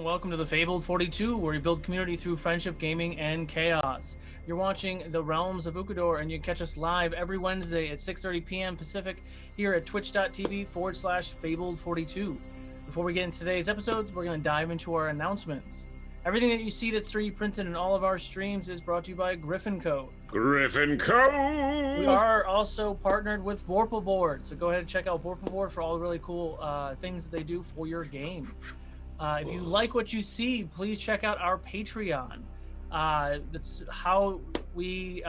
and welcome to the Fabled 42, where we build community through friendship, gaming, and chaos. You're watching the Realms of Ukodor, and you can catch us live every Wednesday at 6:30 p.m. Pacific here at twitch.tv/Fabled42. Before we get into today's episodes, we're going to dive into our announcements. Everything that you see that's 3D printed in all of our streams is brought to you by Griffin Co. Griffin Co. We are also partnered with Vorpal Board, so go ahead and check out Vorpal Board for all the really cool things that they do for your game. If you like what you see, please check out our Patreon. That's how we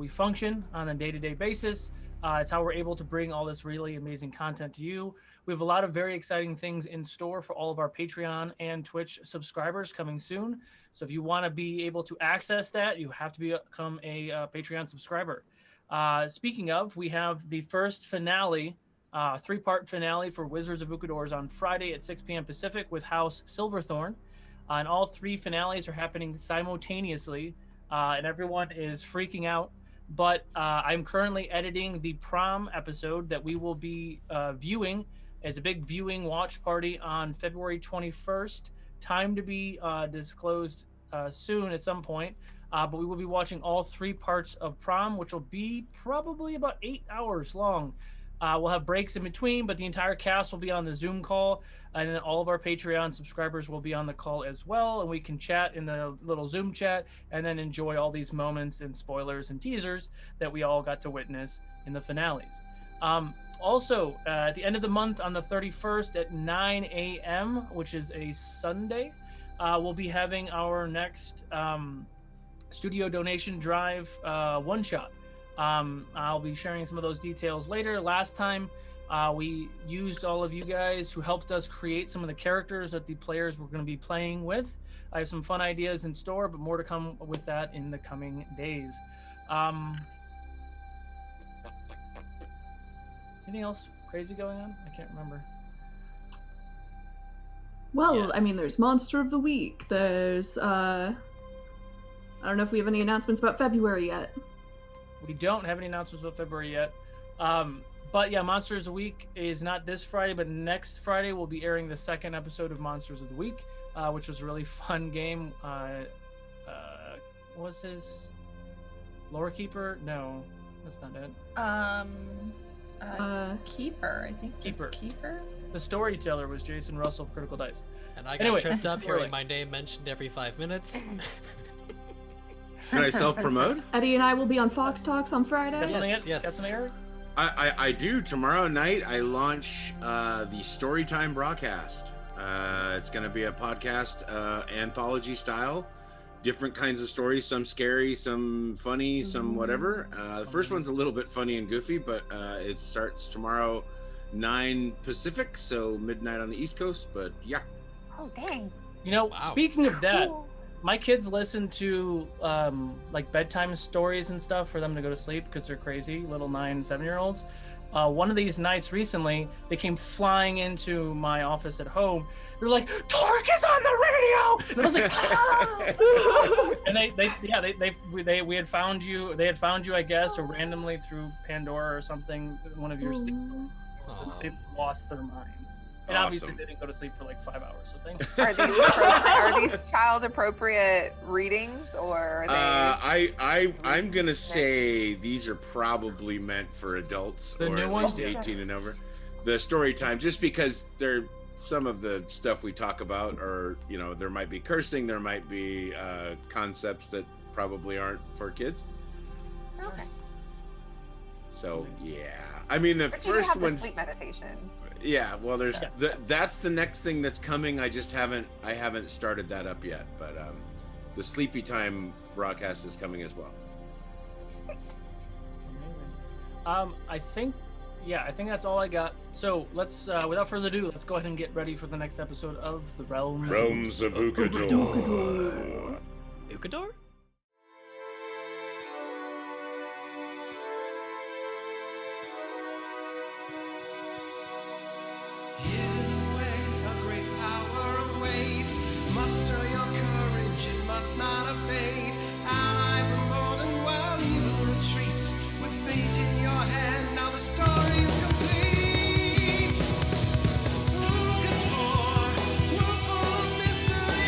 function on a day-to-day basis. It's how we're able to bring all this really amazing content to you. We have a lot of very exciting things in store for all of our Patreon and Twitch subscribers coming soon. So if you want to be able to access that, you have to become a Patreon subscriber. Speaking of, we have the first finale, three-part finale for Wizards of Ukodor on Friday at 6 p.m. Pacific with House Silverthorn. And all three finales are happening simultaneously, and everyone is freaking out. But I'm currently editing the prom episode that we will be viewing as a big viewing watch party on February 21st. Time to be disclosed soon at some point. But we will be watching all three parts of prom, which will be probably about 8 hours long. We'll have breaks in between, but the entire cast will be on the Zoom call, and then all of our Patreon subscribers will be on the call as well, and we can chat in the little Zoom chat and then enjoy all these moments and spoilers and teasers that we all got to witness in the finales. Also, at the end of the month on the 31st at 9 a.m., which is a Sunday, we'll be having our next studio donation drive one-shot. I'll be sharing some of those details later. Last time, we used all of you guys who helped us create some of the characters that the players were going to be playing with. I have some fun ideas in store, but more to come with that in the coming days. Anything else crazy going on? I can't remember. Well, Yes. I mean, there's Monster of the Week. There's, I don't know if we have any announcements about February yet. We don't have any announcements about February yet. But yeah, Monsters of the Week is not this Friday, but next Friday we'll be airing the second episode of Monsters of the Week, which was a really fun game. What was his? Lore Keeper? No, that's not it. Keeper, I think. Keeper. Keeper? The storyteller was Jason Russell of Critical Dice. And I got Anyway, tripped up spoiling. hearing my name mentioned every 5 minutes. Can I self-promote? Eddie and I will be on Fox Talks on Friday. Got something, Yes, yes. Got something, Eric? I do. Tomorrow night, I launch the Storytime broadcast. It's going to be a podcast, anthology style. Different kinds of stories, some scary, some funny, some whatever. The first one's a little bit funny and goofy, but it starts tomorrow 9 Pacific, so midnight on the East Coast, but yeah. Oh, dang. You know, Wow. speaking of that, Cool. my kids listen to like bedtime stories and stuff for them to go to sleep because they're crazy little 9-7-year-olds. One of these nights recently, they came flying into my office at home. They're like, "Torque is on the radio!" And I was like, "Ah!" And we had found you. They had found you, I guess, or randomly through Pandora or something. One of your sleep stories. Just, they lost their minds. And obviously, Awesome. they didn't go to sleep for like 5 hours. So thank you. Are these child appropriate readings, or are they? I'm gonna say these are probably meant for adults The or new at ones? least 18 and over. The story time, just because they're some of the stuff we talk about, or there might be cursing, there might be concepts that probably aren't for kids. Okay. So yeah, I mean the But you do first have the one's sleep meditation. yeah. Well, there's Yeah. that's the next thing that's coming. I haven't started that up yet, but the Sleepy Time broadcast is coming as well. I think that's all I got. So let's, without further ado, let's go ahead and get ready for the next episode of the Realms of Ukodor. Ukodor? Hidden away, a great power awaits. Muster your courage, it must not abate. Allies are more than well, evil retreats. With fate in your hand, now the story's complete. Ukodor, world full of mystery.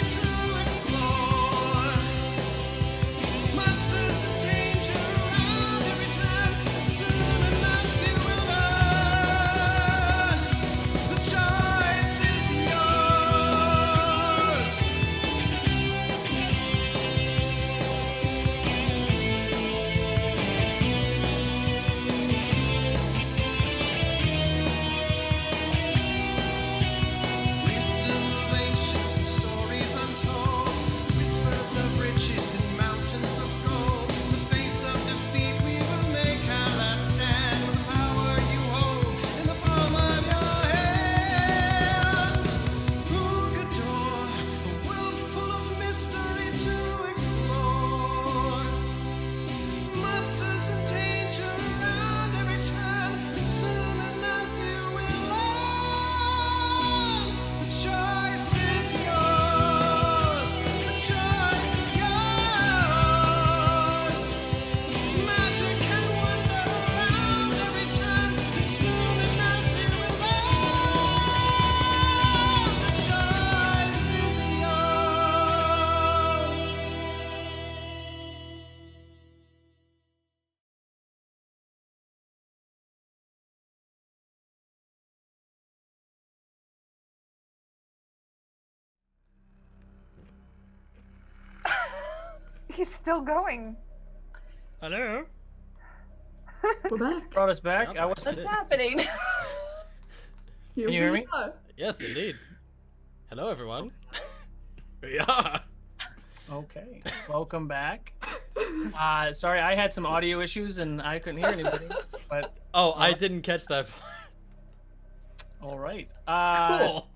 He's still going. Hello? We're back. Brought us back. Yeah, I was. What's happening? Here Can you hear we me? are. Yes, indeed. Hello, everyone. Yeah. Okay. Welcome back. Sorry, I had some audio issues and I couldn't hear anybody. But Oh, I didn't catch that part. all right. Cool.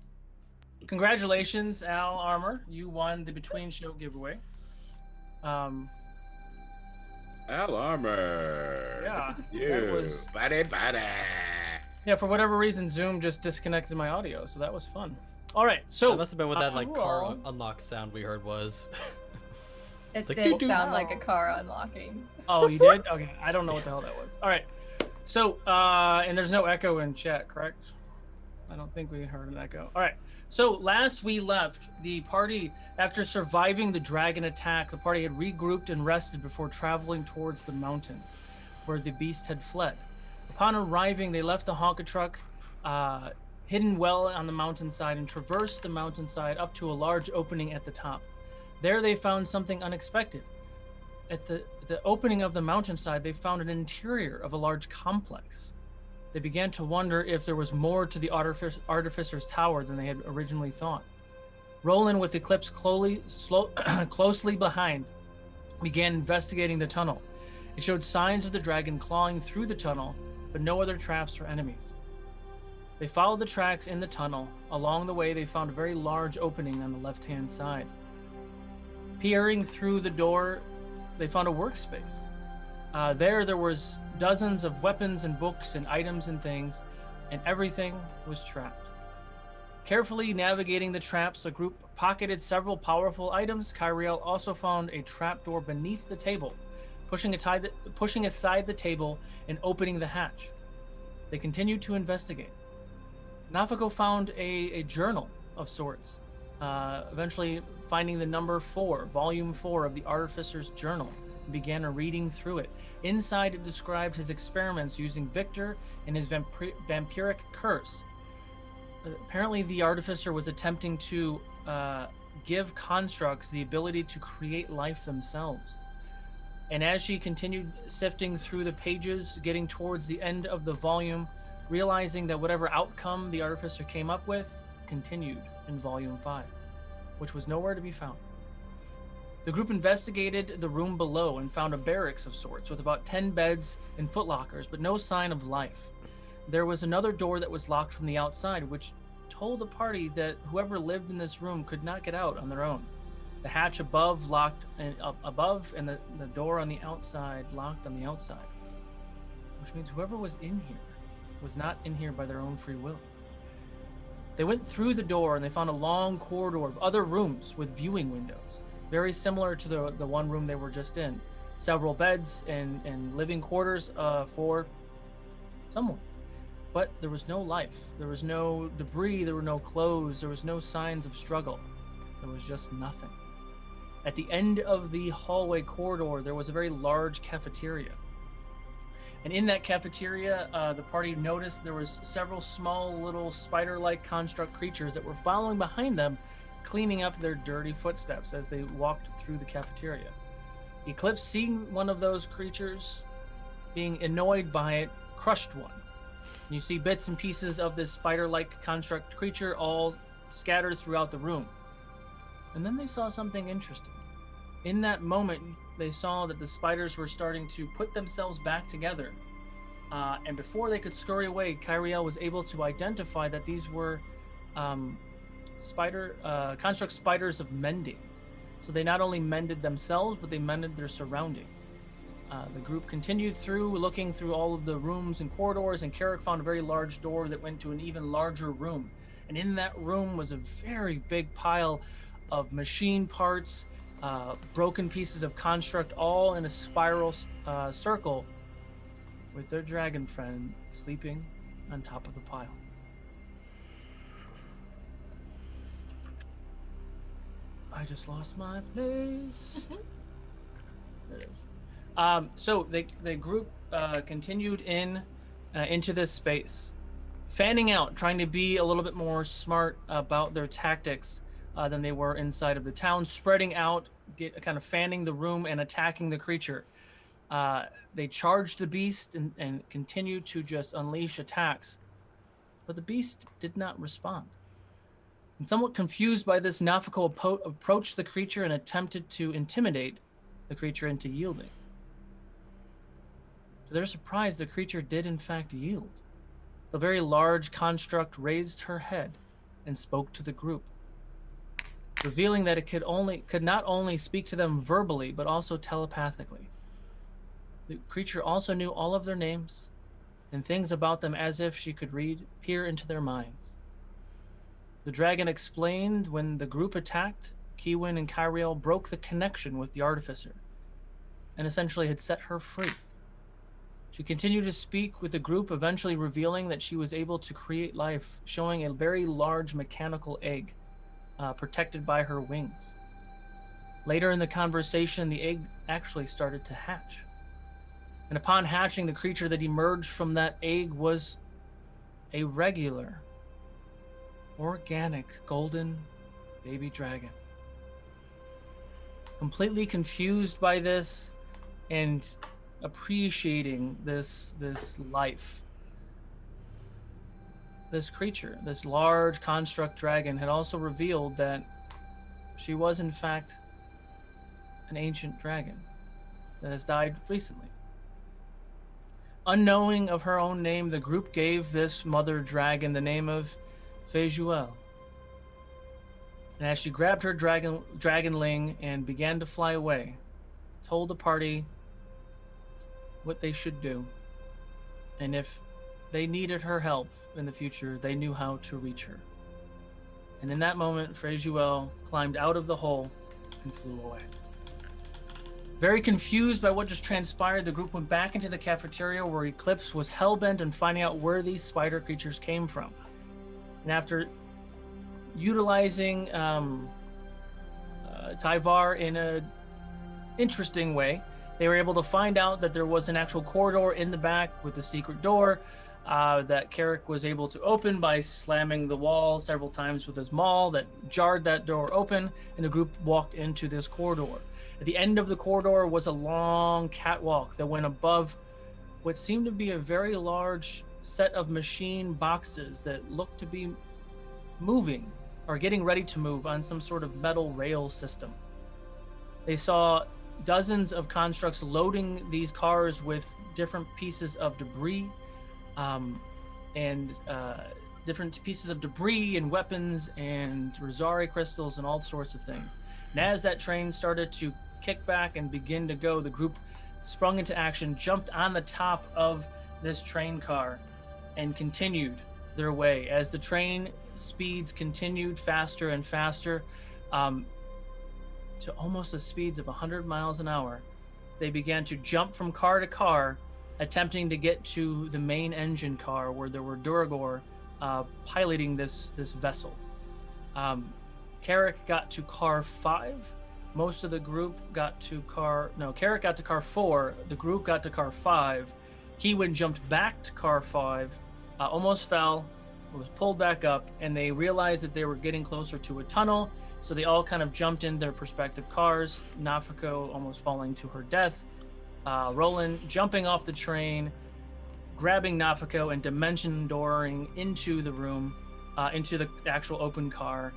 Congratulations, Al Armor. You won the Between Show giveaway. Al Armor. Yeah, You. that was. Buddy. Yeah, for whatever reason, Zoom just disconnected my audio, so that was fun. All right, so That must have been what that like car cool. unlock sound we heard was. It like, did doo-doo. sound like a car unlocking. oh, you did? Okay, I don't know what the hell that was. All right, so and there's no echo in chat, correct? I don't think we heard an echo. All right. So last we left, the party, after surviving the dragon attack, the party had regrouped and rested before traveling towards the mountains, where the beast had fled. Upon arriving, they left the Honka truck hidden well on the mountainside and traversed the mountainside up to a large opening at the top. There they found something unexpected. At the opening of the mountainside, they found an interior of a large complex. They began to wonder if there was more to the Artificer's Tower than they had originally thought. Roland, with Eclipse closely behind, began investigating the tunnel. It showed signs of the dragon clawing through the tunnel, but no other traps or enemies. They followed the tracks in the tunnel. Along the way, they found a very large opening on the left-hand side. Peering through the door, they found a workspace. There was dozens of weapons and books and items and things, and everything was trapped. Carefully navigating the traps, the group pocketed several powerful items. Pyriel also found a trapdoor beneath the table, pushing aside the table and opening the hatch. They continued to investigate. Nafako found a journal of sorts, eventually finding the number 4, volume 4 of the Artificer's Journal, and began reading through it. Inside, it described his experiments using Victor and his vampiric curse. Apparently, the Artificer was attempting to give constructs the ability to create life themselves. And as she continued sifting through the pages, getting towards the end of the volume, realizing that whatever outcome the Artificer came up with continued in Volume 5, which was nowhere to be found. The group investigated the room below and found a barracks of sorts with about 10 beds and footlockers, but no sign of life. There was another door that was locked from the outside, which told the party that whoever lived in this room could not get out on their own. The hatch above locked above, and the door on the outside locked on the outside, which means whoever was in here was not in here by their own free will. They went through the door and they found a long corridor of other rooms with viewing windows, very similar to the one room they were just in. Several beds and living quarters for someone. But there was no life. There was no debris. There were no clothes. There was no signs of struggle. There was just nothing. At the end of the hallway corridor, there was a very large cafeteria. And in that cafeteria, the party noticed there was several small little spider-like construct creatures that were following behind them, cleaning up their dirty footsteps as they walked through the cafeteria. Eclipse, seeing one of those creatures, being annoyed by it, crushed one. You see bits and pieces of this spider-like construct creature all scattered throughout the room. And then they saw something interesting. In that moment, they saw that the spiders were starting to put themselves back together. And before they could scurry away, Pyriel was able to identify that these were construct spiders of mending. So they not only mended themselves, but they mended their surroundings. The group continued through, looking through all of the rooms and corridors, and Carrick found a very large door that went to an even larger room. And in that room was a very big pile of machine parts, broken pieces of construct, all in a spiral circle, with their dragon friend sleeping on top of the pile. I just lost my place. There it is. So the group continued into this space, fanning out, trying to be a little bit more smart about their tactics. than they were inside of the town, spreading out, kind of fanning the room and attacking the creature. They charged the beast and continued to just unleash attacks. But the beast did not respond. And somewhat confused by this, Nafako approached the creature and attempted to intimidate the creature into yielding. To their surprise, the creature did in fact yield. The very large construct raised her head and spoke to the group, revealing that it could not only speak to them verbally, but also telepathically. The creature also knew all of their names and things about them as if she could peer into their minds. The dragon explained when the group attacked, Ch20 and Pyriel broke the connection with the artificer and essentially had set her free. She continued to speak with the group, eventually revealing that she was able to create life, showing a very large mechanical egg protected by her wings. Later in the conversation, the egg actually started to hatch. And upon hatching, the creature that emerged from that egg was a regular, organic, golden baby dragon. Completely confused by this and appreciating this life, this creature, this large construct dragon, had also revealed that she was in fact an ancient dragon that has died recently. Unknowing of her own name, the group gave this mother dragon the name of Pyriel. And as she grabbed her dragonling and began to fly away, told the party what they should do, and if they needed her help in the future, they knew how to reach her. And in that moment, Pyriel climbed out of the hole and flew away. Very confused by what just transpired, the group went back into the cafeteria where Eclipse was hellbent on finding out where these spider creatures came from. And after utilizing Tyvar in a interesting way, they were able to find out that there was an actual corridor in the back with a secret door that Carrick was able to open by slamming the wall several times with his maul that jarred that door open, and the group walked into this corridor. At the end of the corridor was a long catwalk that went above what seemed to be a very large set of machine boxes that looked to be moving or getting ready to move on some sort of metal rail system. They saw dozens of constructs loading these cars with different pieces of debris and weapons and Rosari crystals and all sorts of things. And as that train started to kick back and begin to go, the group sprung into action, jumped on the top of this train car, and continued their way. As the train speeds continued faster and faster, to almost the speeds of 100 miles an hour, they began to jump from car to car, attempting to get to the main engine car where there were Duragor piloting this vessel. Carrick got to car 5. Most of the group got to Carrick got to car 4. The group got to car 5. Ch20 jumped back to car 5, almost fell, was pulled back up, and they realized that they were getting closer to a tunnel, so they all kind of jumped in their respective cars. Nafako almost falling to her death. Roland jumping off the train, grabbing Nafako and dimension dooring into the room, into the actual open car,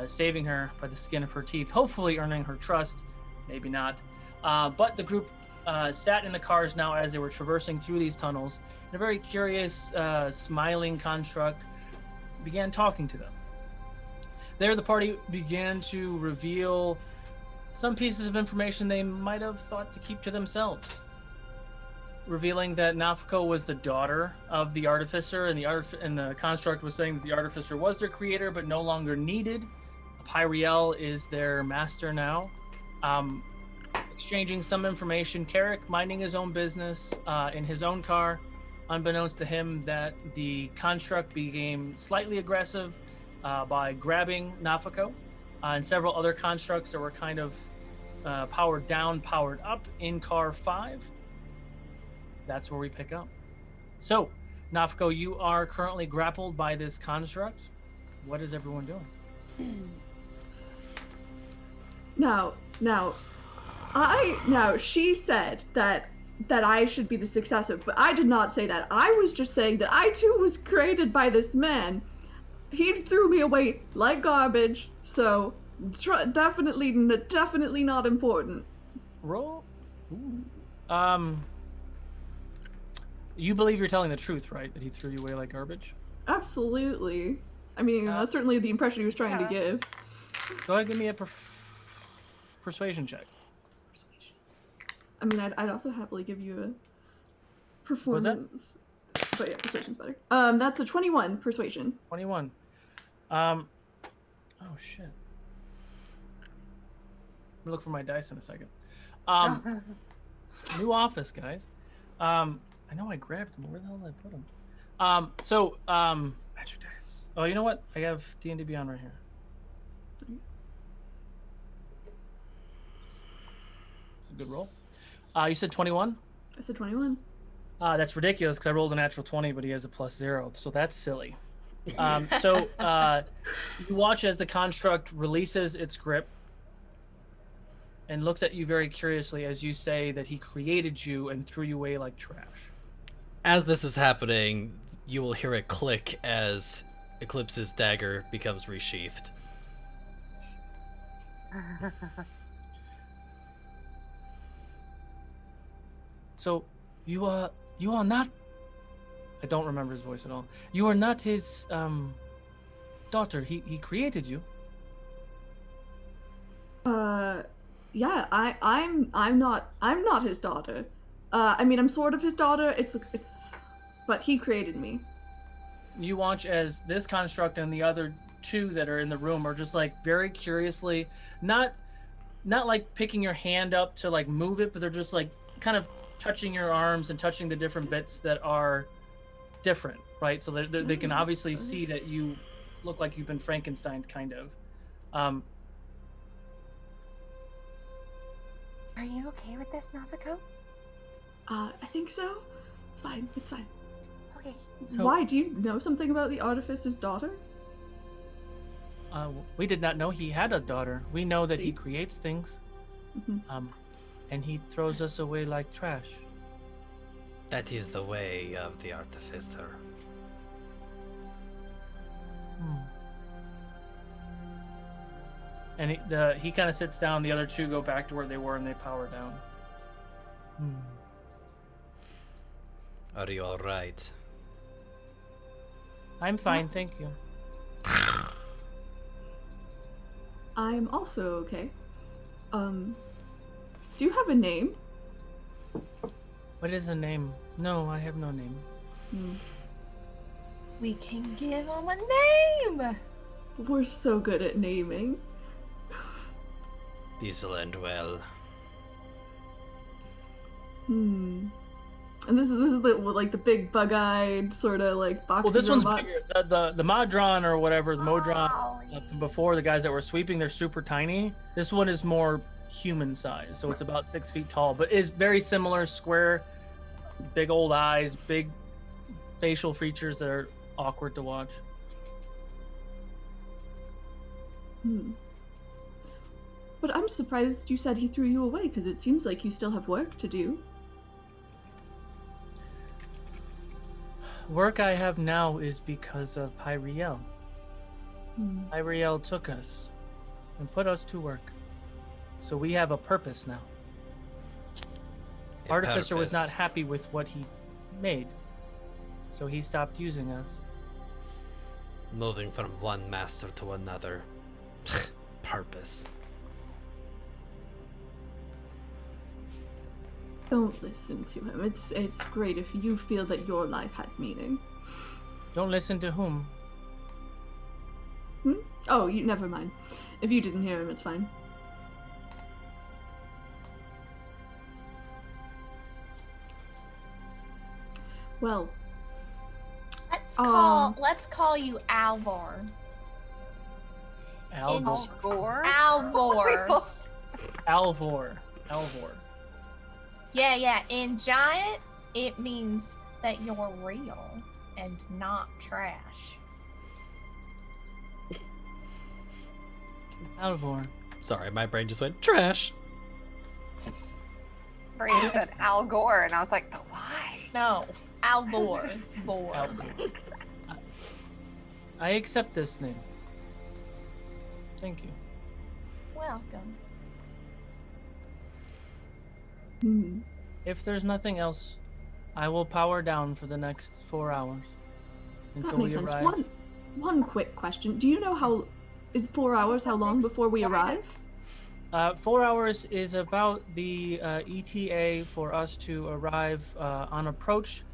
saving her by the skin of her teeth, hopefully earning her trust, maybe not. But the group sat in the cars now as they were traversing through these tunnels, and a very curious, smiling construct began talking to them. There, the party began to reveal some pieces of information they might have thought to keep to themselves, revealing that Nafako was the daughter of the Artificer, and the construct was saying that the Artificer was their creator but no longer needed. Pyriel is their master now. Exchanging some information, Carrick minding his own business in his own car, unbeknownst to him that the construct became slightly aggressive by grabbing Nafako and several other constructs that were kind of powered down, powered up in car 5. That's where we pick up. So, Nafako, you are currently grappled by this construct. What is everyone doing? Now, she said that I should be the successor, but I did not say that. I was just saying that I too was created by this man. He threw me away like garbage, so definitely not important. Roll. Ooh. You believe you're telling the truth, right? That he threw you away like garbage? Absolutely. I mean, that's certainly the impression he was trying to give. Go ahead and give me a persuasion check. I mean, I'd also happily give you a performance. But yeah, persuasion's better. That's a 21 persuasion. 21. Oh shit. I'm gonna look for my dice in a second. New office, guys. I know I grabbed them. Where the hell did I put them? Magic dice. Oh, you know what? I have D&D Beyond right here. It's a good roll. You said 21? I said 21. That's ridiculous because I rolled a natural 20, but he has a +0, so that's silly. You watch as the construct releases its grip and looks at you very curiously as you say that he created you and threw you away like trash. As this is happening, you will hear a click as Eclipse's dagger becomes resheathed. So, you are not... I don't remember his voice at all. You are not his, daughter. He created you. Yeah, I'm not his daughter. I mean, I'm sort of his daughter. But he created me. You watch as this construct and the other two that are in the room are just like very curiously, not like picking your hand up to like move it, but they're just like kind of touching your arms and touching the different bits that are different, right? So they can obviously see that you look like you've been Frankenstein, kind of. Are you okay with this, Nazuko? I think so. It's fine. Okay. So, why? Do you know something about the artificer's daughter? We did not know he had a daughter. We know that he creates things, Mm-hmm. and he throws us away like trash. That is the way of the artificer. And he kind of sits down. The other two go back to where they were, and they power down. Are you all right? I'm fine, thank you. I'm also okay. Do you have a name? What is a name? No, I have no name. We can give him a name. We're so good at naming. This'll end well. And this is like the big bug-eyed sort of like boxy Well, this one's robot. bigger. The Modron or whatever, the Modron from before, the guys that were sweeping, they're super tiny. This one is more human size, so it's about 6 feet tall, but is very similar, square, big old eyes, big facial features that are awkward to watch. But I'm surprised you said he threw you away, because it seems like you still have work to do. Work I have now is because of Pyriel. Pyriel took us and put us to work. So we have a purpose now. Artificer was not happy with what he made, so he stopped using us. Moving from one master to another. Purpose. Don't listen to him. It's great if you feel that your life has meaning. Don't listen to whom? Oh, never mind. If you didn't hear him, it's fine. Well, Let's call you Alvor. Alvor. Alvor. Alvor. Yeah. In giant, it means that you're real and not trash. Alvor. Sorry, my brain just went trash. Brain said Al Gore, and I was like, but why? No, Alvor. Vor. I accept this name. Thank you. Welcome. If there's nothing else, I will power down for the next 4 hours until That makes we sense. arrive. One quick question. Do you know how is 4 hours how long before we arrive? 4 hours is about the ETA for us to arrive on approach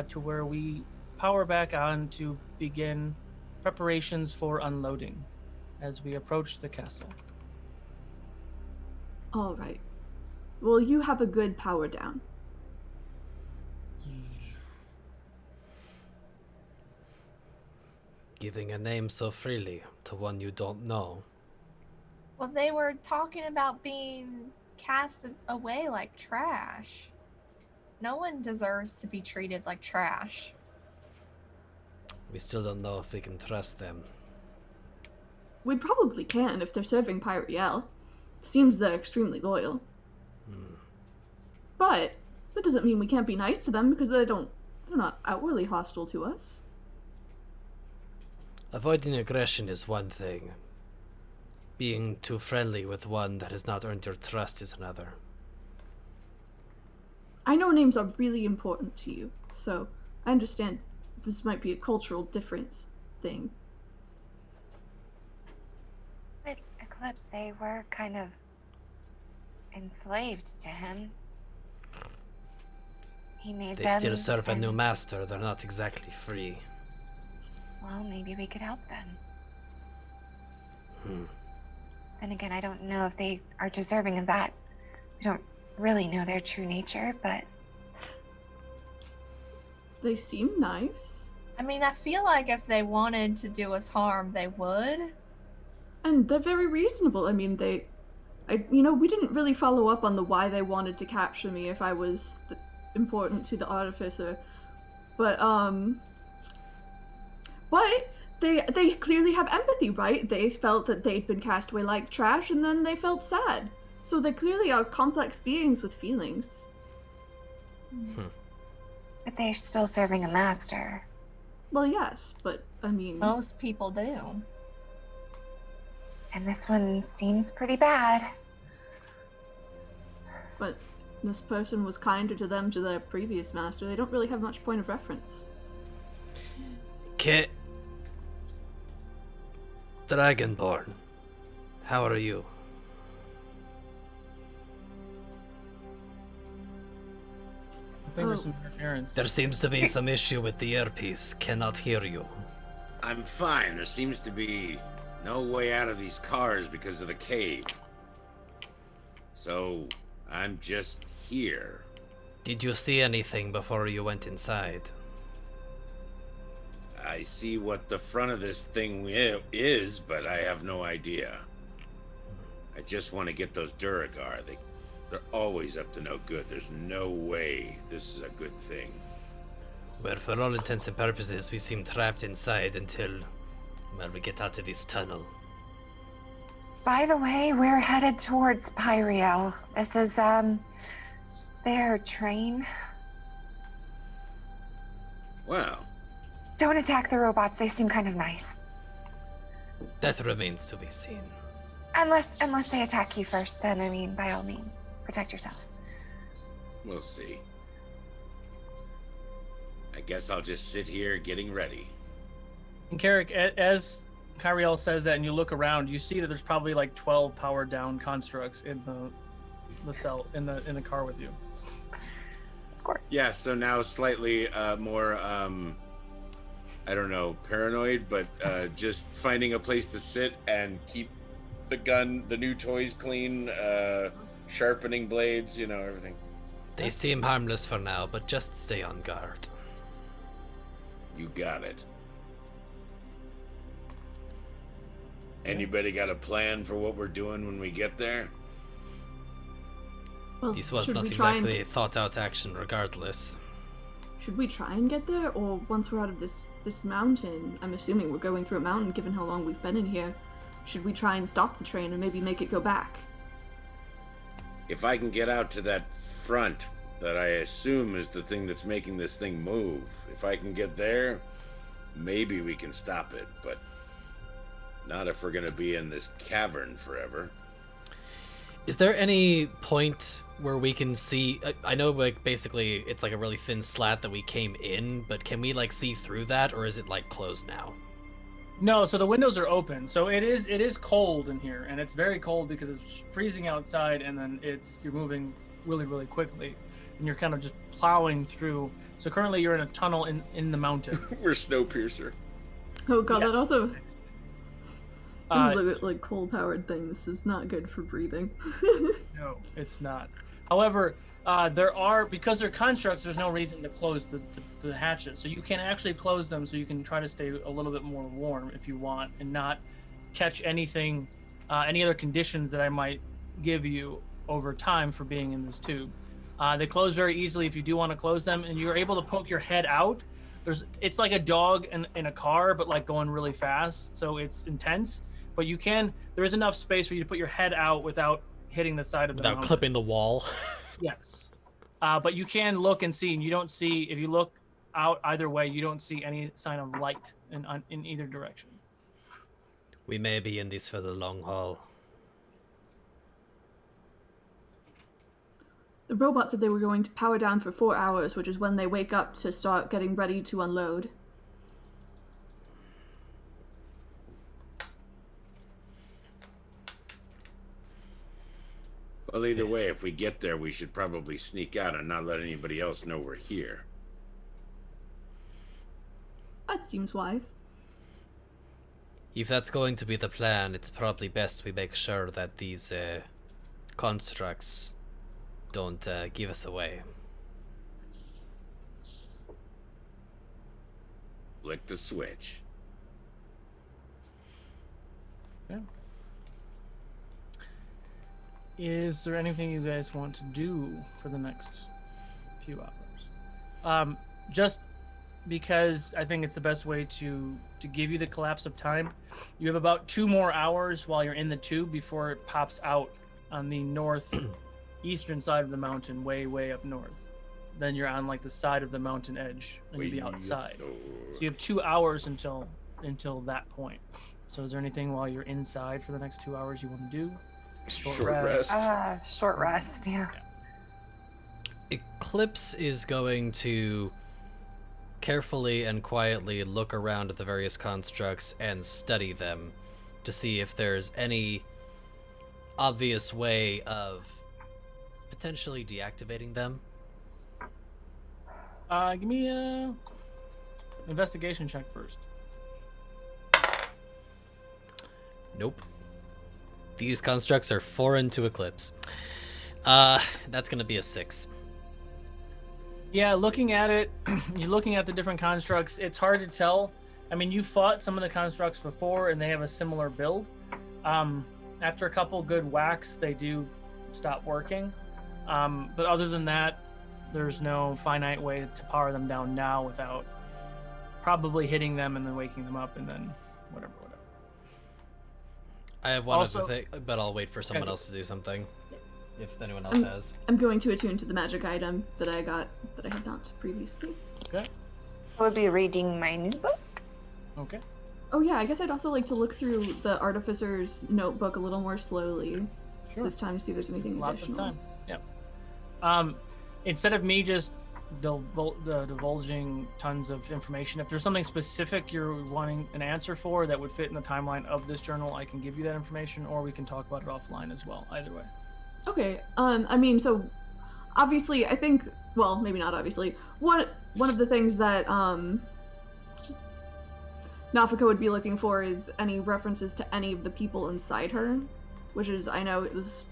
to where we power back on to begin preparations for unloading as we approach the castle. All right. Well, you have a good power down. Giving a name so freely to one you don't know. Well, they were talking about being cast away like trash. No one deserves to be treated like trash. We still don't know if we can trust them. We probably can if they're serving Pyriel. Seems they're extremely loyal. But that doesn't mean we can't be nice to them because they're not outwardly hostile to us. Avoiding aggression is one thing. Being too friendly with one that has not earned your trust is another. I know names are really important to you, so I understand this might be a cultural difference thing. But Eclipse, they were kind of enslaved to him. He made They them. still serve a and- new master, they're not exactly free. Well, maybe we could help them. Then again, I don't know if they are deserving of that. We don't really know their true nature, but They seem nice. I mean, I feel like if they wanted to do us harm, they would. And they're very reasonable. I mean, we didn't really follow up on the why they wanted to capture me if I was important to the artificer. But they clearly have empathy, right? They felt that they'd been cast away like trash, and then they felt sad. So they clearly are complex beings with feelings. but they're still serving a master. Well, yes, but I mean, Most people do. And this one seems pretty bad. but this person was kinder to them to their previous master. They don't really have much point of reference. Kit. Dragonborn. How are you? I think there's some interference. There seems to be some issue with the earpiece. Cannot hear you. I'm fine. There seems to be no way out of these cars because of the cave. So, I'm just here. Did you see anything before you went inside? I see what the front of this thing is, but I have no idea. I just want to get those Duragar. They're always up to no good. There's no way this is a good thing. Well, for all intents and purposes, we seem trapped inside until, well, we get out of this tunnel. By the way, we're headed towards Pyriel. This is, their train. Wow. Don't attack the robots, they seem kind of nice. That remains to be seen. Unless they attack you first, then, I mean, by all means, protect yourself. We'll see. I guess I'll just sit here getting ready. And Carrick, as Kyriel says that, and you look around, you see that there's probably like 12 powered down constructs in the cell in the car with you. Of course. Yeah, so now slightly more I don't know, paranoid, but just finding a place to sit and keep the gun, the new toys clean, sharpening blades, everything. They seem harmless for now, but just stay on guard. You got it. Anybody got a plan for what we're doing when we get there? Well, This was should not we try exactly and, a thought-out action regardless. should we try and get there, or once we're out of this mountain? I'm assuming we're going through a mountain, given how long we've been in here. should we try and stop the train and maybe make it go back? If I can get out to that front that I assume is the thing that's making this thing move, if I can get there, maybe we can stop it, but not if we're gonna be in this cavern forever. Is there any point where we can see? I know, like, basically it's like a really thin slat that we came in, but can we like see through that, or is it like closed now? No, so the windows are open. So it is cold in here, and it's very cold because it's freezing outside, and then you're moving really, really quickly, and you're kind of just plowing through. So currently you're in a tunnel in the mountain. We're Snowpiercer. Oh god, Yes. that also... This is like coal-powered thing. This is not good for breathing. No, it's not. However, because they're constructs, there's no reason to close the hatches. So you can actually close them so you can try to stay a little bit more warm if you want and not catch anything, any other conditions that I might give you over time for being in this tube. They close very easily if you do want to close them, and you're able to poke your head out. It's like a dog in a car, but like going really fast, so it's intense. But there is enough space for you to put your head out without hitting the side of the mountain. Without clipping the wall. Yes. But you can look and see, and you don't see, if you look out either way, you don't see any sign of light in either direction. We may be in this for the long haul. The robot said they were going to power down for 4 hours, which is when they wake up to start getting ready to unload. Well, either way, if we get there, we should probably sneak out and not let anybody else know we're here. That seems wise. If that's going to be the plan, it's probably best we make sure that these constructs don't give us away. Flick the switch. Yeah. Is there anything you guys want to do for the next few hours? Just because I think it's the best way to give you the collapse of time. You have about 2 more hours while you're in the tube before it pops out on the northeastern side of the mountain, way up north. Then you're on like the side of the mountain edge, and you'll be outside. So you have 2 hours until that point. So is there anything while you're inside for the next 2 hours you want to do? Short rest. Short rest, yeah. Eclipse is going to carefully and quietly look around at the various constructs and study them to see if there's any obvious way of potentially deactivating them. Give me a investigation check first. Nope. These constructs are foreign to Eclipse. That's gonna be a 6. Yeah, looking at it, you're looking at the different constructs, it's hard to tell. I mean, you fought some of the constructs before, and they have a similar build. After a couple good whacks, they do stop working. But other than that, there's no finite way to power them down now without probably hitting them and then waking them up and then whatever. I have one other thing, but I'll wait for someone else to do something. If anyone else has. I'm going to attune to the magic item that I got that I had not previously. Okay. I would be reading my new book. Okay. Oh yeah, I guess I'd also like to look through the Artificer's notebook a little more slowly this time to see if there's anything Lots additional. of time. Yep. Instead of me just divulging tons of information, if there's something specific you're wanting an answer for that would fit in the timeline of this journal, I can give you that information, or we can talk about it offline as well. Either way. Okay. I mean, so obviously, I think, well, maybe not obviously. One of the things that Nafika would be looking for is any references to any of the people inside her, which is, I know this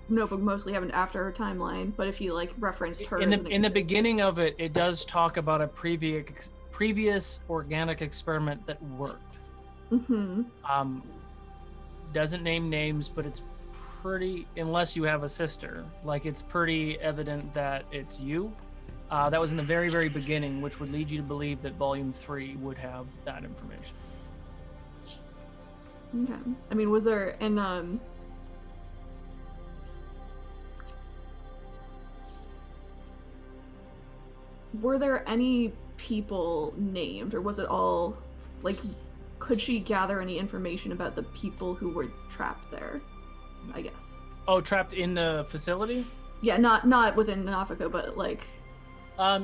notebook mostly happened after her timeline, but if you like referenced her in the beginning of it, it does talk about a previous organic experiment that worked. Doesn't name names, but it's pretty, unless you have a sister, like it's pretty evident that it's you. That was in the very, very beginning, which would lead you to believe that Volume 3 would have that information. Okay. I mean, was there were there any people named, or was it all like? Could she gather any information about the people who were trapped there? I guess. Oh, trapped in the facility? Yeah, not within Nafako, but like.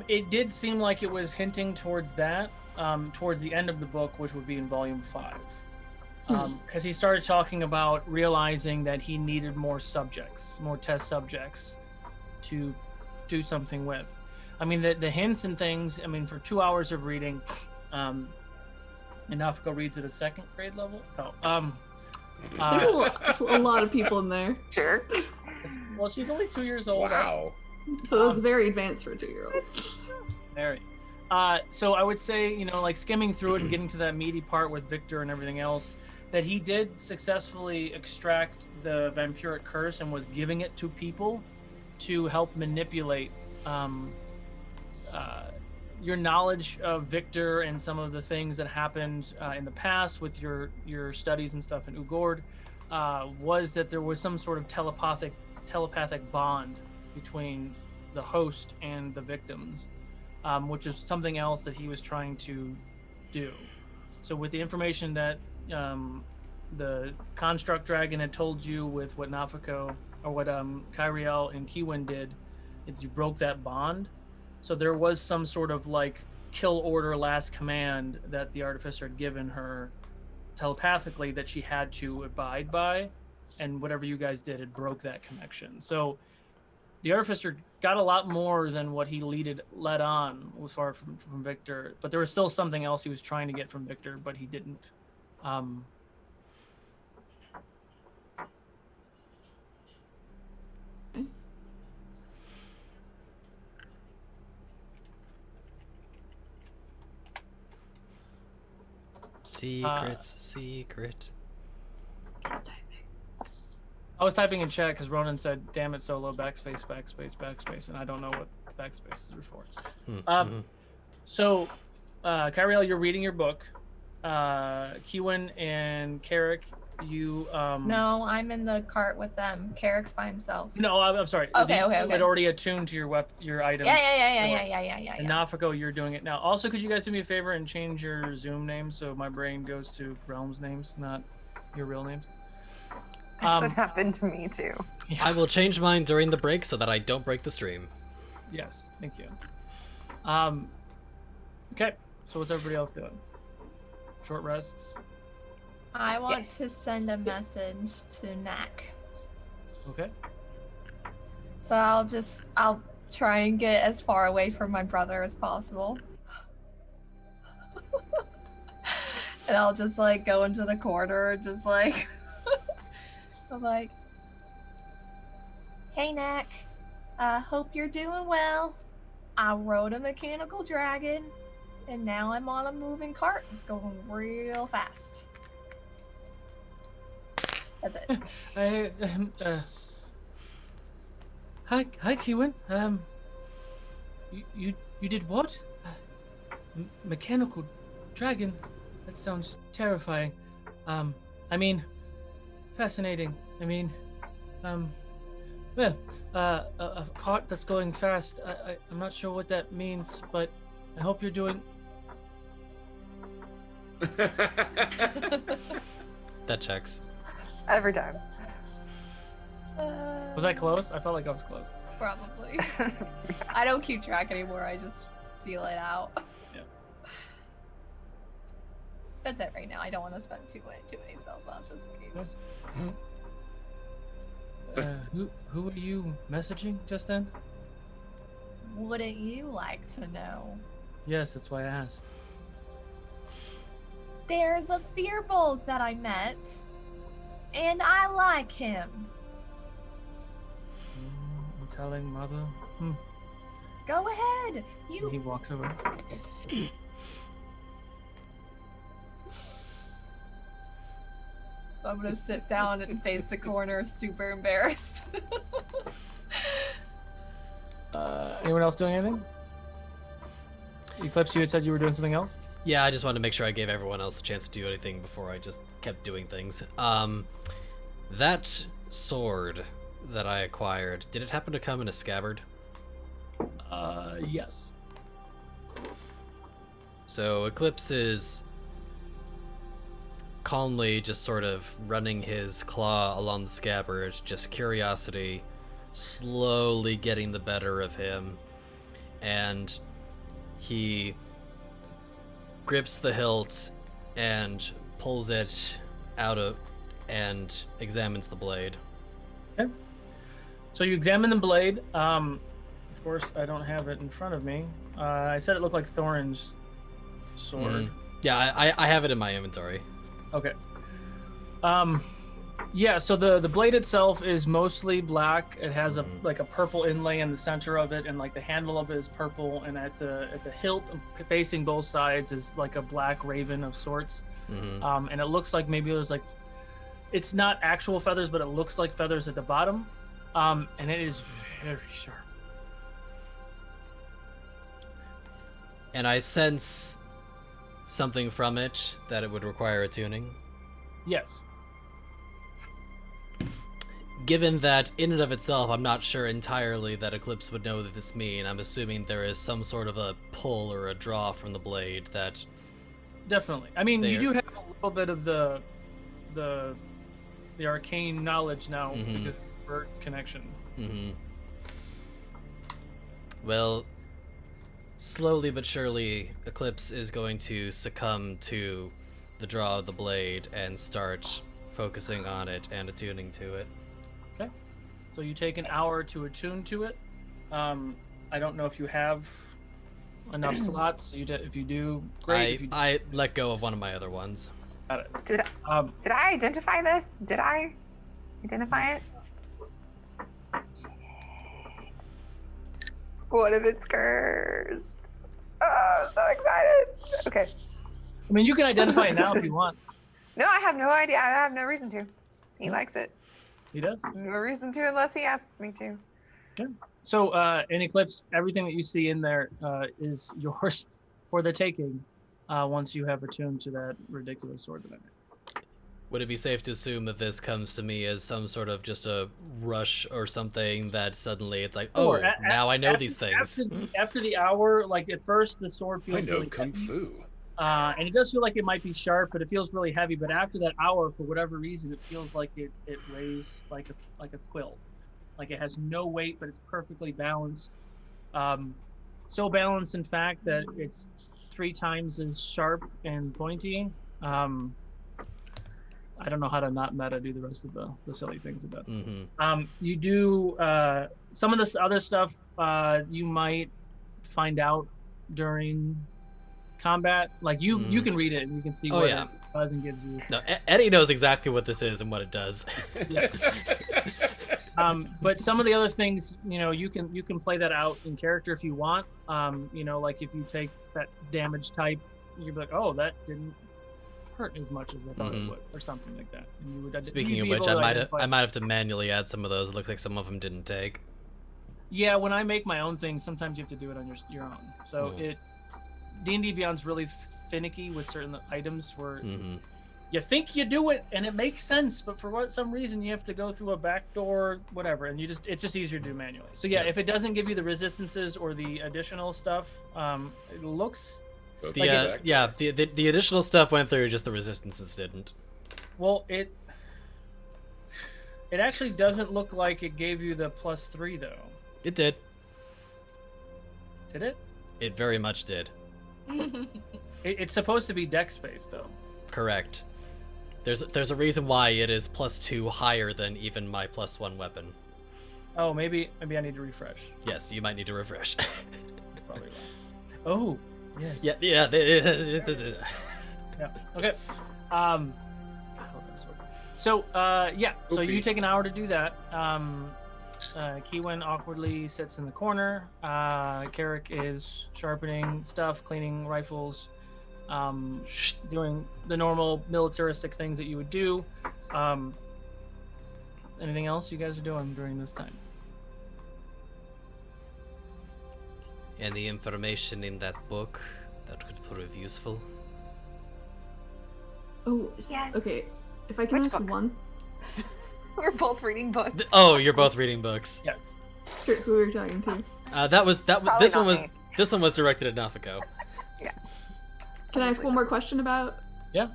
It did seem like it was hinting towards that, towards the end of the book, which would be in volume 5. Because he started talking about realizing that he needed more subjects, more test subjects to do something with. I mean, the hints and things, I mean, for 2 hours of reading, and Nafako reads at a 2nd grade level? No. There's a lot of people in there. Sure. Well, she's only 2 years old. Wow. So that's very advanced for a 2-year-old. Very. So I would say, like skimming through it and getting to that meaty part with Victor and everything else, that he did successfully extract the vampiric curse and was giving it to people to help manipulate your knowledge of Victor and some of the things that happened in the past with your studies and stuff in Ukodor, was that there was some sort of telepathic bond between the host and the victims, which is something else that he was trying to do. So with the information that the construct dragon had told you with what Nafako, or what Pyriel and Ch20 did, is you broke that bond. So there was some sort of like kill order last command that the artificer had given her telepathically that she had to abide by, and whatever you guys did, it broke that connection. So the artificer got a lot more than what he led on as far from Victor, but there was still something else he was trying to get from Victor, but he didn't. Secret. I was typing in chat because Ronan said, "Damn it, Solo, backspace, and I don't know what backspace is for." So, Kyriel, you're reading your book. Ch20 and Carrick, you. No, I'm in the cart with them. Carrick's by himself. No, I'm sorry. Okay. You had already attuned to your items. Yeah. And Nafako, you're doing it now. Also, could you guys do me a favor and change your Zoom name so my brain goes to Realms names, not your real names? That's what happened to me too. Yeah. I will change mine during the break so that I don't break the stream. Yes, thank you. Okay, so what's everybody else doing? Short rests? I want to send a message to Knack. Okay. So I'll try and get as far away from my brother as possible. And I'll just like go into the corner and just like I'm like, "Hey Knack, hope you're doing well. I rode a mechanical dragon and now I'm on a moving cart. It's going real fast." That's it. Hi, Ch20. You did what? Mechanical dragon? That sounds terrifying. I mean, fascinating. I mean, well, a cart that's going fast. I'm not sure what that means, but I hope you're doing. That checks. Every time. Was I close? I felt like I was close. Probably. I don't keep track anymore. I just feel it out. Yeah. That's it right now. I don't want to spend too many spell slots just in case. Who are you messaging just then? Wouldn't you like to know? Yes, that's why I asked. There's a Firbolg that I met, and I like him. I'm telling Mother. Go ahead. He walks over. I'm gonna sit down and face the corner, super embarrassed. Anyone else doing anything? Eclipse, you had said you were doing something else? Yeah, I just wanted to make sure I gave everyone else a chance to do anything before I just kept doing things. That sword that I acquired, did it happen to come in a scabbard? Yes. So Eclipse is calmly just sort of running his claw along the scabbard, just curiosity slowly getting the better of him, and he grips the hilt and pulls it out of and examines the blade. Okay. So you examine the blade. Of course, I don't have it in front of me. I said it looked like Thorin's sword. Yeah, I have it in my inventory. Okay. Yeah, so the blade itself is mostly black. It has a like a purple inlay in the center of it, and like the handle of it is purple, and at the hilt facing both sides is like a black raven of sorts. And it looks like maybe there's like, it's not actual feathers, but it looks like feathers at the bottom. And it is very sharp. And I sense something from it that it would require attuning. Yes. Given that in and of itself, I'm not sure entirely that Eclipse would know what this mean. I'm assuming there is some sort of a pull or a draw from the blade that... Definitely. I mean, you do have a little bit of the arcane knowledge now because of your connection. Well, slowly but surely, Eclipse is going to succumb to the draw of the blade and start focusing on it and attuning to it. Okay. So you take an hour to attune to it. I don't know if you have enough slots. If you do, great. I let go of one of my other ones. Got it. Did I identify this? Did I identify it? What if it's cursed? Oh, so excited. Okay. I mean, you can identify it now if you want. No, I have no idea. I have no reason to. He likes it. He does? No reason to unless he asks me to. Yeah. So, in Eclipse, everything that you see in there is yours for the taking once you have attuned to that ridiculous sword that I made. Would it be safe to assume that this comes to me as some sort of just a rush or something that suddenly it's like, oh, now I know these things? After the hour, like at first the sword feels really Kung heavy. Fu. And it does feel like it might be sharp, but it feels really heavy. But after that hour, for whatever reason, it feels like it weighs like a quill. Like it has no weight, but it's perfectly balanced. So balanced, in fact, that it's 3 times as sharp and pointy. I don't know how to not meta do the rest of the silly things it does. You do some of this other stuff you might find out during combat. Like you can read it and you can see what it does and gives you. No, Eddie knows exactly what this is and what it does. Yeah. But some of the other things, you can play that out in character if you want. Like if you take that damage type, you'd be like, oh, that didn't hurt as much as I thought it would, or something like that. And you would, Speaking of which, I might have to manually add some of those. It looks like some of them didn't take. Yeah, when I make my own things, sometimes you have to do it on your own. So D&D Beyond's really finicky with certain items where you think you do it and it makes sense, but for some reason you have to go through a back door, whatever, and it's just easier to do manually. So if it doesn't give you the resistances or the additional stuff, it looks. The additional stuff went through, just the resistances didn't. Well, it actually doesn't look like it gave you the +3 though. It did. Did it? It very much did. It's supposed to be dex based though. Correct. There's a reason why it is +2 higher than even my +1 weapon. Oh, maybe I need to refresh. Yes, you might need to refresh. Probably wrong. Oh. Yes. Yeah. Yeah. Okay. So So you take an hour to do that. Kiwen awkwardly sits in the corner. Carrick is sharpening stuff, cleaning rifles, doing the normal militaristic things that you would do. Anything else you guys are doing during this time? Any information in that book that could prove useful? Oh, Yes. okay. If I can Which ask book? one. We're both reading books. Oh, you're both reading books. Yeah. Sure, who are we talking to? Probably This not one was me. this one was directed at Nafiko. Can I ask one more question about? Yeah.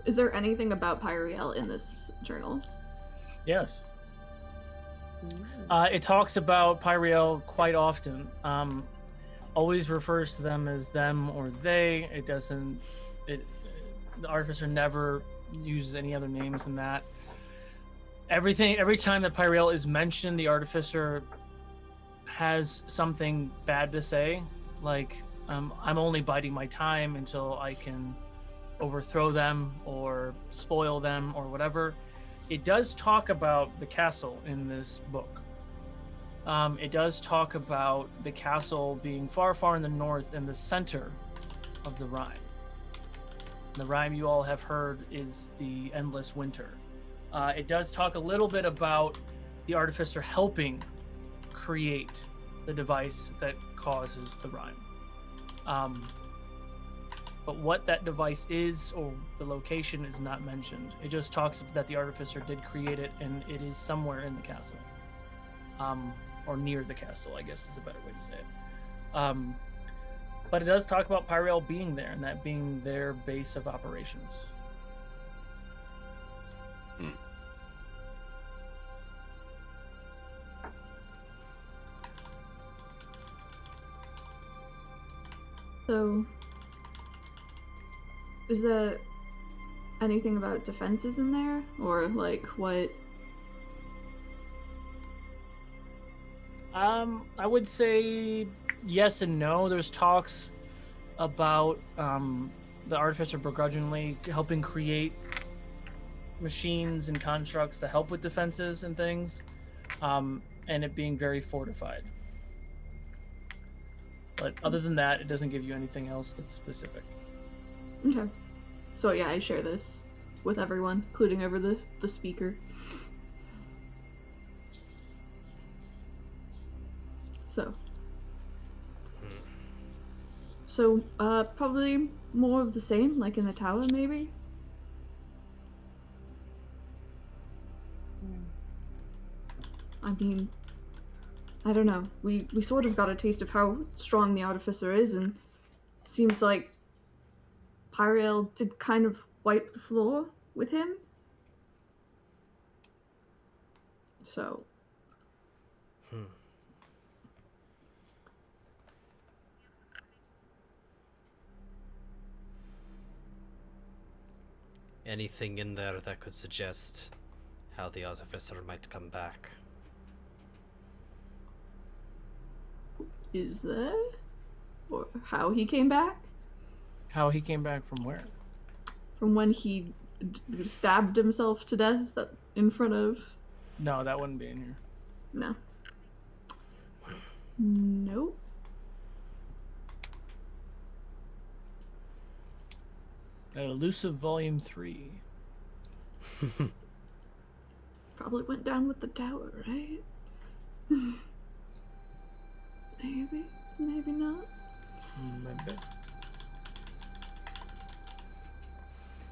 Is there anything about Pyriel in this journal? Yes. It talks about Pyriel quite often. Always refers to them as them or they. It doesn't. The artificer never uses any other names than that. Every time that Pyriel is mentioned, the artificer has something bad to say, like I'm only biding my time until I can overthrow them or spoil them or whatever. It does talk about the castle in this book. It does talk about the castle being far, far in the north in the center of the rhyme. The rhyme you all have heard is the Endless Winter. It does talk a little bit about the artificer helping create the device that causes the rhyme. But what that device is or the location is not mentioned. It just talks that the artificer did create it and it is somewhere in the castle. Or near the castle, I guess is a better way to say it. But it does talk about Pyriel being there and that being their base of operations. So, is there anything about defenses in there? Or, like, what? I would say yes and no. There's talks about the artificer begrudgingly helping create machines and constructs to help with defenses and things, and it being very fortified. But other than that, it doesn't give you anything else that's specific. Okay. So yeah, I share this with everyone, including over the speaker. So, probably more of the same, like in the tower, maybe? I mean, I don't know. We sort of got a taste of how strong the artificer is, and seems like Pyriel did kind of wipe the floor with him. So. Anything in there that could suggest how the artificer might come back? Is there? Or how he came back? How he came back from where? From when he stabbed himself to death in front of... No, that wouldn't be in here. No. Nope. Elusive Volume 3. Probably went down with the tower, right? Maybe. Maybe not. Maybe.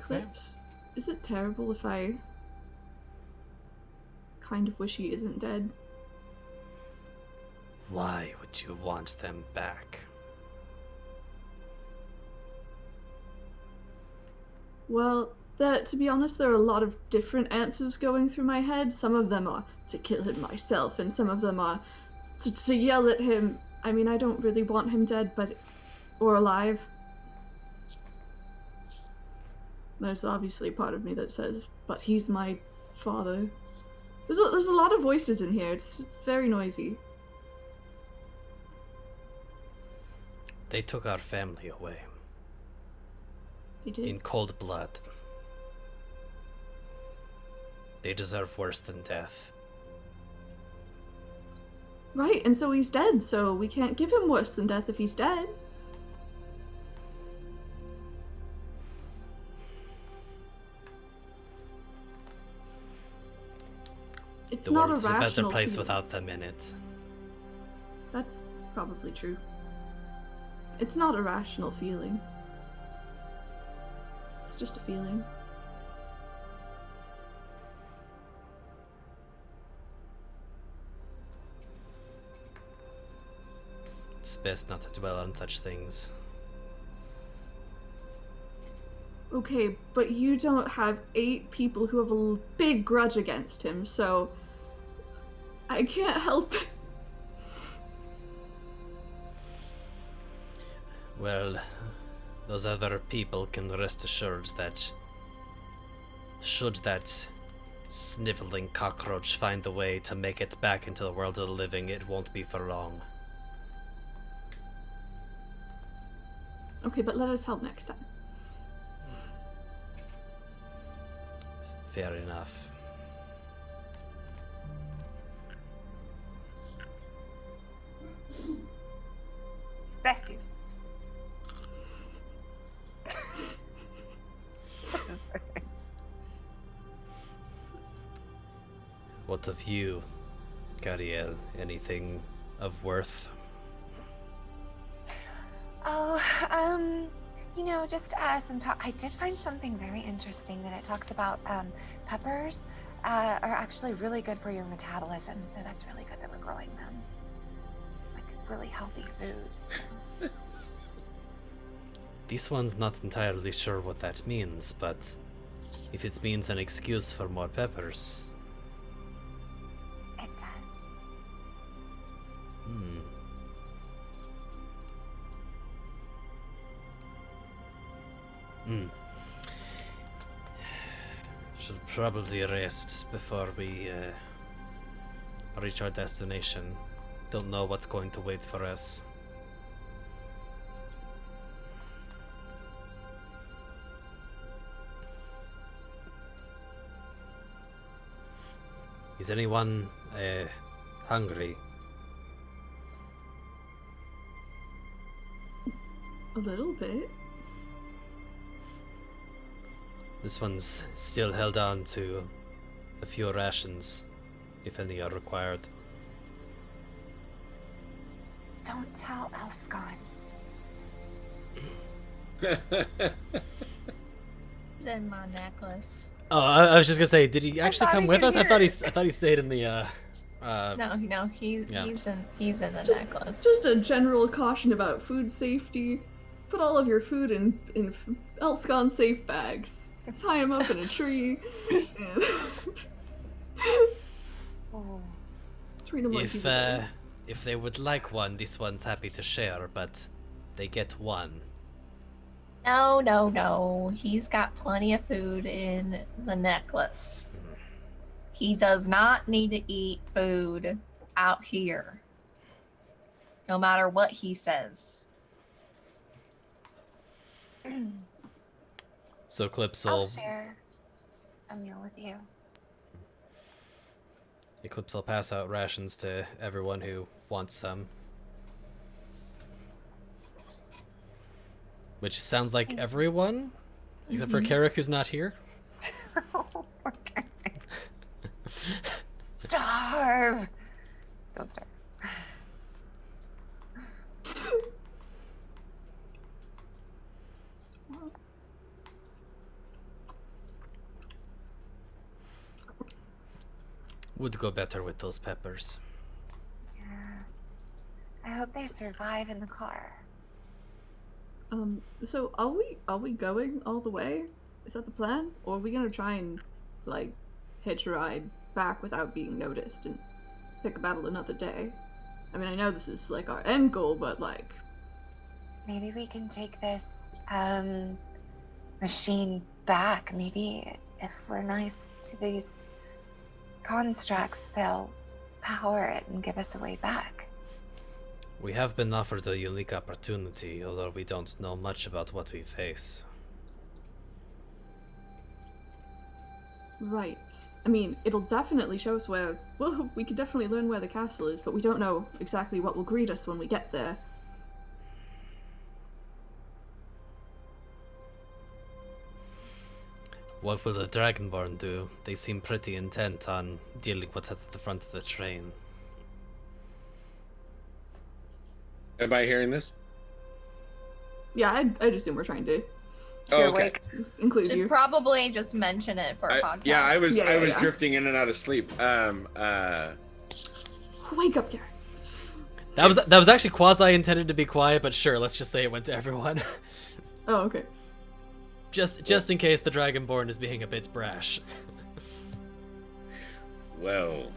Eclipse, is it terrible if I kind of wish he isn't dead? Why would you want them back? Well, to be honest, there are a lot of different answers going through my head. Some of them are to kill him myself, and some of them are to yell at him. I mean, I don't really want him dead, or alive. There's obviously a part of me that says, but he's my father. There's a lot of voices in here. It's very noisy. They took our family away. He did. In cold blood. They deserve worse than death. Right, and so he's dead, so we can't give him worse than death if he's dead. It's The not world's a a rational better place feeling. without them in it. That's probably true. It's not a rational feeling. It's just a feeling. It's best not to dwell on such things. Okay, but you don't have 8 people who have a big grudge against him, so I can't help it. Well, those other people can rest assured that should that sniveling cockroach find a way to make it back into the world of the living, it won't be for long. Okay, but let us help next time. Fair enough. Bless you. What of you, Pyriel? Anything of worth? Oh, you know, just some talk. I did find something very interesting that it talks about peppers are actually really good for your metabolism, so that's really good that we're growing them. It's like really healthy food. This one's not entirely sure what that means, but if it means an excuse for more peppers. It does. Hmm. Should probably rest before we reach our destination. Don't know what's going to wait for us. Is anyone hungry? A little bit. This one's still held on to a few rations, if any are required. Don't tell Elskon. It's in my necklace. Oh, I was just gonna say, did he actually thought come he with could us? I hear thought he stayed in the No, Yeah. he's in the Just- necklace. Just a general caution about food safety. Put all of your food in Elskon safe bags. Tie them up in a tree. And Oh. treat them like people. If they would like one, this one's happy to share, but they get one. No. He's got plenty of food in the necklace. He does not need to eat food out here. No matter what he says. So Eclipse I'll will share a meal with you. pass out rations to everyone who wants some. Which sounds like everyone, except for Carrick, who's not here. Okay. Starve! Don't starve. Would go better with those peppers. Yeah. I hope they survive in the car. So are we going all the way? Is that the plan? Or are we gonna try and, like, hitch a ride back without being noticed and pick a battle another day? I mean, I know this is, like, our end goal, but, like... Maybe we can take this, machine back. Maybe if we're nice to these constructs, they'll power it and give us a way back. We have been offered a unique opportunity, although we don't know much about what we face. Right. I mean, it'll definitely show us where... Well, we could definitely learn where the castle is, but we don't know exactly what will greet us when we get there. What will the Dragonborn do? They seem pretty intent on dealing with what's at the front of the train. Am I hearing this? Yeah, I'd assume we're trying to Your okay. wake. Include Should you. probably just mention it for a podcast. Yeah, I was Yeah. drifting in and out of sleep. Wake up, Derek. That was actually quasi intended to be quiet, but sure, let's just say it went to everyone. Oh, okay. just in case the Dragonborn is being a bit brash. Well,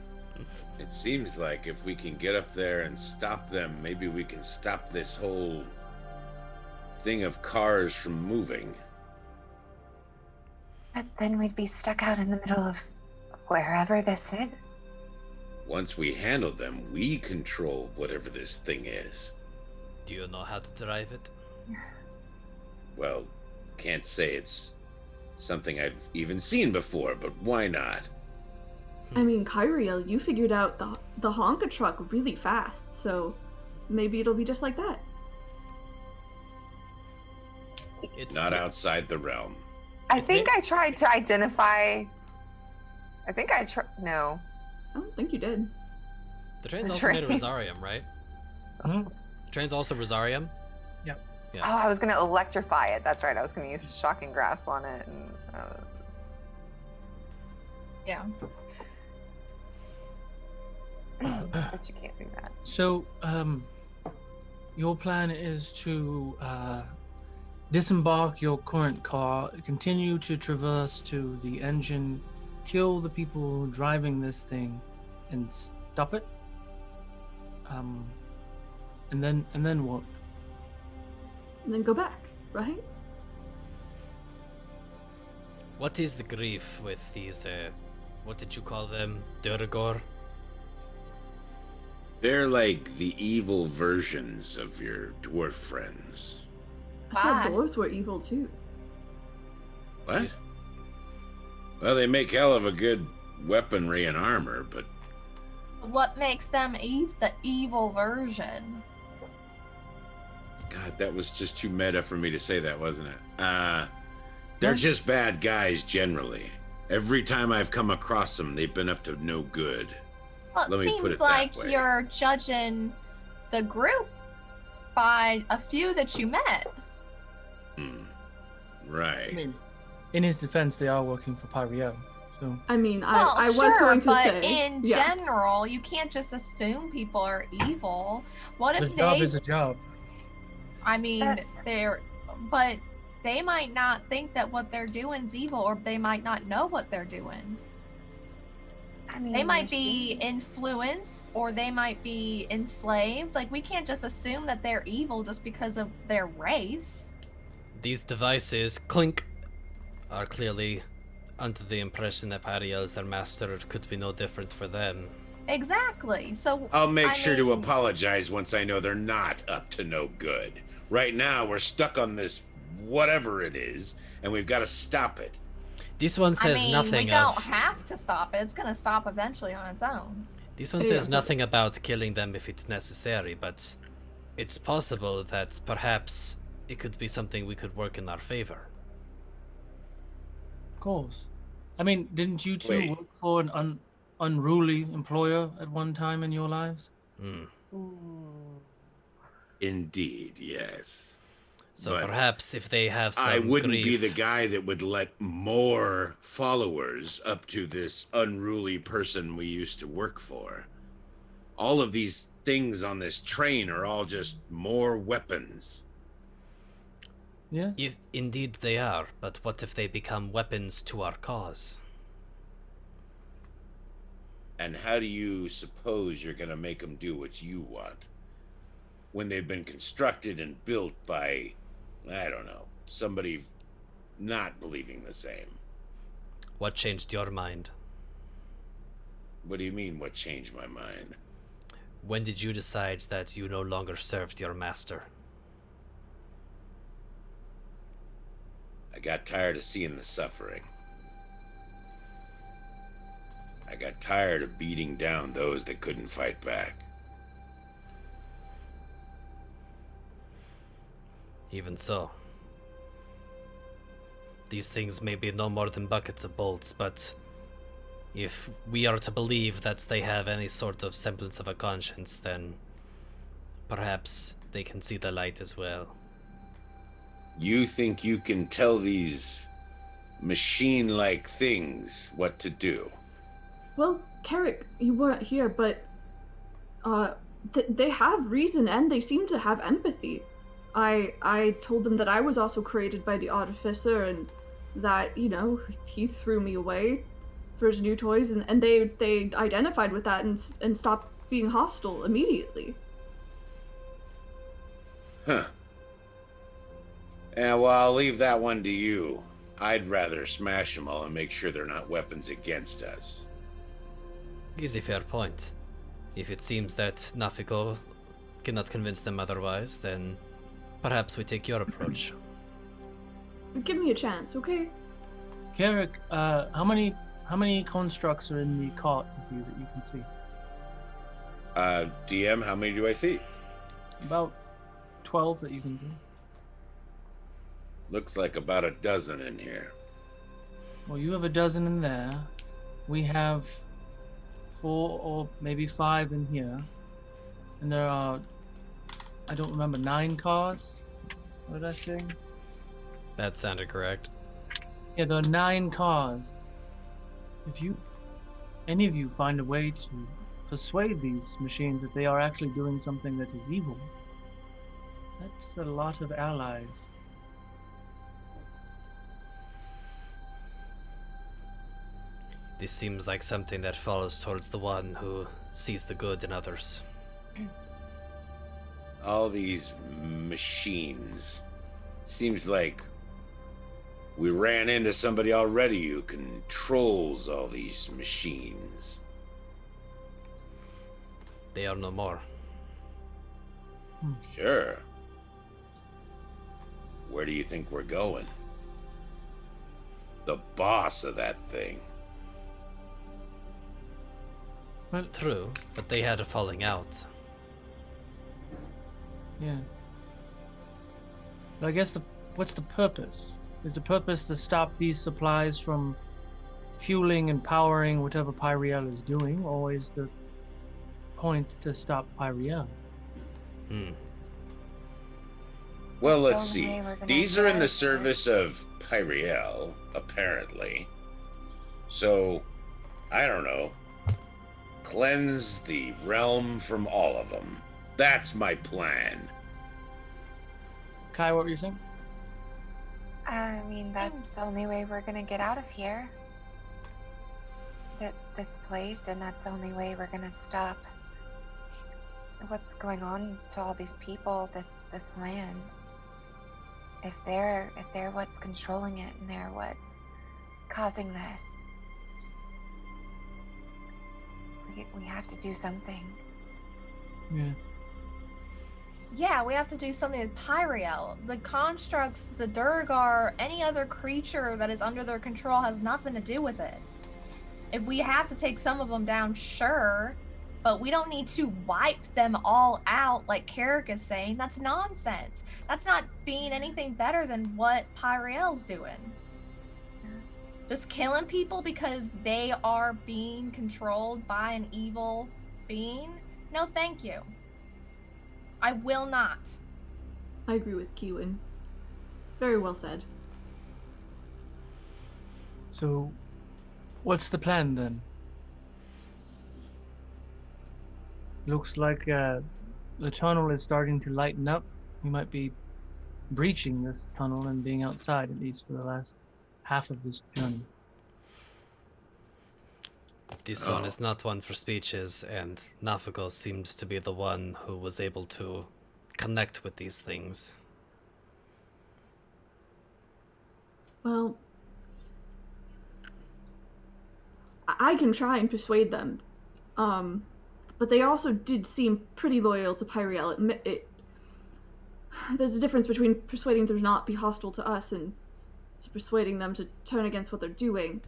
it seems like if we can get up there and stop them, maybe we can stop this whole thing of cars from moving. But then we'd be stuck out in the middle of wherever this is. Once we handle them, we control whatever this thing is. Do you know how to drive it? Well, can't say it's something I've even seen before, but why not? I mean, Kyriel, you figured out the Honka truck really fast, so maybe it'll be just like that. It's Not outside the realm. I think I tried to identify. No. I don't think you did. The train's The also made of train. Rosarium, right? Train's also Rosarium. Yeah. Oh, I was gonna electrify it. That's right. I was gonna use shocking grasp on it. And, Yeah. but you can't do that. So, your plan is to disembark your current car, continue to traverse to the engine, kill the people driving this thing, and stop it. And then what? And then go back, right? What is the grief with these, what did you call them? Duragor? They're like the evil versions of your dwarf friends. I thought Bye. dwarves were evil too. What? Well, they make hell of a good weaponry and armor, but What makes them the evil version? God, that was just too meta for me to say that, wasn't it? They're just bad guys generally. Every time I've come across them, they've been up to no good. Well, Let it me put seems it that like way. you're judging the group by a few that you met. Right. I mean, in his defense, they are working for Pyriel, so I mean, Well, I was sure, going to but say. in yeah. general, you can't just assume people are evil. What the if job they? is a job. I mean, That- but they might not think that what they're doing is evil, or they might not know what they're doing. I mean, They might they're be human. influenced, or they might be enslaved. Like, we can't just assume that they're evil just because of their race. These devices, clink, are clearly under the impression that Pyriel is their master. It could be no different for them. Exactly. So I'll make I sure to mean, apologize once I know they're not up to no good. Right now, we're stuck on this whatever it is, and we've got to stop it. This one I says mean, nothing we don't of. have to stop it. It's gonna stop eventually on its own. This one Yeah. says nothing about killing them if it's necessary, but it's possible that perhaps it could be something we could work in our favor. Of course. I mean, didn't you two Wait. work for an unruly employer at one time in your lives? Hmm. Indeed, yes. So But perhaps if they have some I wouldn't be grief, the guy that would let more followers up to this unruly person we used to work for. All of these things on this train are all just more weapons. Yeah. if indeed they are, but what if they become weapons to our cause? And how do you suppose you're going to make them do what you want? When they've been constructed and built by, I don't know, somebody not believing the same. What changed your mind? What do you mean, what changed my mind? When did you decide that you no longer served your master? I got tired of seeing the suffering. I got tired of beating down those that couldn't fight back. Even so. These things may be no more than buckets of bolts, but if we are to believe that they have any sort of semblance of a conscience, then perhaps they can see the light as well. You think you can tell these machine-like things what to do? Well, Carrick, you weren't here, but they have reason and they seem to have empathy. I told them that I was also created by the Artificer and that, you know, he threw me away for his new toys, and they identified with that and stopped being hostile immediately. Huh. Yeah, well, I'll leave that one to you. I'd rather smash them all and make sure they're not weapons against us. Easy, fair point. If it seems that Nafiko cannot convince them otherwise, then perhaps we take your approach. Give me a chance, okay? Carrick, how many constructs are in the cart with you that you can see? DM, how many do I see? About 12 that you can see. Looks like about a dozen in here. Well, you have a dozen in there. We have 4 or maybe 5 in here. And there are, I don't remember, 9 cars? What did I say? That sounded correct. Yeah, there are 9 cars. If any of you find a way to persuade these machines that they are actually doing something that is evil, that's a lot of allies. This seems like something that follows towards the one who sees the good in others. All these machines. Seems like we ran into somebody already who controls all these machines. They are no more. Sure. Where do you think we're going? The boss of that thing. Well, True, but they had a falling out. yeah. But I guess what's the purpose? Is the purpose to stop these supplies from fueling and powering whatever Pyriel is doing, or is the point to stop Pyriel? Well, let's The only see. way we're gonna These are in the get service of Pyriel, apparently. So, I don't know. Cleanse the realm from all of them. That's my plan. Kai, what were you saying? I mean, that's the only way we're gonna get out of here. This place, and that's the only way we're gonna stop what's going on to all these people, this land. If they're what's controlling it and they're what's causing this, we have to do something. Yeah. Yeah, we have to do something with Pyriel. The constructs, the Durgar, any other creature that is under their control has nothing to do with it. If we have to take some of them down, sure, but we don't need to wipe them all out like Carrick is saying. That's nonsense. That's not being anything better than what Pyriel's doing. Just killing people because they are being controlled by an evil being? No, thank you. I will not. I agree with Kiwin. Very well said. So, what's the plan then? Looks like the tunnel is starting to lighten up. We might be breaching this tunnel and being outside, at least for the last half of this journey. This one is not one for speeches, and Nafiko seems to be the one who was able to connect with these things. Well, I can try and persuade them. But they also did seem pretty loyal to Pyriel. There's a difference between persuading them to not be hostile to us and to persuading them to turn against what they're doing.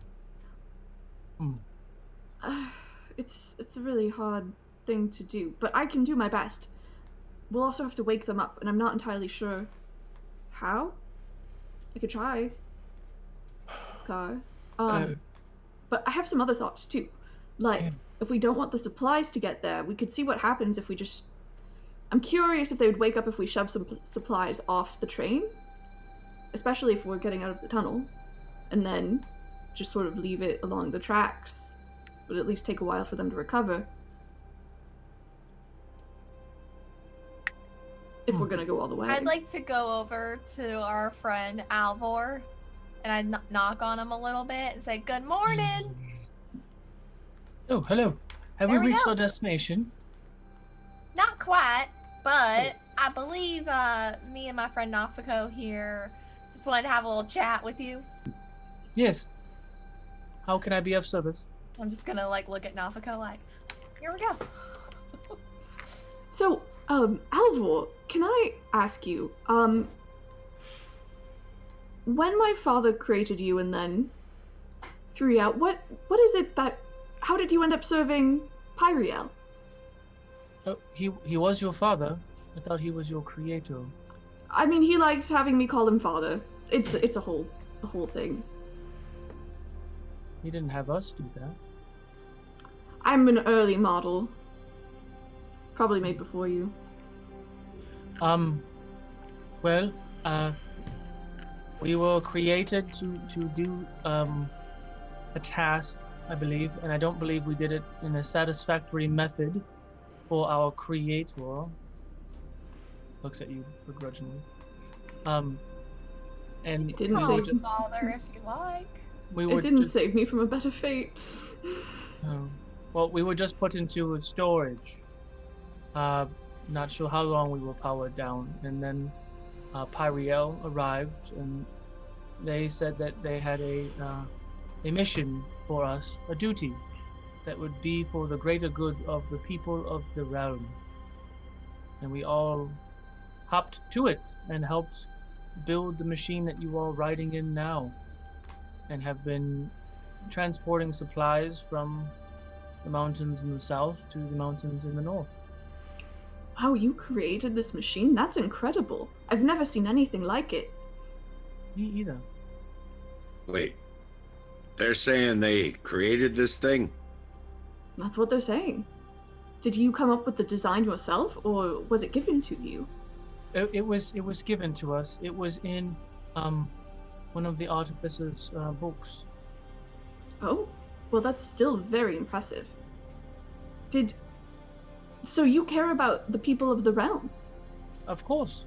It's a really hard thing to do, but I can do my best. We'll also have to wake them up, and I'm not entirely sure how. I could try. Okay. But I have some other thoughts too. Like, if we don't want the supplies to get there, we could see what happens if we just... I'm curious if they would wake up if we shove some supplies off the train. especially if we're getting out of the tunnel, and then just sort of leave it along the tracks. Would at least take a while for them to recover. If we're gonna go all the way. I'd like to go over to our friend Alvor, and I'd knock on him a little bit and say, "Good morning." Oh, hello. Have we There we reached go. our destination? Not quite, but I believe me and my friend Nafiko here just wanted to have a little chat with you. Yes. How can I be of service? I'm just gonna like look at Nafiko like, here we go. So, Alvor, can I ask you, when my father created you and then threw you out, what is it that, how did you end up serving Pyriel? Oh, he was your father. I thought he was your creator. I mean, he liked having me call him father. It's a whole thing. He didn't have us do that. I'm an early model. Probably made before you. Well, we were created to do a task, I believe, and I don't believe we did it in a satisfactory method for our creator. Looks at you begrudgingly. And It didn't Call save me father if you like. we It were didn't just, save me from a better fate. well, we were just put into a storage. Not sure how long we were powered down, and then Pyriel arrived, and they said that they had a mission for us, a duty that would be for the greater good of the people of the realm. And we all hopped to it and helped build the machine that you are riding in now, and have been transporting supplies from the mountains in the south to the mountains in the north. Wow, you created this machine? That's incredible. I've never seen anything like it. Me either. Wait, they're saying they created this thing? That's what they're saying. Did you come up with the design yourself, or was it given to you? It was given to us. It was in one of the artificer's books. Oh, well, that's still very impressive. So you care about the people of the realm? Of course.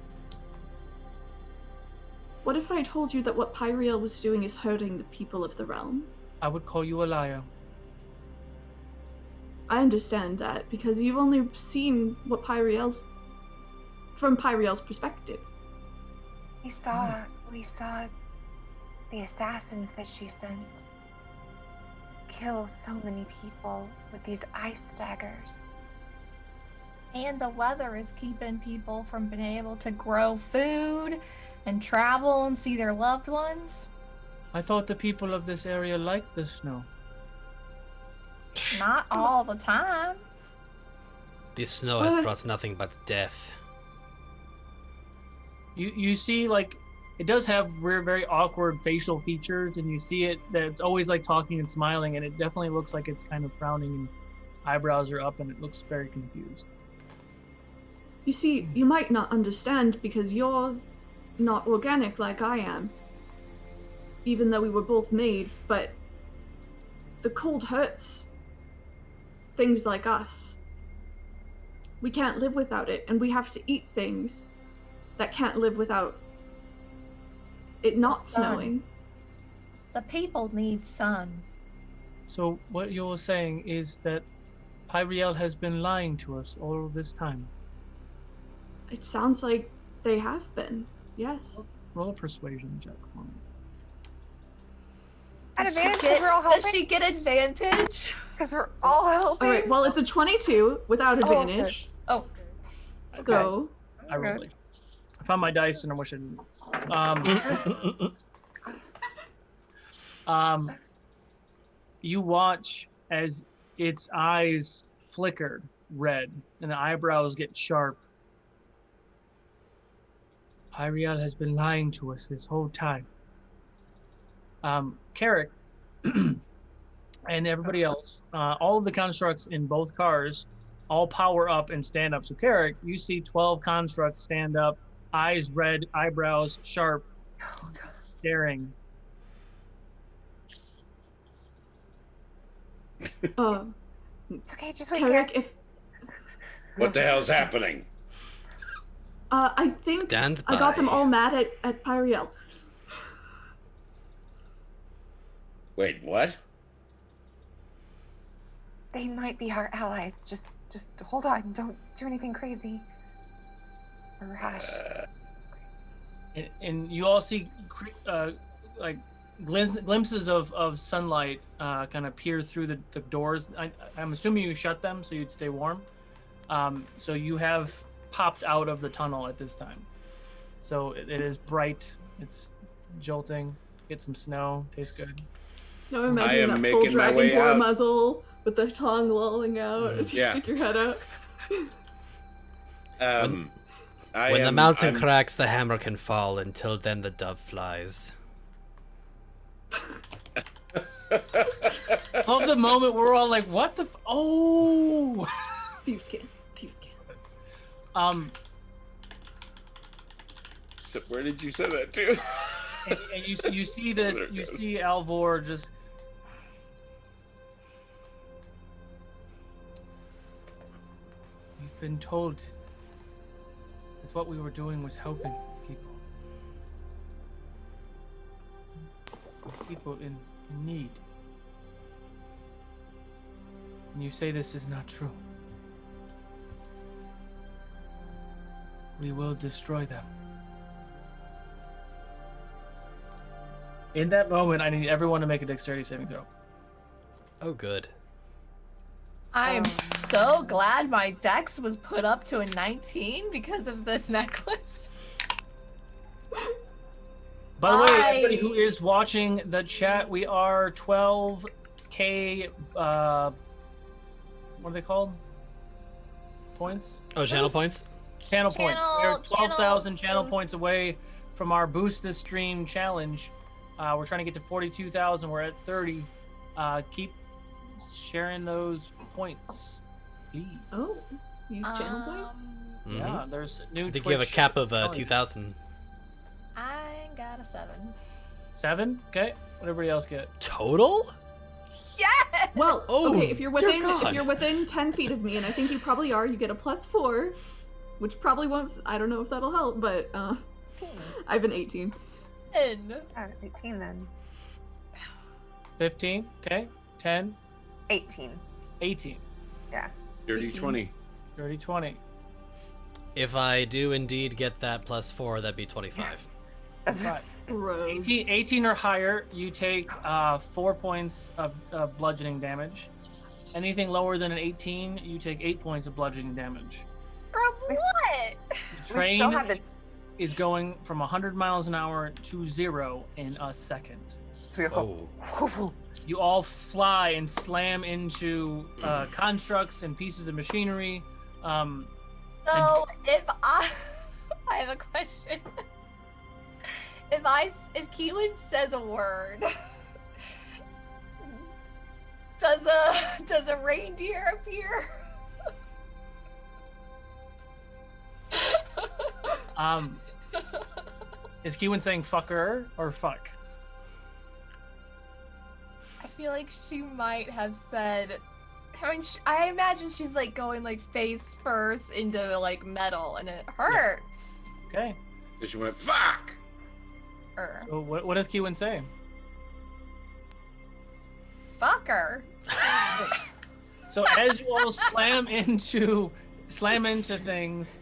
What if I told you that what Pyriel was doing is hurting the people of the realm? I would call you a liar. I understand that, because you've only seen what from Pyriel's perspective. We saw the assassins that she sent kill so many people with these ice daggers. And the weather is keeping people from being able to grow food and travel and see their loved ones. I thought the people of this area liked the snow. Not all the time. This snow has brought nothing but death. You see, like, it does have very, very awkward facial features, and you see it that it's always like talking and smiling, and it definitely looks like it's kind of frowning, and eyebrows are up, and it looks very confused. You see, you might not understand because you're not organic like I am. Even though we were both made, but the cold hurts things like us. We can't live without it, and we have to eat things that can't live without it not The sun. snowing. The people need sun. So what you're saying is that Pyriel has been lying to us all this time. It sounds like they have been, yes. Roll a persuasion check for me. An Does she advantage get- because we're all Does helping? she get advantage? Because we're all helping? Alright, well, it's a 22 without Oh, okay. advantage. Oh, So, I rolled it. I found my dice and I wish I didn't. You watch as its eyes flicker red and the eyebrows get sharp. Pyriel has been lying to us this whole time. Carrick and everybody else, all of the constructs in both cars all power up and stand up. So Carrick, you see 12 constructs stand up, eyes red, eyebrows sharp, Oh, God. staring. It's okay, just wait Carrick, here. if What the hell's happening? I think Stand I got them by. all mad at Pyriel. Wait, what? They might be our allies. Just hold on. Don't do anything crazy. Or rash. And you all see like glimpses of sunlight kind of peer through the doors. I'm assuming you shut them so you'd stay warm. So you have popped out of the tunnel at this time. So it is bright. It's jolting. Get some snow. Tastes good. Now I imagine am that making full my dragon way boar out. muzzle with the tongue lolling out as you Yeah. stick your head out. When the mountain cracks, the hammer can fall. Until then, the dove flies. Love the moment we're all like, "What the? Oh!" Thieves can. Thieves can. So where did you say that to? And you see this. There it You goes. see Alvor just. We've been told that what we were doing was helping people. People in need. And you say this is not true. We will destroy them. In that moment, I need everyone to make a dexterity saving throw. Oh, good. I am so glad my dex was put up to a 19 because of this necklace. By the way, everybody who is watching the chat, we are 12K, what are they called? Points? Oh, channel points? Channel points. We're 12,000 channel boost. points away from our Boost This Stream challenge. We're trying to get to 42,000. We're at 30. Keep sharing those points, please. Oh, use channel points? Mhm. Yeah, there's new I think Twitch you have a cap of challenges. 2,000. I got a 7. 7? Okay. What everybody else get? Total? Yes! Well, Oh, okay, if you're dear within God. 10 feet of me, and I think you probably are, you get a +4, which probably won't. I don't know if that'll help, but I have an 18. 10. 18 then. 15? Okay. 10? 18. 18. Dirty 20. Dirty 20. If I do indeed get that +4, that'd be 25. That's Right. Gross. 18 or higher, you take 4 points of bludgeoning damage. Anything lower than an 18, you take 8 points of bludgeoning damage. From what? The We train still have the. is going from 100 miles an hour to 0 in a second. Oh. You all fly and slam into constructs and pieces of machinery. So if I have a question. If Keelan says a word, does a reindeer appear? Is Kewen saying fucker or fuck? I feel like she might have said. I mean, I imagine she's like going like face first into like metal, and it hurts. Okay. So she went, fuck! So what does Kewen say? Fucker. So as you all slam into things,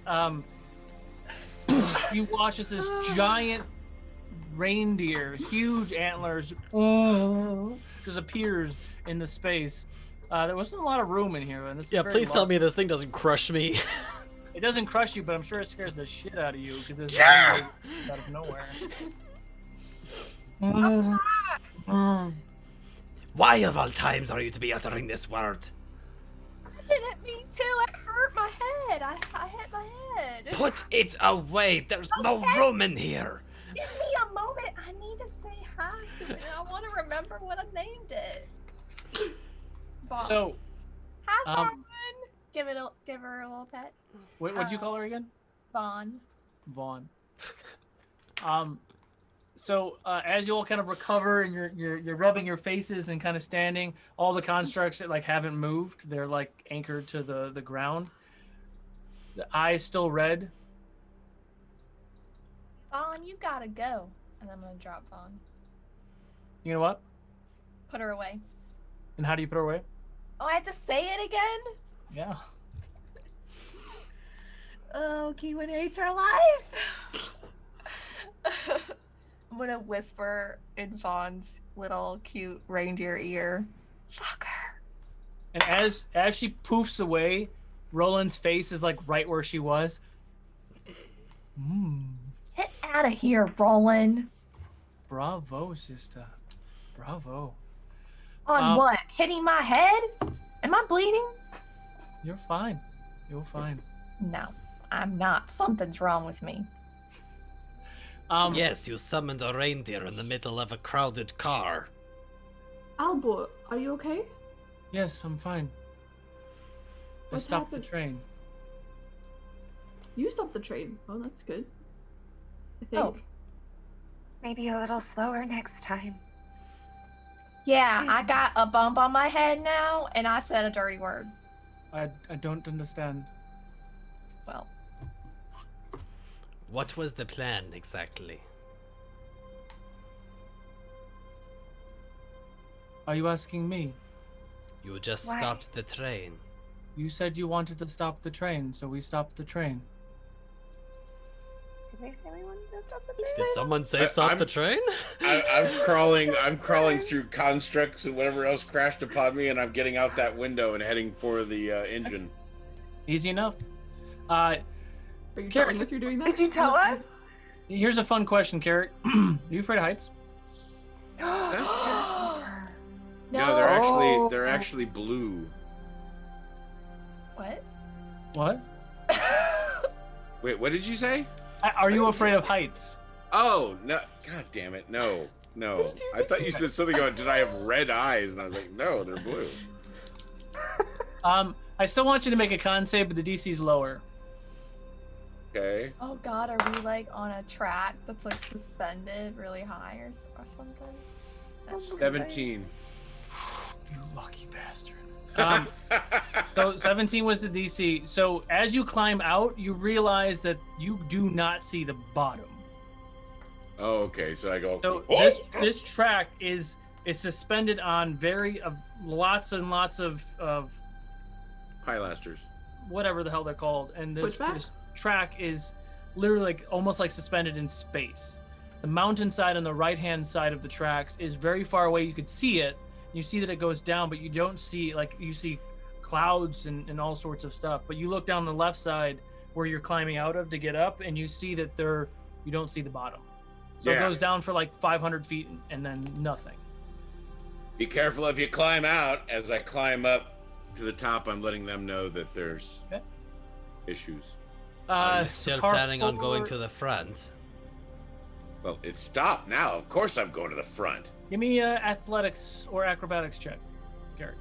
you watch as this giant reindeer, huge antlers, just appears in the space. There wasn't a lot of room in here, and this Yeah, is very please tell large. me this thing doesn't crush me. It doesn't crush you, but I'm sure it scares the shit out of you because it's Yeah! out of nowhere. Why of all times are you to be uttering this word? It hit me too. It hurt my head. I hit my head. Put it away. There's no Okay. room in here. Give me a moment. I need to say hi to it. I want to remember what I named it. Vaughn. So, Hi, Vaughn. Give her a little pet. what'd you call her again? Vaughn. Vaughn. So as you all kind of recover and you're rubbing your faces and kind of standing, all the constructs that like haven't moved. They're like anchored to the ground. The eyes still red. Vaughn, you gotta go. And I'm gonna drop Vaughn. You know what? Put her away. And how do you put her away? Oh, I have to say it again? Yeah. Oh, Kiwin hates her life. I'm gonna whisper in Vaughn's little cute reindeer ear. Fuck her. And as she poofs away, Roland's face is like right where she was. Get out of here, Roland. Bravo, sister. Bravo. On what? Hitting my head? Am I bleeding? You're fine. You're fine. No, I'm not. Something's wrong with me. Yes, you summoned a reindeer in the middle of a crowded car. Albor, are you okay? Yes, I'm fine. I What stopped the happened? train. You stopped the train. Oh, that's good. I think. Oh. Maybe a little slower next time. Yeah, I got a bump on my head now, and I said a dirty word. I don't understand. Well, What was the plan exactly? Are you asking me? You just Why? stopped the train. You said you wanted to stop the train, so we stopped the train. Did we say we wanted to stop the train? Did someone say stop I'm- the train? I'm crawling through constructs and whatever else crashed upon me, and I'm getting out that window and heading for the engine. Easy enough. Are you Carrot, telling us you're doing that? Did you tell us? Here's a fun question, Carrot. Are you afraid of heights? no. No, they're actually blue. What? What? Wait, what did you say? Are you afraid of heights? Oh no! God damn it! No. I thought you said something about did I have red eyes, and I was like, no, they're blue. I still want you to make a con save, but the DC's lower. Okay. Oh God, are we like on a track that's like suspended really high or something? That's 17. You lucky bastard. So 17 was the DC. So as you climb out, you realize that you do not see the bottom. Oh, okay. So I go. So "Oh!" this track is suspended on lots and lots of Pilasters. whatever the hell they're called, and this Pushbacks? track is literally like almost like suspended in space. The mountainside on the right-hand side of the tracks is very far away. You could see it. You see that it goes down, but you don't see, like, you see clouds and all sorts of stuff. But you look down the left side where you're climbing out of to get up, and you see that you don't see the bottom. So Yeah. it goes down for like 500 feet and then nothing. Be careful if you climb out. As I climb up to the top, I'm letting them know that there's Okay. issues. Are you still car planning on going forward- to the front? Well, it's stopped now. Of course I'm going to the front. Give me a athletics or acrobatics check, Garrett.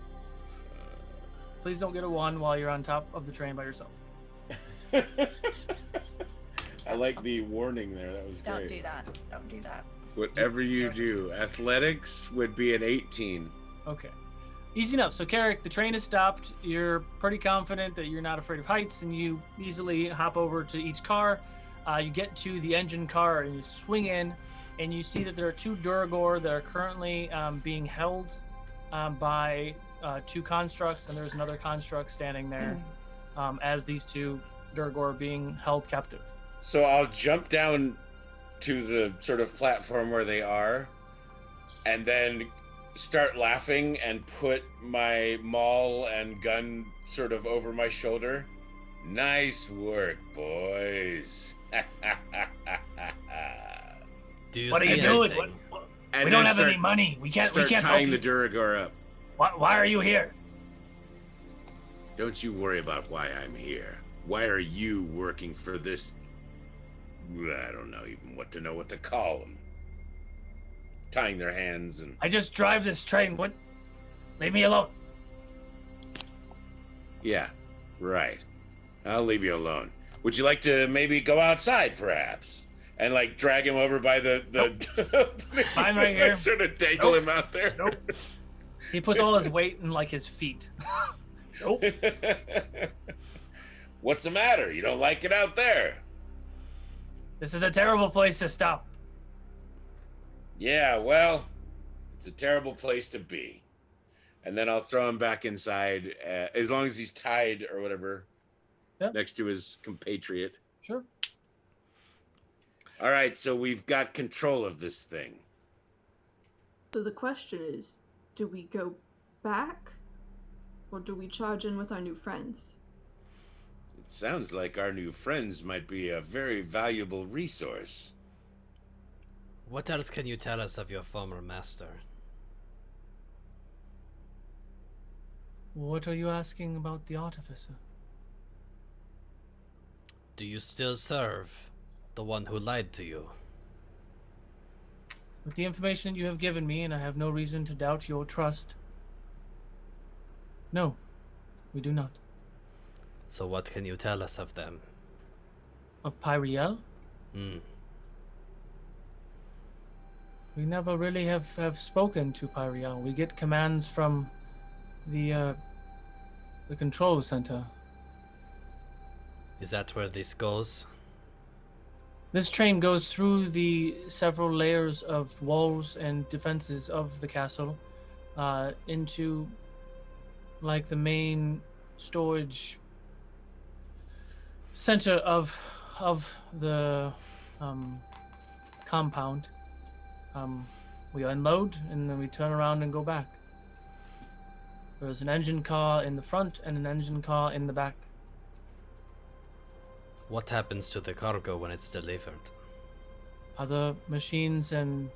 Please don't get a 1 while you're on top of the train by yourself. I like the warning there. That was Don't great. do that. Don't do that. Whatever you do, athletics would be an 18. Okay. Easy enough. So, Carrick, the train is stopped. You're pretty confident that you're not afraid of heights, and you easily hop over to each car. You get to the engine car, and you swing in, and you see that there are 2 Duragor that are currently being held by 2 constructs, and there's another construct standing there as these 2 Duragor are being held captive. So I'll jump down to the sort of platform where they are, and then start laughing and put my maul and gun sort of over my shoulder. Nice work, boys. Do you What are see you doing? anything? And We then don't have start- any money. We can't Start help tying the you. Duragor up. Why are you here? Don't you worry about why I'm here. Why are you working for this? I don't know even what to call them. Tying their hands and... I just drive this train. What? Leave me alone. Yeah, right. I'll leave you alone. Would you like to maybe go outside, perhaps? and like drag him over by the I'm right here. sort of dangle him out there. Nope. He puts all his weight in like his feet. Nope. What's the matter? You don't like it out there? This is a terrible place to stop. Yeah, well, it's a terrible place to be. And then I'll throw him back inside, as long as he's tied or whatever, next to his compatriot. Sure. All right, so we've got control of this thing. So the question is, do we go back, or do we charge in with our new friends? It sounds like our new friends might be a very valuable resource. What else can you tell us of your former master? What are you asking about the artificer? Do you still serve the one who lied to you? With the information you have given me, and I have no reason to doubt your trust, no, we do not. So what can you tell us of them? Of Pyriel? Hmm. We never really have spoken to Pyriel. We get commands from the control center. Is that where this goes? This train goes through the several layers of walls and defenses of the castle into like the main storage center of the compound. We unload and then we turn around and go back. There's an engine car in the front and an engine car in the back. What happens to the cargo when it's delivered? Other machines and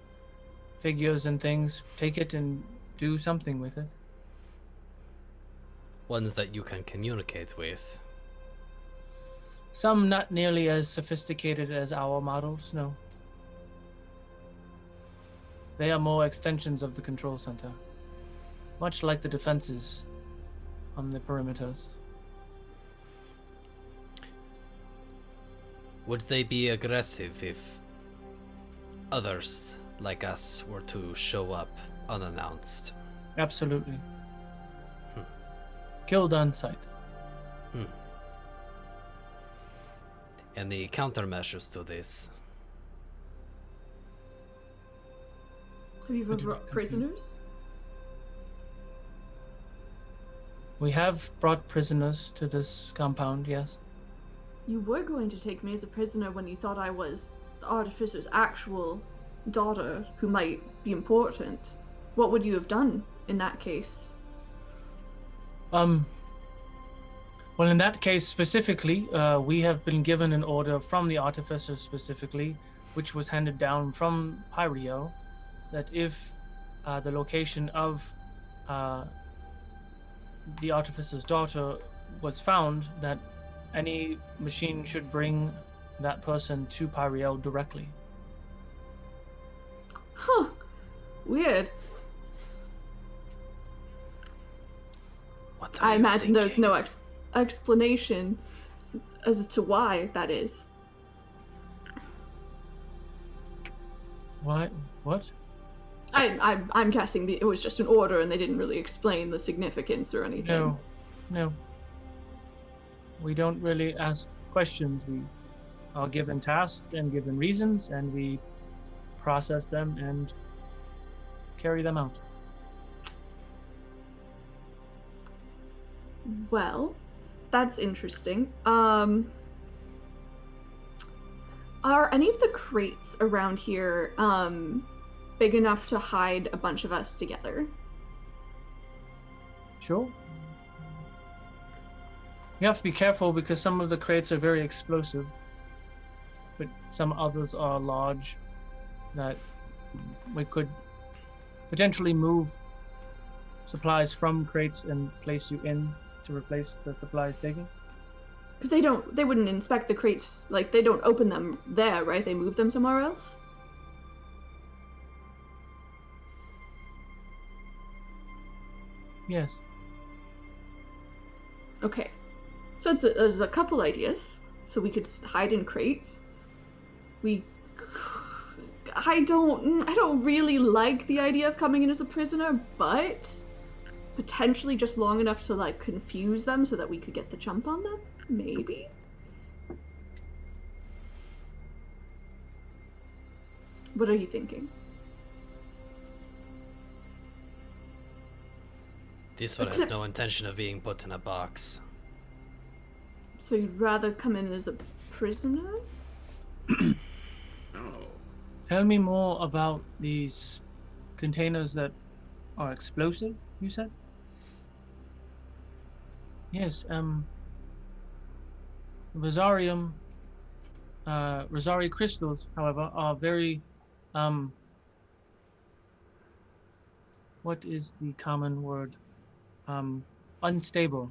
figures and things take it and do something with it. Ones that you can communicate with. Some not nearly as sophisticated as our models, no. They are more extensions of the control center, much like the defenses on the perimeters. Would they be aggressive if others like us were to show up unannounced? Absolutely. Killed on sight. Any countermeasures to this? Have you I ever do brought not prisoners? We have brought prisoners to this compound, yes. You were going to take me as a prisoner when you thought I was the artificer's actual daughter, who might be important. What would you have done in that case? Well, in that case specifically, we have been given an order from the artificer specifically, which was handed down from Pyriel, that if the location of the artificer's daughter was found, that any machine should bring that person to Pyriel directly. Huh. Weird. What are I you imagine there's thinking? no explanation as to why that is. Why? What? I'm guessing it was just an order and they didn't really explain the significance or anything. No. We don't really ask questions. We are given tasks and given reasons, and we process them and carry them out. Well, that's interesting. Are any of the crates around here big enough to hide a bunch of us together? Sure. You have to be careful because some of the crates are very explosive, but some others are large that we could potentially move supplies from crates and place you in to replace the supplies taken. Because they wouldn't inspect the crates, like they don't open them there, right? They move them somewhere else? Yes. Okay. So there's a couple ideas. So we could hide in crates. We I don't really like the idea of coming in as a prisoner, but potentially just long enough to like confuse them so that we could get the jump on them, maybe. What are you thinking? This one has no intention of being put in a box. So you'd rather come in as a prisoner? Oh. Tell me more about these containers that are explosive, you said? Yes, Rosari crystals, however, are very, what is the common word? Unstable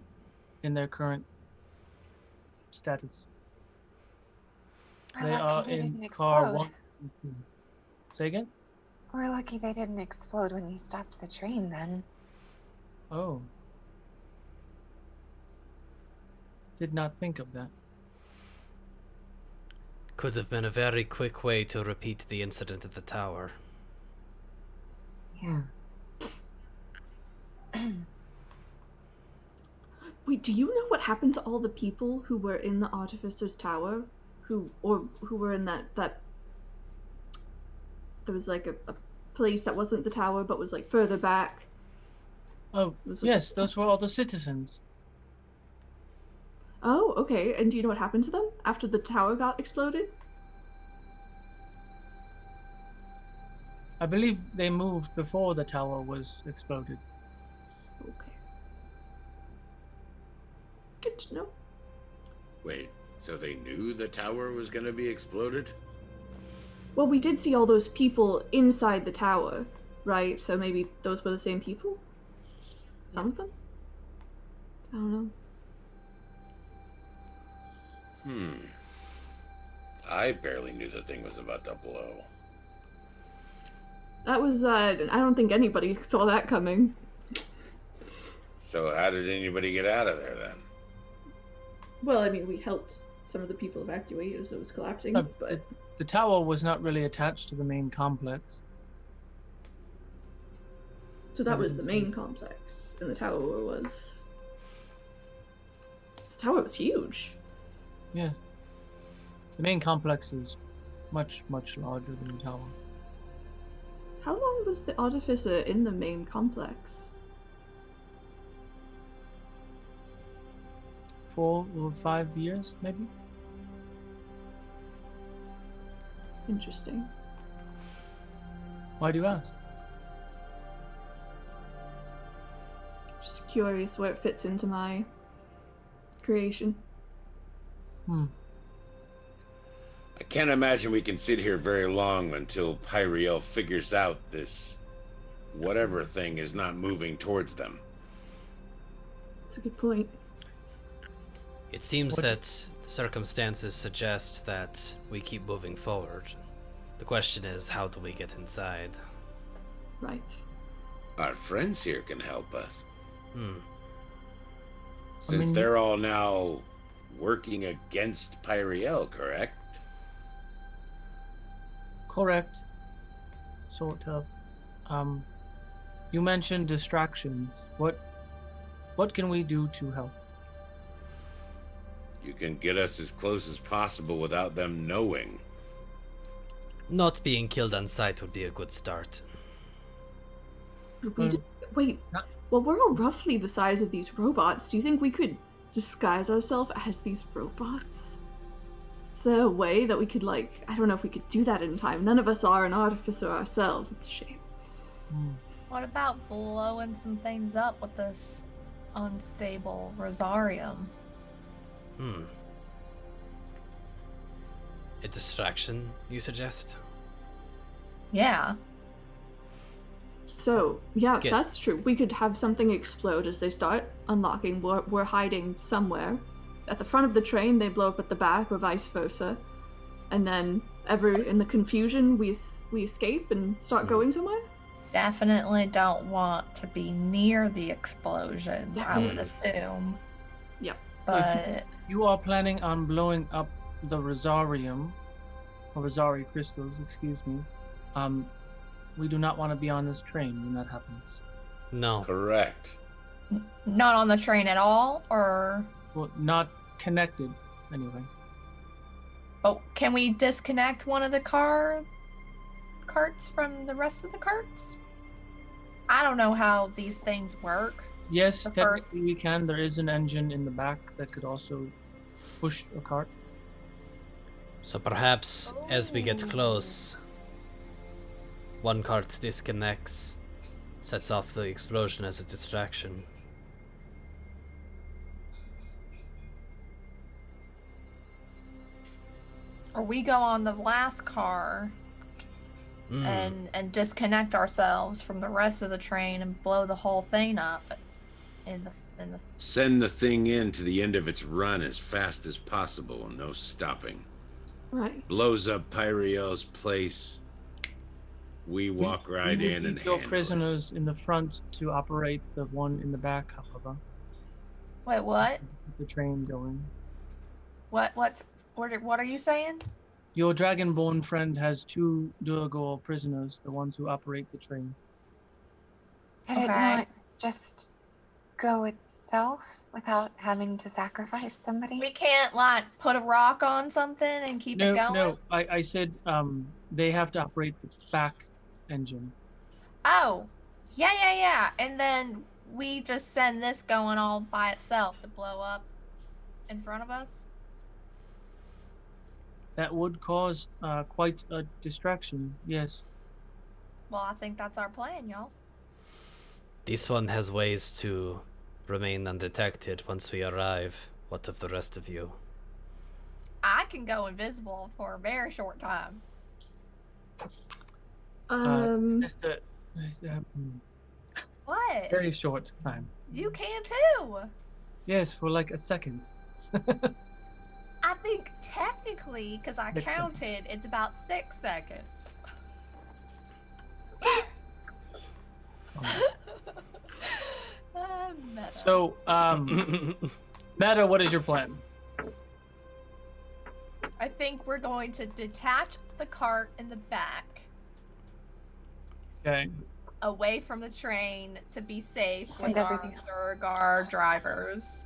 in their current status. We're They are lucky they in didn't car explode. 1 and 2. Say again? We're lucky they didn't explode when you stopped the train then. Oh. Did not think of that. Could have been a very quick way to repeat the incident at the tower. Hmm. Wait, do you know what happened to all the people who were in the Artificer's Tower? Who were in that there was like a place that wasn't the tower but was like further back. Oh, yes, those were all the citizens. Oh, okay. And do you know what happened to them after the tower got exploded? I believe they moved before the tower was exploded. Okay. Good to know. Wait, so they knew the tower was going to be exploded? Well, we did see all those people inside the tower, right? So maybe those were the same people? Some of them? I don't know. I barely knew the thing was about to blow. That was, I don't think anybody saw that coming. So how did anybody get out of there then? Well, I mean, we helped some of the people evacuate as it was collapsing, but... The tower was not really attached to the main complex. So that was the main complex, and the tower was... The tower was huge. Yes. The main complex is much, much larger than the tower. How long was the Artificer in the main complex? 4 or 5 years, maybe? Interesting. Why do you ask? Just curious where it fits into my creation. I can't imagine we can sit here very long until Pyriel figures out this whatever thing is not moving towards them. That's a good point. It seems that circumstances suggest that we keep moving forward. The question is, how do we get inside? Right. Our friends here can help us. Hmm. Since they're all now working against Pyriel, correct? Correct. Sort of. You mentioned distractions. What can we do to help? You can get us as close as possible without them knowing. Not being killed on sight would be a good start. Wait, well, we're all roughly the size of these robots. Do you think we could disguise ourselves as these robots? Is there a way that we could, like, I don't know if we could do that in time. None of us are an artificer ourselves. It's a shame. What about blowing some things up with this unstable Rosarium? A distraction, you suggest? Yeah. So, yeah, that's true. We could have something explode as they start unlocking. We're hiding somewhere. At the front of the train, they blow up at the back, or vice versa. And then, in the confusion, we escape and start going somewhere? Definitely don't want to be near the explosions, I would assume. Yep. But you are planning on blowing up the Rosarium, or Rosari crystals, excuse me. We do not want to be on this train when that happens. No. Correct. Not on the train at all, or? Well, not connected, anyway. Oh, can we disconnect one of the carts from the rest of the carts? I don't know how these things work. Yes, The technically first- we can. There is an engine in the back that could also push a cart. So perhaps as we get Oh. close, one cart disconnects, sets off the explosion as a distraction. Or we go on the last car and disconnect ourselves from the rest of the train and blow the whole thing up in the Send the thing in to the end of its run as fast as possible, no stopping. Right. Blows up Pyriel's place. We walk right we in will and keep your handle prisoners in the front to operate the one in the back, however. Wait, what? Keep the train going. What are you saying? Your dragonborn friend has 2 Durgor prisoners, the ones who operate the train. Could it Okay. not just go itself without having to sacrifice somebody? We can't like put a rock on something and keep it going. No. I said they have to operate the back engine. Oh, yeah. And then we just send this going all by itself to blow up in front of us. That would cause quite a distraction. Yes. Well, I think that's our plan, y'all. This one has ways to remain undetected once we arrive. What of the rest of you? I can go invisible for a very short time. Just a What? very short time. You can too. Yes, for like a second. I think technically, because I counted, it's about 6 seconds. Meta. So, Meta, what is your plan? I think we're going to detach the cart in the back Okay. away from the train to be safe Send with our everything else. Durgar drivers.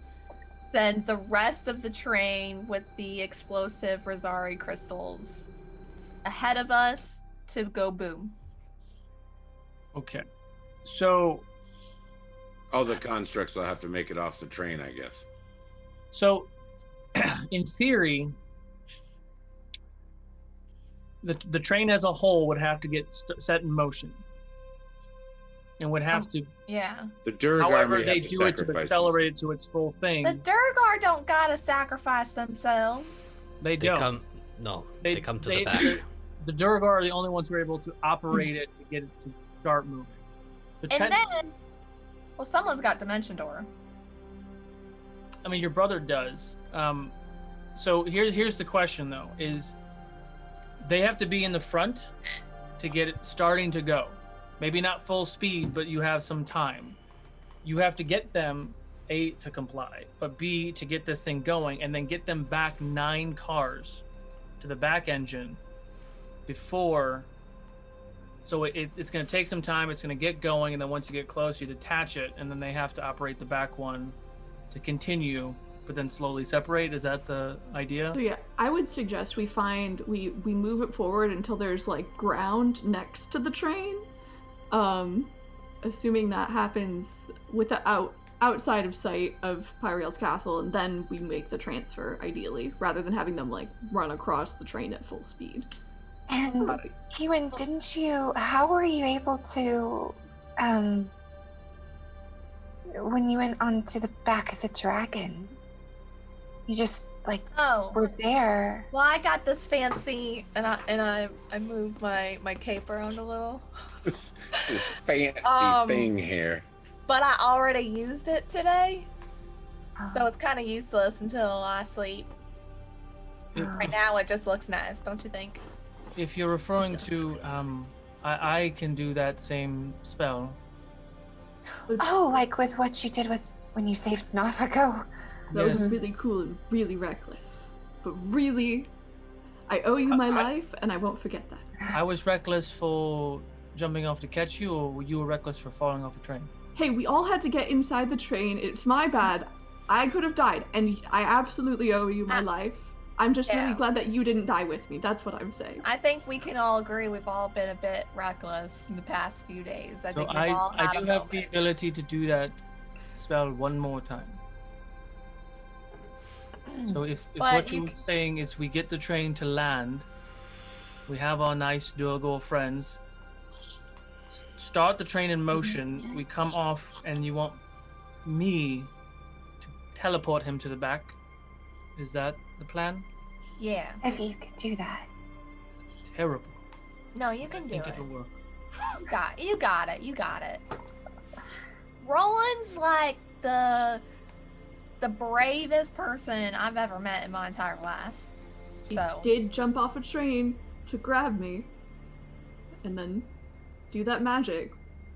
Send the rest of the train with the explosive Rosari crystals ahead of us to go boom. Okay. So, All the constructs will have to make it off the train, I guess. in theory, the train as a whole would have to get set in motion, and would have to. Yeah. The Durgar However, may they have to do it to sacrifice accelerate it to its full thing. The Durgar don't gotta sacrifice themselves. They They don't. come. No, they come to the back. The Durgar are the only ones who are able to operate it to get it to start moving. The And then, well, someone's got Dimension Door. I mean, your brother does. So here's the question though: is they have to be in the front to get it starting to go. Maybe not full speed, but you have some time. You have to get them A, to comply, but B, to get this thing going, and then get them back 9 cars to the back engine before. So it's going to take some time. It's going to get going, and then once you get close, you detach it, and then they have to operate the back one to continue, but then slowly separate. Is that the idea? So yeah, I would suggest we move it forward until there's like ground next to the train. Assuming that happens outside of sight of Pyriel's castle, and then we make the transfer ideally, rather than having them like run across the train at full speed. And Kewen, how were you able to, when you went onto the back of the dragon, you just like Oh. were there? Well, I got this fancy, and I moved my cape around a little, This fancy thing here. but I already used it today, Oh. so it's kind of useless until I sleep. If, Right now, it just looks nice, don't you think? if you're referring to, I can do that same spell. Oh, like with what you did when you saved Navigo. That was Yes. really cool and really reckless, but really, I owe you my life, and I won't forget that. I was reckless for jumping off to catch you, or you were reckless for falling off a train? Hey, we all had to get inside the train. It's my bad. I could have died, and I absolutely owe you my life. I'm just really glad that you didn't die with me. That's what I'm saying. I think we can all agree we've all been a bit reckless in the past few days. I do have the ability to do that spell one more time. So if what you're saying is we get the train to land, we have our nice Durgor friends, start the train in motion, we come off, and you want me to teleport him to the back? Is that the plan? Yeah. If you could do that. It's terrible. No, you can do it. I think it'll work. You got it. Roland's like the bravest person I've ever met in my entire life. He did jump off a train to grab me, and then do that magic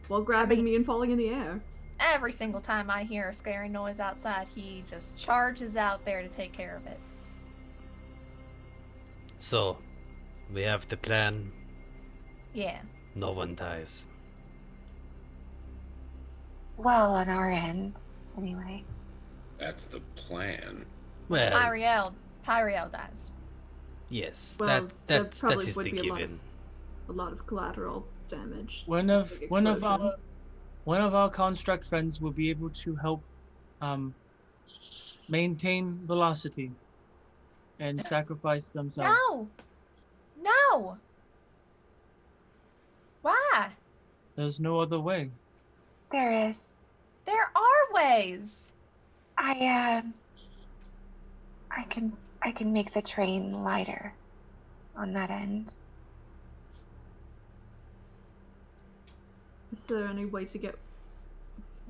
while grabbing me and falling in the air. Every single time I hear a scary noise outside, he just charges out there to take care of it. So, we have the plan. Yeah. No one dies. Well, on our end, anyway. That's the plan. Well, Pyriel dies. Yes, Well, that probably is would the be given. A lot of collateral damage. One of our construct friends will be able to help maintain velocity and sacrifice themselves. No. Why? There's no other way. There is. There are ways. I can make the train lighter on that end. Is there any way to get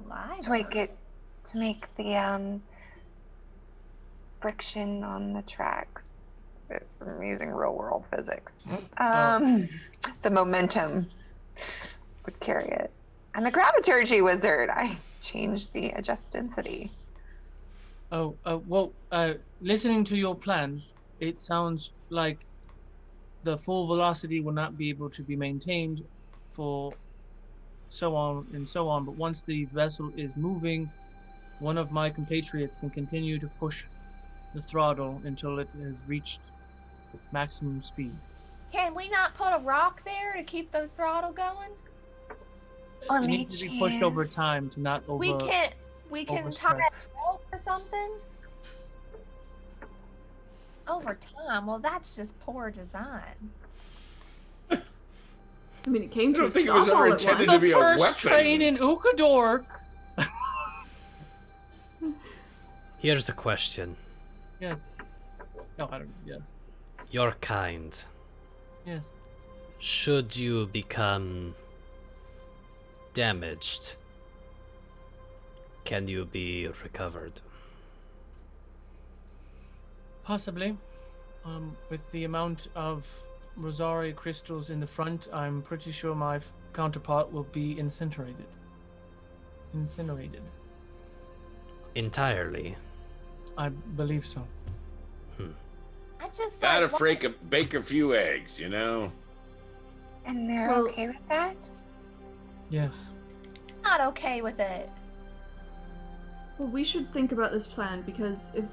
lighter? To make the friction on the tracks. I'm using real world physics. The momentum would carry it. I'm a graviturgy wizard. I changed the adjust density. Listening to your plan, it sounds like the full velocity will not be able to be maintained for so on and so on, but once the vessel is moving, one of my compatriots can continue to push the throttle until it has reached maximum speed. Can we not put a rock there to keep the throttle going? Or it needs to be pushed over time to not over. We can tie a rope or something. Over time? Well, that's just poor design. I mean, it came to I a don't think it stop was all ever at intended once. to be a weapon. The first train in Ukodor. Here's a question. Yes. No, I don't. Yes. Your kind. Yes. Should you become damaged, can you be recovered? Possibly. With the amount of Rosari crystals in the front, I'm pretty sure my counterpart will be incinerated. Entirely? I believe so. I just Gotta bake a few eggs, you know? And they're okay with that? Yes. Not okay with it. Well, we should think about this plan, because if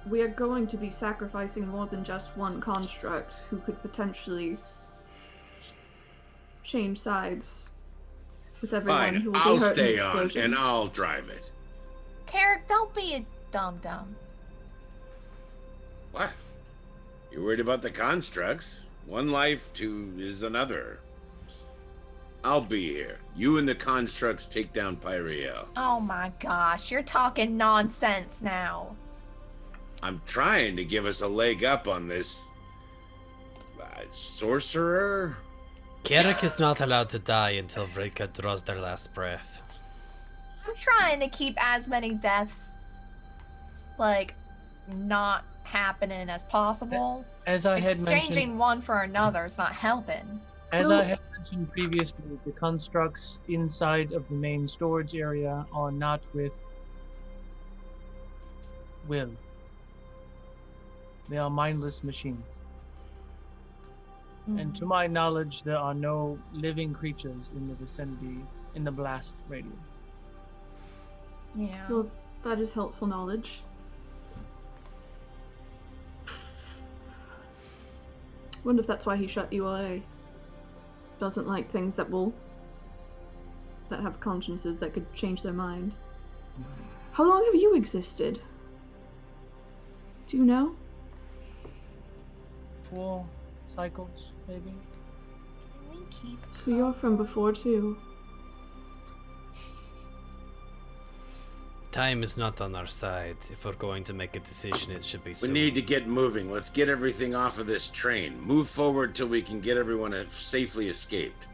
we are going to be sacrificing more than just one construct who could potentially change sides with everyone who will I'll be hurt in stay the on explosion. and I'll drive it. Carrick, don't be a dum-dum. What? You're worried about the constructs? One life is another. I'll be here. You and the constructs take down Pyriel. Oh my gosh, you're talking nonsense now. I'm trying to give us a leg up on this sorcerer. Carrick is not allowed to die until Vrika draws their last breath. I'm trying to keep as many deaths, not happening as possible. As I had Exchanging mentioned, one for another is not helping. as I had mentioned previously, the constructs inside of the main storage area are not with will. They are mindless machines. And to my knowledge, there are no living creatures in the vicinity in the blast radius. Yeah. Well, that is helpful knowledge. Wonder if that's why he shut you away. Doesn't like things that have consciences that could change their minds. How long have you existed? Do you know? 4 cycles, maybe. Can we keep? So you're from before too. Time is not on our side. If we're going to make a decision, it should be We soon. need to get moving. Let's get everything off of this train. Move forward till we can get everyone safely escaped.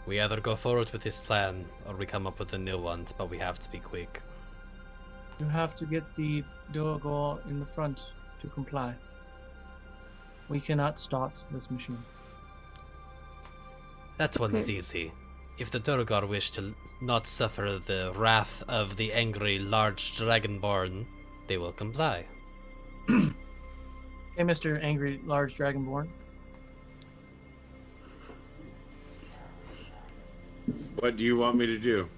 We either go forward with this plan, or we come up with a new one, but we have to be quick. You have to get the Durgor in the front to comply. We cannot start this machine. That one is Okay. easy. If the Durgar wish to not suffer the wrath of the angry large dragonborn, they will comply. Hey, Mr. Angry Large Dragonborn. What do you want me to do?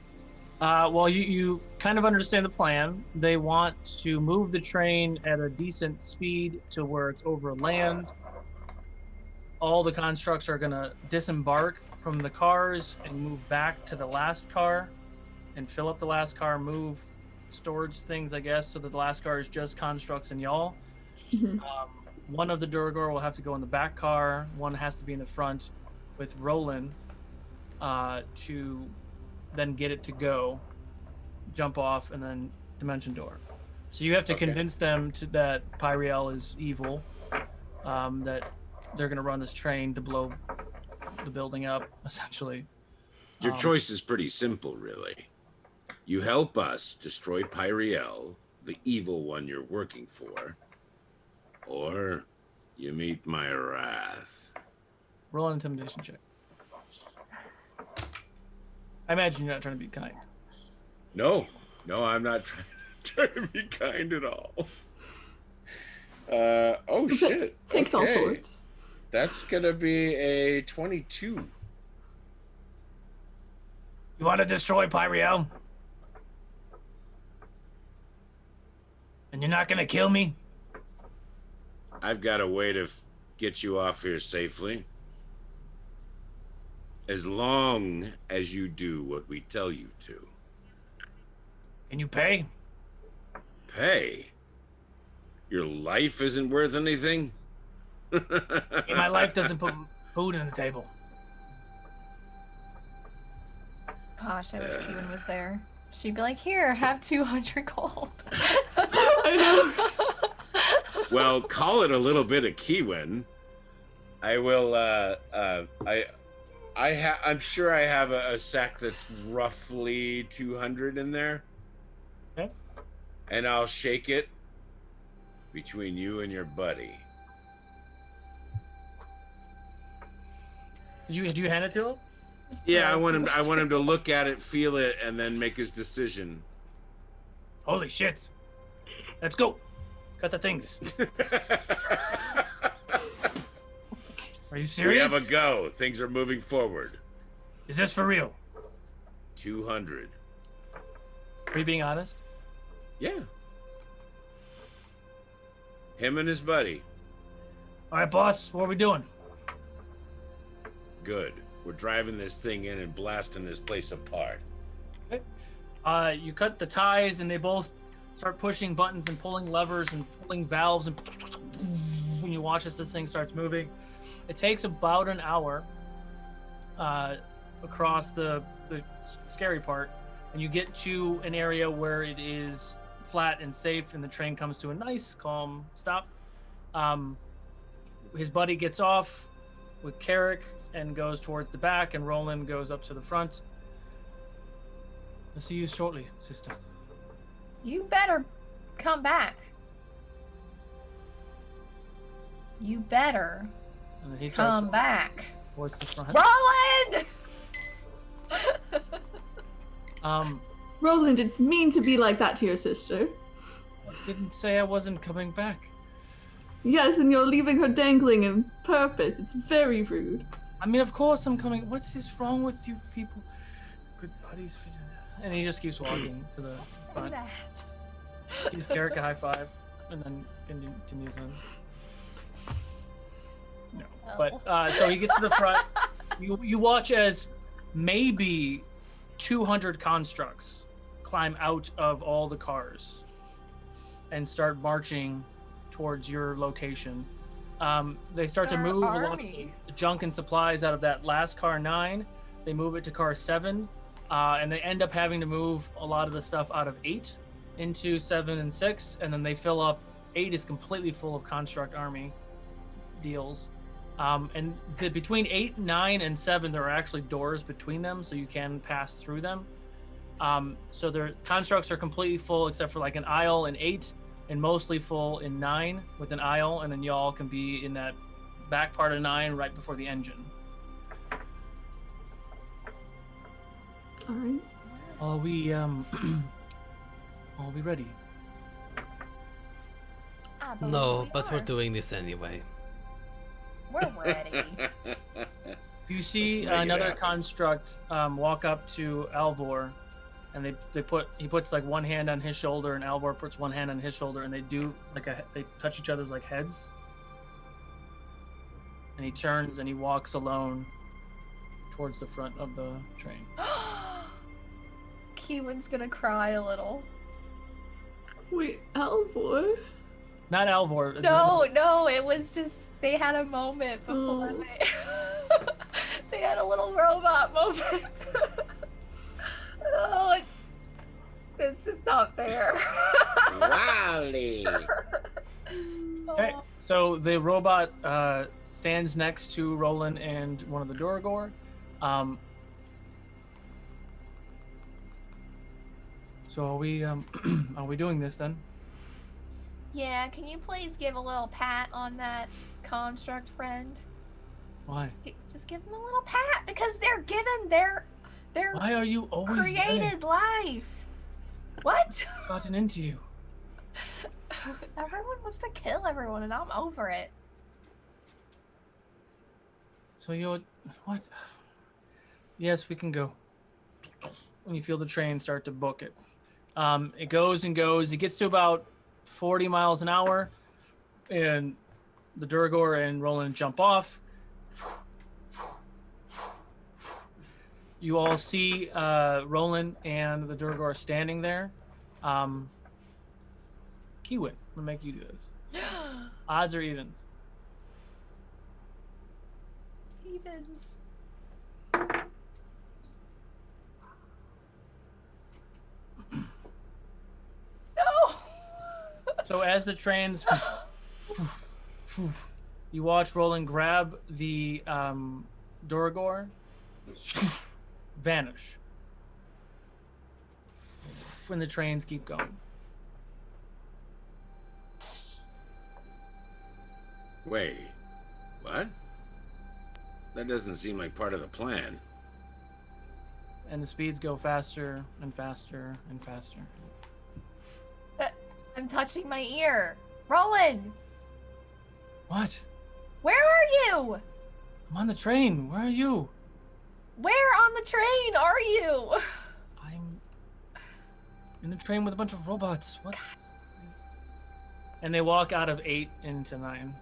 Well, you kind of understand the plan. They want to move the train at a decent speed to where it's over land. All the constructs are going to disembark from the cars and move back to the last car and fill up the last car, move storage things, I guess, so that the last car is just constructs and y'all. One of the Durgor will have to go in the back car. One has to be in the front with Roland to then get it to go, jump off, and then dimension door. So you have to convince them that Pyriel is evil, that they're going to run this train to blow the building up, essentially. Your choice is pretty simple, really. You help us destroy Pyriel, the evil one you're working for, or you meet my wrath. Roll an intimidation check. I imagine you're not trying to be kind. No, I'm not trying to be kind at all. Oh shit. Takes all Okay. sorts. That's gonna be a 22. You want to destroy Pyriel? And you're not going to kill me? I've got a way to get you off here safely. As long as you do what we tell you to. Can you pay? Pay? Your life isn't worth anything? My life doesn't put food on the table. Gosh, I wish Kevin was there. She'd be like, "Here, have 200 gold." I know. Well, call it a little bit of Kiwin. I will, I'm sure I have a sack that's roughly 200 in there. Okay. And I'll shake it between you and your buddy. Do you hand it to him? Yeah, I want him to look at it, feel it, and then make his decision. Holy shit. Let's go. Cut the things. Are you We serious? have a go. Things are moving forward. Is this for real? 200. Are you being honest? Yeah. Him and his buddy. All right, boss. What are we doing? Good. We're driving this thing in and blasting this place apart. You cut the ties, and they both start pushing buttons and pulling levers and pulling valves, and when you watch as this thing starts moving, it takes about an hour across the scary part, and you get to an area where it is flat and safe, and the train comes to a nice, calm stop. His buddy gets off with Carrick and goes towards the back, and Roland goes up to the front. I'll see you shortly, sister. You better come back. You better And then he starts come back. towards the front. Roland! Roland, it's mean to be like that to your sister. I didn't say I wasn't coming back. Yes, and you're leaving her dangling on purpose. It's very rude. I mean, of course I'm coming. What is wrong with you people? Good buddies. And he just keeps walking to the front. Gives Carrick a high five, and then continues on. No, but so he gets to the front. You watch as maybe 200 constructs climb out of all the cars and start marching towards your location. They start to move a lot of the junk and supplies out of that last car 9. They move it to car 7, and they end up having to move a lot of the stuff out of 8 into 7 and 6, and then they fill up. 8 is completely full of construct army deals. And between 8, 9, and 7, there are actually doors between them, so you can pass through them. So their constructs are completely full except for like an aisle in 8, and mostly full in 9 with an aisle, and then y'all can be in that back part of 9 right before the engine. All right. Are we ready? No, but we're doing this anyway. We're ready. You see Let's make it another happen. construct walk up to Alvor, and he puts like one hand on his shoulder, and Alvor puts one hand on his shoulder, and they do they touch each other's like heads. And he turns and he walks alone towards the front of the train. Keewan's gonna cry a little. Wait, Alvor? Not Alvor. No, it was just they had a moment before they had a little robot moment. Oh, this is not fair. Wally. Okay, so the robot stands next to Roland and one of the Duragor. So are we doing this then? Yeah, can you please give a little pat on that construct friend? Why? Just give him a little pat because they're given their Why are you always created life. What? gotten into you? Everyone wants to kill everyone, and I'm over it. So you're what? Yes, we can go. When you feel the train start to book it, it goes and goes. It gets to about 40 miles an hour, and the Duragor and Roland jump off. You all see Roland and the Duragor standing there. Kiwin, I'm gonna make you do this. Odds or evens? Evens. No. So as the trains, you watch Roland grab the Duragor, vanish. When the trains keep going. Wait, what? That doesn't seem like part of the plan. And the speeds go faster and faster and faster. I'm touching my ear. Roland, What? where are you? I'm on the train. Where are you? Where on the train are you? I'm in a train with a bunch of robots. What? And they walk out of 8 into 9.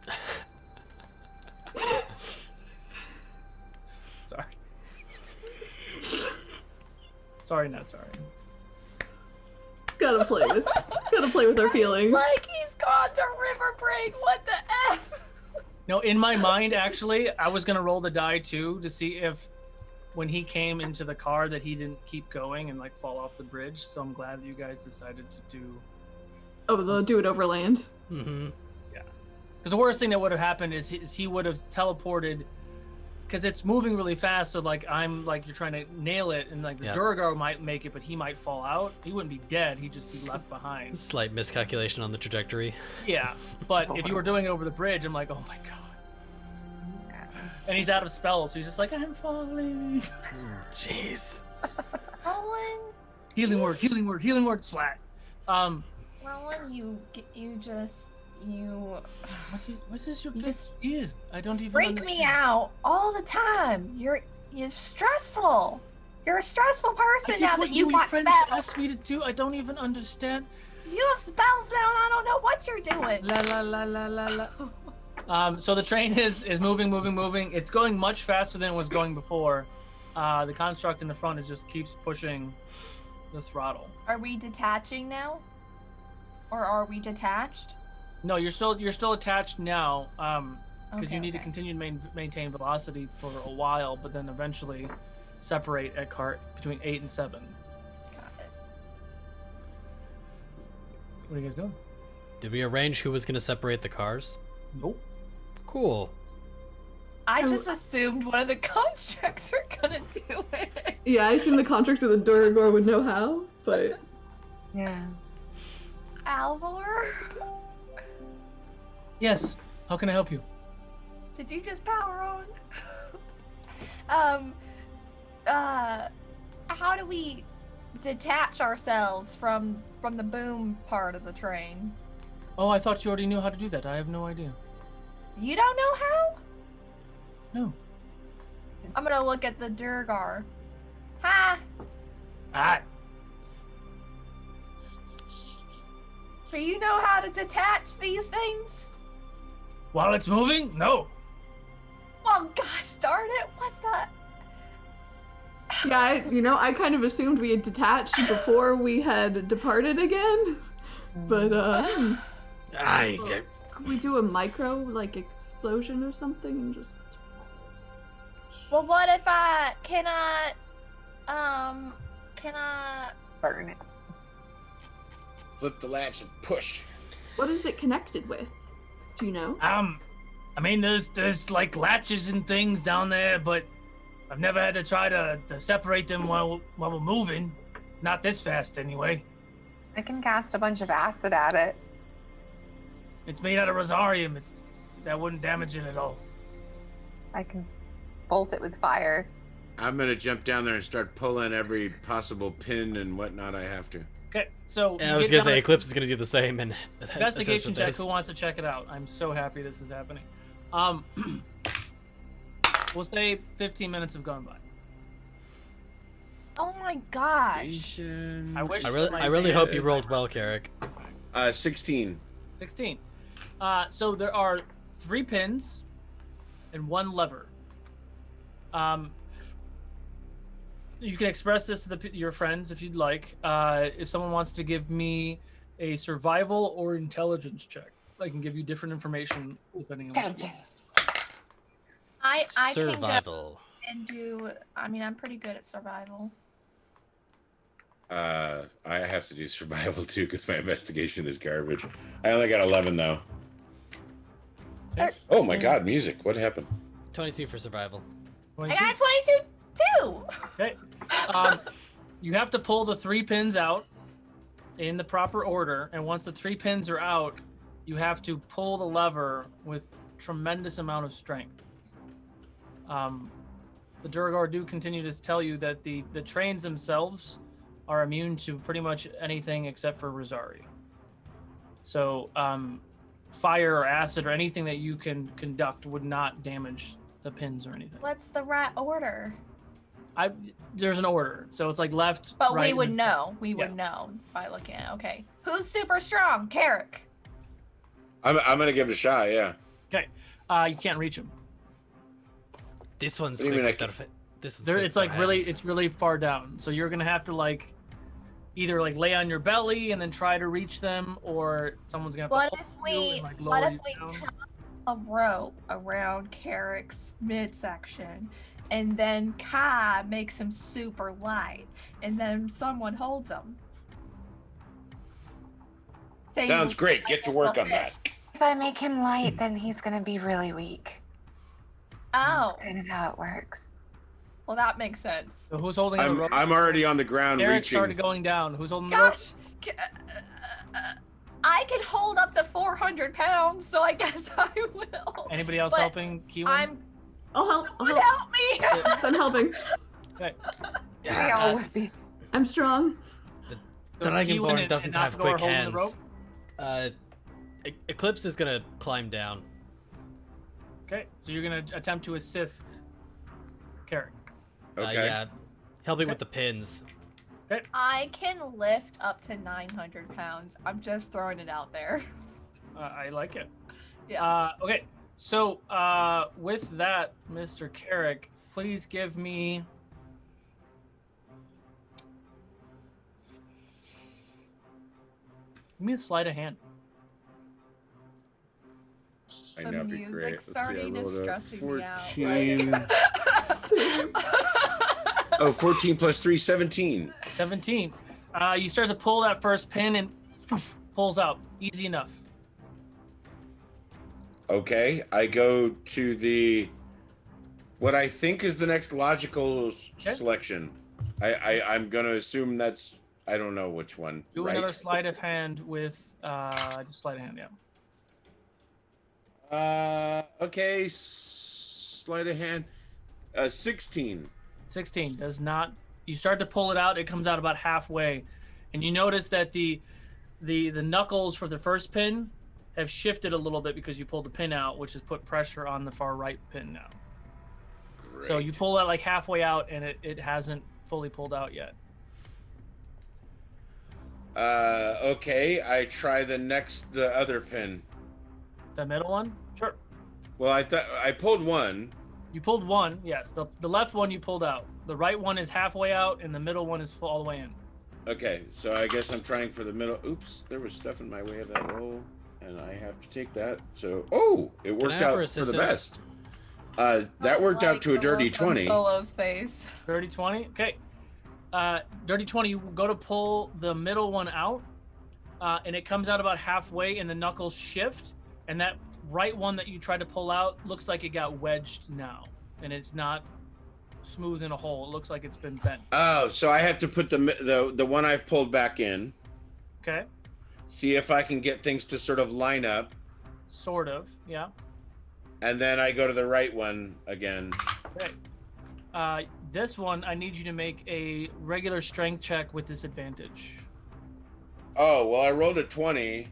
Sorry. Sorry, not sorry. Gotta play with our feelings. It's like he's gone to River Break. What the F? No, in my mind, actually, I was gonna roll the die too to see if, when he came into the car, that he didn't keep going and like fall off the bridge. So I'm glad that you guys decided to do. Oh, they'll do it over land. Mm-hmm. Yeah, because the worst thing that would have happened is he would have teleported, because it's moving really fast. So like you're trying to nail it, and like the Duragor might make it, but he might fall out. He wouldn't be dead. He'd just be left behind. Slight miscalculation on the trajectory. Yeah, but if you were doing it over the bridge, I'm like, oh my god. And he's out of spells, so he's just like, I'm falling. Jeez. Roland, Healing word, splat. Roland, you You What is your You big just deal? I don't even freak understand. me out all the time. You're stressful. You're a stressful I person did now what that you you and got friends spells. asked me to do. I don't even understand. You have spells now, and I don't know what you're doing. La la la la la la. So the train is moving. It's going much faster than it was going before. The construct in the front just keeps pushing the throttle. Are we detaching now? Or are we detached? No, you're still attached now. Because you need to Okay. continue to maintain velocity for a while, but then eventually separate at cart between 8 and 7. Got it. What are you guys doing? Did we arrange who was going to separate the cars? Nope. Cool. I just assumed one of the constructs were gonna do it. Yeah, I assume the contracts of the Duragor would know how, but Yeah. Alvor? Yes. How can I help you? Did you just power on? How do we detach ourselves from the boom part of the train? Oh, I thought you already knew how to do that. I have no idea. You don't know how? No. I'm gonna look at the Durgar. Hi. Ah. Do you know how to detach these things? While it's moving? No. Well, gosh darn it! What the? yeah, I kind of assumed we had detached before we had departed again. But could we do a micro explosion or something and just? Well, what if I can I Burn it. Flip the latch and push. What is it connected with? Do you know? I mean, there's like latches and things down there, but I've never had to try to separate them while we're moving. Not this fast, anyway. I can cast a bunch of acid at it. It's made out of rosarium. That wouldn't damage it at all. I can bolt it with fire. I'm gonna jump down there and start pulling every possible pin and whatnot I have to. Okay, so I was going to say, Eclipse is going to do the same. And investigation check. Who wants to check it out? I'm so happy this is happening. We'll say 15 minutes have gone by. Oh my gosh. I wish. I really hope you rolled well, Carrick. 16. 16. So there are 3 pins and 1 lever. You can express this to your friends if you'd like. If someone wants to give me a survival or intelligence check, I can give you different information depending on. I can go Survival. and do. I mean, I'm pretty good at survival. I have to do survival too because my investigation is garbage. I only got 11 though. Oh my god, music! What happened? 22 for survival. I got 22 too. Okay. You have to pull the 3 pins out in the proper order, and once the 3 pins are out, you have to pull the lever with tremendous amount of strength. The Durgar do continue to tell you that the trains themselves are immune to pretty much anything except for Rosaria. So fire or acid or anything that you can conduct would not damage the pins or anything. What's the right order? There's an order, so it's like left, But right, we would and then know. We would know by looking at it. Okay. Who's super strong? Carrick. I'm gonna give it a shot. Yeah. Okay. You can't reach him. This one's What do you quick. mean I with can- their fi- This one's There, quick it's with like their really, hands. it's really far down. So you're gonna have to either lay on your belly and then try to reach them, or someone's gonna have What to if hold you we? and What lower if you we down. tie a rope around Carrick's midsection, and then Kai makes him super light, and then someone holds him? Say Sounds you- great. Get to work on that. If I make him light, then he's gonna be really weak. Oh, That's kind of how it works. well, that makes sense. So who's holding the rope? I'm already on the ground Eric reaching. started going down. Who's holding the rope? Gosh, I can hold up to 400 pounds, so I guess I will. Anybody else But helping Kiwan? I'm. I'll help. Would help me. Yes, I'm helping. Okay. They all would be. I'm strong. So Kiwan Dragonborn and doesn't have Nafgor quick holding the rope? hands. Eclipse is gonna climb down. Okay, so you're gonna attempt to assist Carrick. Okay. Yeah, helping Okay. with the pins. I can lift up to 900 pounds. I'm just throwing it out there. I like it. Yeah. Okay, so with that, Mr. Carrick, please give me. Give me a sleight of hand. I The know, it'd be great. music's Let's see, I starting to rolled a stressing me out. 14. Oh, 14 plus 3, 17. 17. You start to pull that first pin and pulls out. Easy enough. Okay, I go to what I think is the next logical selection. I'm gonna assume that's, I don't know which one. Do right? another sleight of hand with just sleight of hand, yeah. Okay, sleight of hand. 16. 16 does not. You start to pull it out. It comes out about halfway, and you notice that the knuckles for the first pin have shifted a little bit because you pulled the pin out, which has put pressure on the far right pin now. Great. So you pull that like halfway out, and it hasn't fully pulled out yet. Okay, I try the other pin. The middle one, sure. Well, I thought I pulled one. You pulled one, yes. The left one you pulled out. The right one is halfway out, and the middle one is all the way in. Okay, so I guess I'm trying for the middle. Oops, there was stuff in my way of that roll, and I have to take that. So, it worked out for the best. That worked out to a dirty 20. Solo's face. Dirty 20, okay. Dirty 20, you go to pull the middle one out, and it comes out about halfway, and the knuckles shift, and that right one that you tried to pull out looks like it got wedged now, and it's not smooth in a hole. It looks like it's been bent. Oh, so I have to put the one I've pulled back in. Okay. See if I can get things to sort of line up. Sort of, yeah. And then I go to the right one again. Okay. This one, I need you to make a regular strength check with disadvantage. Oh, well, I rolled a 20.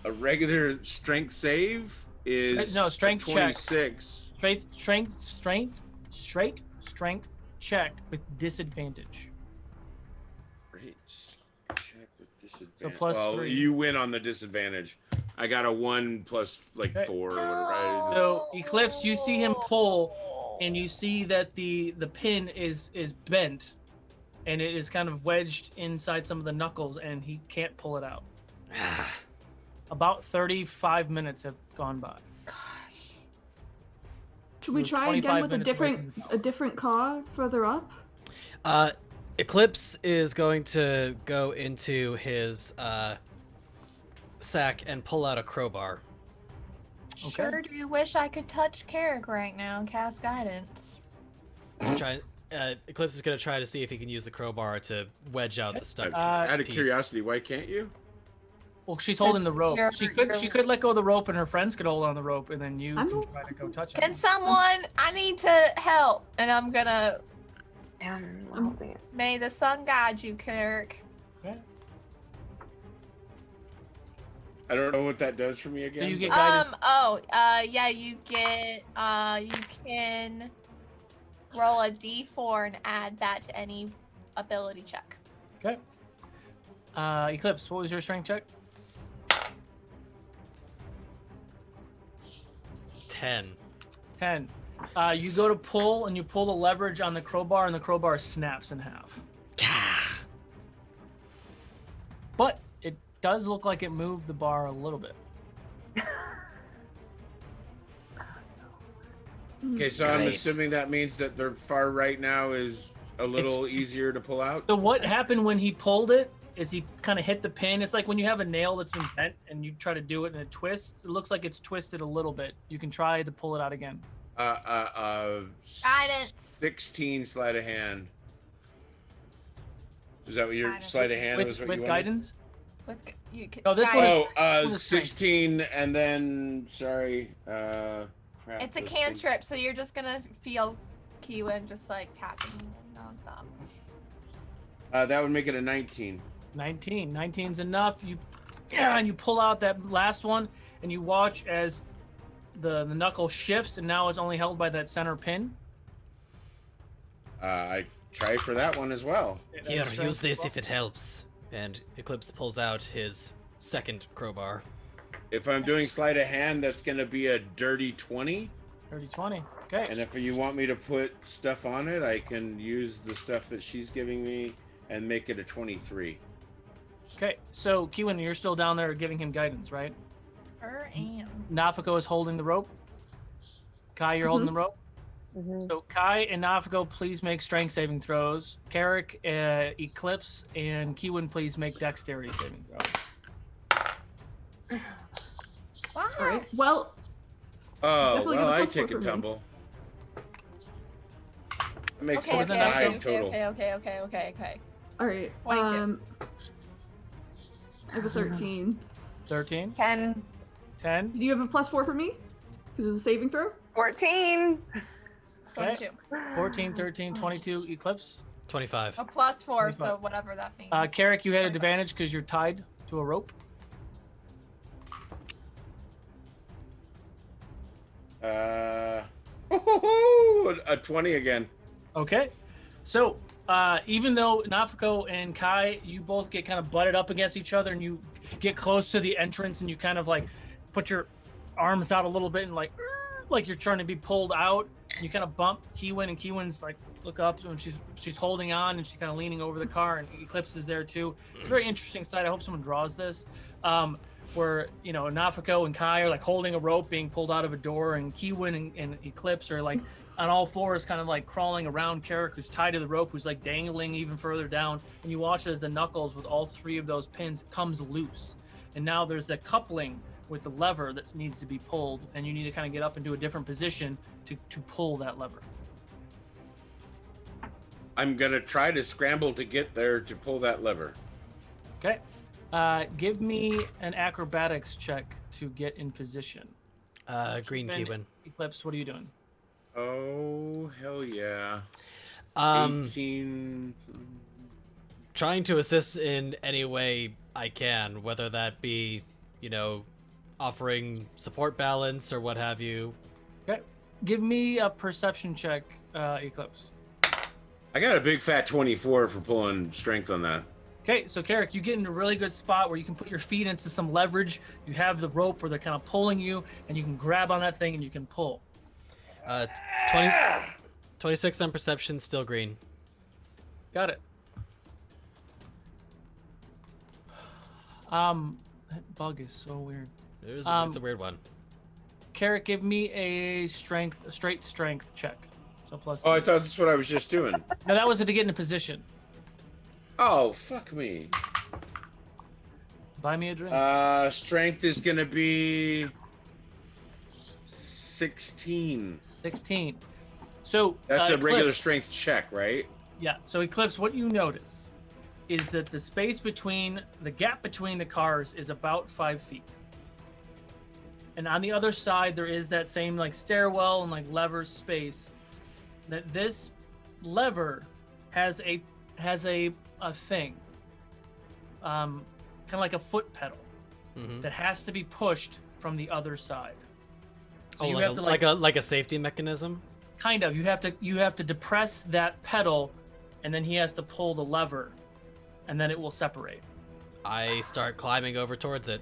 A regular strength save is strength check. 26. Strength check with disadvantage. Great. Check with disadvantage. So plus 3. You win on the disadvantage. I got a 1 plus 4 or whatever. Right? So Eclipse, you see him pull, and you see that the pin is bent, and it is kind of wedged inside some of the knuckles, and he can't pull it out. About 35 minutes have gone by. Should we try again with a different car further up? Eclipse is going to go into his sack and pull out a crowbar. Okay. Sure do wish I could touch Carrick right now and cast guidance. Eclipse is going to try to see if he can use the crowbar to wedge out the stuck out of piece. curiosity, why can't you? Well, she's holding the rope. She could let go of the rope, and her friends could hold on the rope, and then you can try to go touch it. Can someone? I need to help, and I'm gonna. May the sun guide you, Carrick. Okay. I don't know what that does for me again. So you get guided. Yeah, you get. You can roll a d4 and add that to any ability check. Okay. Eclipse, what was your strength check? 10. You go to pull, and you pull the leverage on the crowbar, and the crowbar snaps in half. But it does look like it moved the bar a little bit. Okay, so I'm assuming that means that the far right now is a little easier to pull out. So what happened when he pulled it is he kind of hit the pin. It's like when you have a nail that's been bent and you try to do it and it twists. It looks like it's twisted a little bit. You can try to pull it out again. Guidance. 16 sleight of hand. Is that what your Guidance. sleight of hand was? What With you guidance? With you can, Oh, this guidance. one is 16 and then crap. It's a those cantrip, so you're just gonna feel Kiwin just like tapping nonstop. things. That would make it a 19. 19. 19's enough. You and you pull out that last one, and you watch as the knuckle shifts, and now it's only held by that center pin. I try for that one as well. Here, use this if it helps. And Eclipse pulls out his second crowbar. If I'm doing sleight of hand, that's going to be a dirty 20. Dirty 20. Okay. And if you want me to put stuff on it, I can use the stuff that she's giving me and make it a 23. Okay. So, Kiwin, you're still down there giving him guidance, right? Sure am. Nafiko is holding the rope. Kai, you're holding the rope. So Kai and Nafiko, please make strength saving throws. Carrick, Eclipse, and Kiwin, please make dexterity saving throws. Wow. All right. Well, Oh, Definitely well, gonna I plus take four a for me. tumble. That makes Okay, it okay, 5 okay, total. Okay. all right. 22. I have a 13. 13, 10, 10, Did you have a +4 for me? Because it was a saving throw. 14. 22. 14, 13, 22, Eclipse. 25. A +4, so 25. whatever that means. Carrick, you had an advantage because you're tied to a rope. A 20 again. Okay. So, even though Nafiko and Kai, you both get kind of butted up against each other and you get close to the entrance and you kind of like put your arms out a little bit and like you're trying to be pulled out. You kind of bump Kiwin, and Kiwin's like look up and she's holding on and she's kind of leaning over the car, and Eclipse is there too. It's a very interesting sight. I hope someone draws this. Where, you know, Nafiko and Kai are like holding a rope being pulled out of a door, and Kiwin and Eclipse are like on all fours kind of like crawling around Carrick, who's tied to the rope, who's like dangling even further down. And you watch as the knuckles with all three of those pins comes loose. And now there's a coupling with the lever that needs to be pulled, and you need to kind of get up into a different position to pull that lever. I'm going to try to scramble to get there to pull that lever. Okay. Give me an acrobatics check to get in position. Green And Kiwin. Eclipse, what are you doing? Oh, hell yeah. 18. Trying to assist in any way I can, whether that be, you know, offering support balance or what have you. Okay. Give me a perception check, Eclipse. I got a big fat 24 for pulling strength on that. Okay, so Carrick, you get in a really good spot where you can put your feet into some leverage. You have the rope where they're kind of pulling you, and you can grab on that thing and you can pull. 26 on perception, still green. Got it. That bug is so weird. It's a weird one. Carrick, give me a straight strength check. So plus. Oh, I thought that's what I was just doing. No, that was it to get in a position. Oh, fuck me. Buy me a drink. Strength is going to be 16. 16. So That's a regular Eclipse, strength check, right? Yeah. So Eclipse, what you notice is that the gap between the cars is about 5 feet. And on the other side, there is that same like stairwell and like lever space. That this lever has a thing, kind of like a foot pedal that has to be pushed from the other side. So you have to like a safety mechanism. Kind of. You have to depress that pedal, and then he has to pull the lever, and then it will separate. I start climbing over towards it.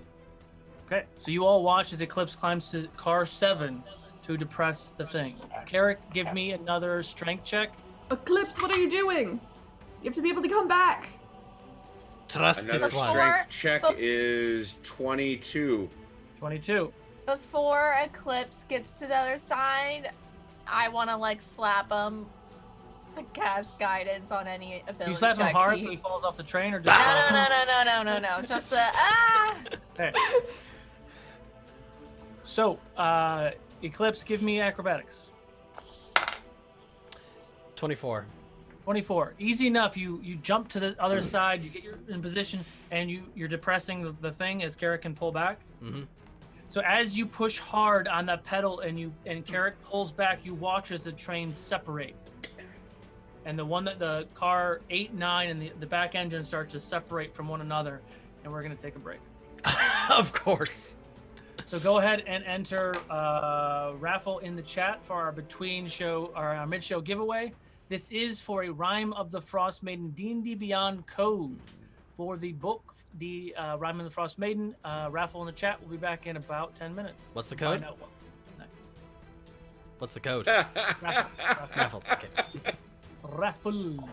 Okay. So you all watch as Eclipse climbs to car 7 to depress the thing. Carrick, give me another strength check. Eclipse, what are you doing? You have to be able to come back. Trust Another this one. strength check is 22. 22. Before Eclipse gets to the other side, I want to like slap him to cast guidance on any ability. You slap him check hard he- so he falls off the train, or just No. Just Okay. So, Eclipse, give me acrobatics. 24. 24. Easy enough. You jump to the other side. You get in position, and you're depressing the thing as Carrick can pull back. Mm-hmm. So as you push hard on that pedal and Carrick pulls back, you watch as the trains separate. And the car 8, 9, and the back engine start to separate from one another. And we're gonna take a break. Of course. So go ahead and enter raffle in the chat for our our mid-show giveaway. This is for a Rime of the Frost Maiden D&D Beyond code for the book, the Rime of the Frost Maiden. Raffle in the chat. We'll be back in about 10 minutes. What's the code? Find out what's next. What's the code? Raffle. Okay. Raffle.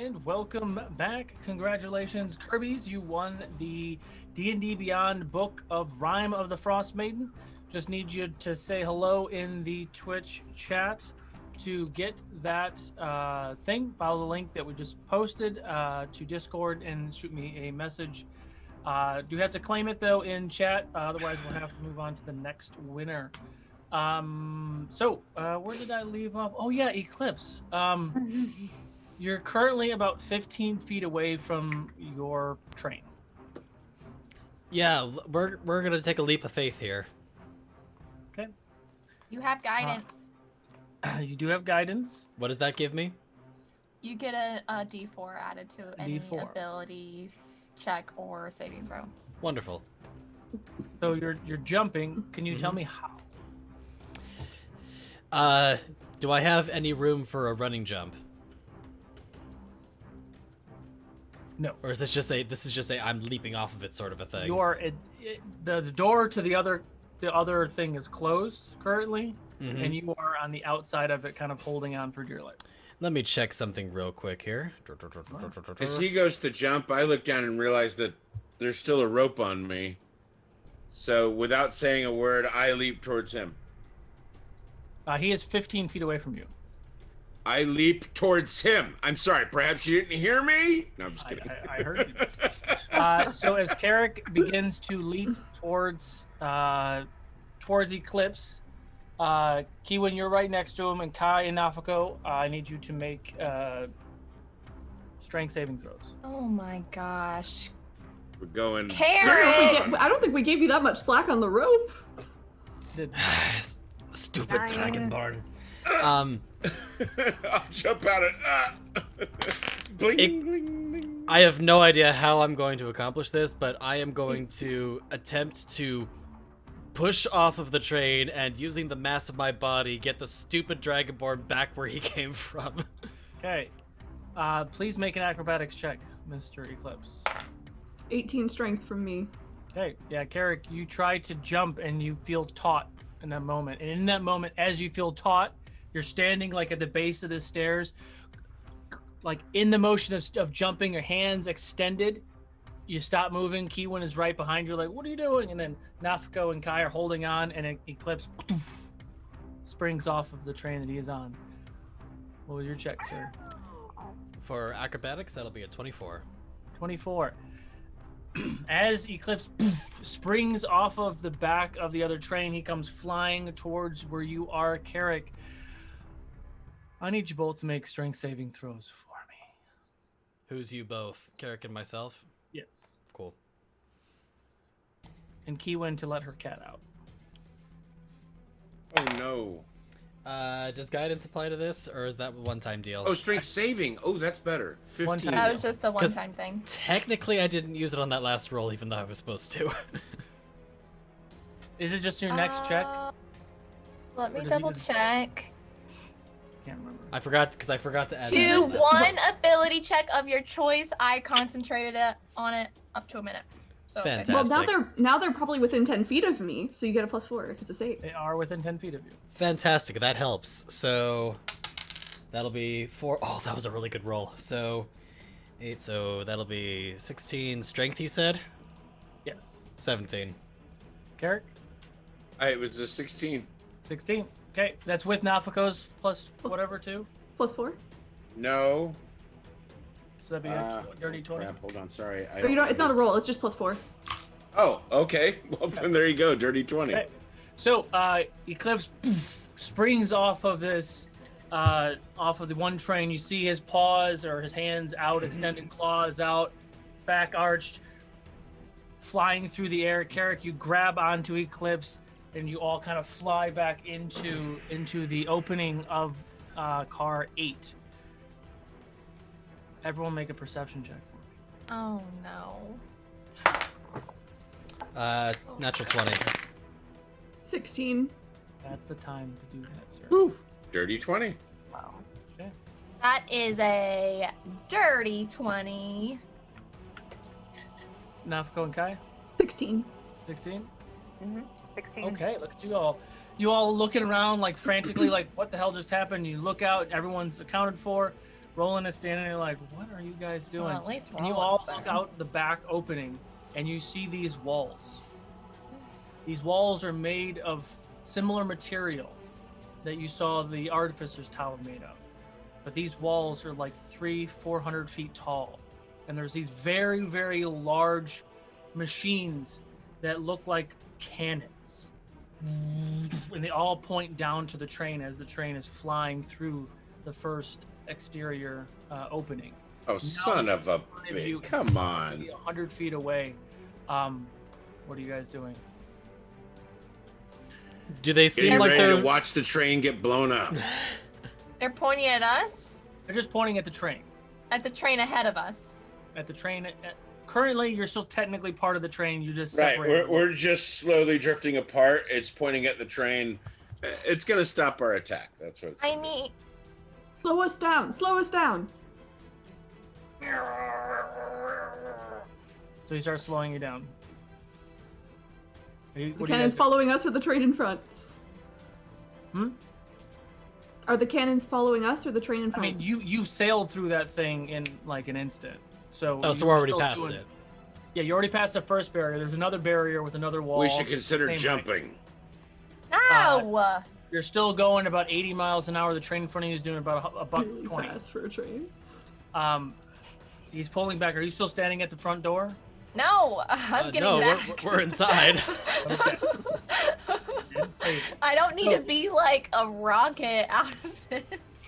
And welcome back. Congratulations, Kirby's. You won the D&D Beyond Book of Rhyme of the Frost Maiden. Just need you to say hello in the Twitch chat to get that thing. Follow the link that we just posted to Discord and shoot me a message. Do have to claim it, though, in chat. Otherwise, we'll have to move on to the next winner. So where did I leave off? Oh, yeah, Eclipse. You're currently about 15 feet away from your train. Yeah, we're gonna take a leap of faith here. Okay. You have guidance. You do have guidance. What does that give me? You get a D4 added to any D4. abilities check or saving throw. Wonderful. So you're jumping. Can you tell me how? Do I have any room for a running jump? No. Or is this just a I'm leaping off of it sort of a thing? You are the door to the other thing is closed currently, and you are on the outside of it, kind of holding on for dear life. Let me check something real quick here. As he goes to jump, I look down and realize that there's still a rope on me. So without saying a word, I leap towards him. He is 15 feet away from you. I leap towards him. I'm sorry, perhaps you didn't hear me? No, I'm just kidding. I heard you. So as Carrick begins to leap towards Eclipse, Kiwin, you're right next to him, and Kai and Nafako, I need you to make strength saving throws. Oh my gosh. We're going. Carrick! I don't think we gave you that much slack on the rope. Stupid Dragonborn. I'll jump out of bling, bling, bling. I have no idea how I'm going to accomplish this, but I am going to attempt to push off of the train and, using the mass of my body, get the stupid Dragonborn back where he came from. Okay. Please make an acrobatics check, Mr. Eclipse. 18 strength from me. Okay. Yeah, Carrick, you try to jump and you feel taut in that moment. And in that moment, as you feel taut, you're standing like at the base of the stairs, like in the motion of jumping, your hands extended. You stop moving. Kiwin is right behind you, like, what are you doing? And then Nafako and Kai are holding on, and Eclipse springs off of the train that he is on. What was your check, sir? For acrobatics, that'll be a 24. 24. As Eclipse springs off of the back of the other train, he comes flying towards where you are, Carrick. I need you both to make strength saving throws for me. Who's you both? Carrick and myself? Yes. Cool. And Kiwin to let her cat out. Oh no. Does guidance apply to this, or is that a one-time deal? Oh, strength saving. Oh, that's better. 15. One time. That was just a one-time thing. Technically, I didn't use it on that last roll, even though I was supposed to. Is it just your next check? Let me Or does he double just- check. Can't remember. I forgot to add To that. one ability check of your choice, I concentrated on it up to a minute. So Fantastic. Well, now they're probably within 10 feet of me, so you get a +4 if it's a save. They are within 10 feet of you. Fantastic, that helps. So that'll be 4. Oh, that was a really good roll. So 8, so that'll be 16 strength, you said? Yes. 17. Carrick? It was a 16. 16. Okay, that's with Nafako's plus whatever, too. +4? No. So that'd be a dirty 20. Crap, hold on, sorry. Or it's not a roll, it's just +4. Oh, okay. Well, then there you go, dirty 20. Okay. So Eclipse springs off of this, off of the one train. You see his paws or his hands out, extended claws out, back arched, flying through the air. Carrick, you grab onto Eclipse, and you all kind of fly back into the opening of car 8. Everyone make a perception check for me. Oh no. Natural 20. 16. That's the time to do that, sir. Woo! Dirty 20. Wow. Okay. That is a dirty 20. Nafako and Kai? 16. 16? 16. Okay, look at you all. You all looking around like frantically, like what the hell just happened? You look out, everyone's accounted for. Roland is standing there like, what are you guys doing? Well, at least and you all look out the back opening and you see these walls. These walls are made of similar material that you saw the Artificer's Tower made of. But these walls are like 400 feet tall. And there's these very, very large machines that look like cannons. And they all point down to the train as the train is flying through the first exterior opening. Oh, son of a bitch. Come on. 100 feet away. What are you guys doing? Do they seem Getting like ready they're to watch the train get blown up? They're pointing at us? They're just pointing at the train. At the train ahead of us. At the train. Currently, you're still technically part of the train. You just Right. separated. We're just slowly drifting apart. It's pointing at the train. It's going to stop our attack. That's what it's I gonna do. mean, Slow us down. Slow us down. So he starts slowing you down. The cannons following us or the train in front? Hmm? Are the cannons following us or the train in I front? mean, you sailed through that thing in like an instant. So Oh, so you we're were already still past doing- it. Yeah, you already passed the first barrier. There's another barrier with another wall. We should consider Same height. jumping. no! You're still going about 80 miles an hour. The train in front of you is doing about a buck really 20. fast for a train. He's pulling back. Are you still standing at the front door? No! I'm getting no, back. we're inside. Okay. Didn't say- I don't need to be like a rocket out of this.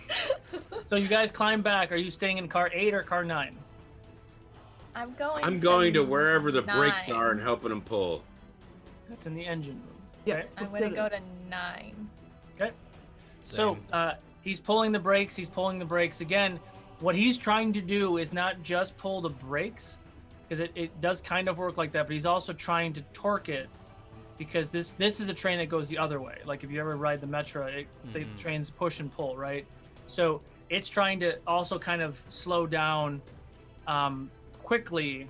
So you guys climb back. Are you staying in car 8 or car 9? I'm going to wherever the brakes 9. are and helping them pull. That's in the engine room. Yeah, Okay. I'm let's gonna do go it. to 9. Okay. So he's pulling the brakes. He's pulling the brakes again. What he's trying to do is not just pull the brakes, because it does kind of work like that, but he's also trying to torque it, because this is a train that goes the other way. Like if you ever ride the Metro, the trains push and pull, right? So it's trying to also kind of slow down quickly.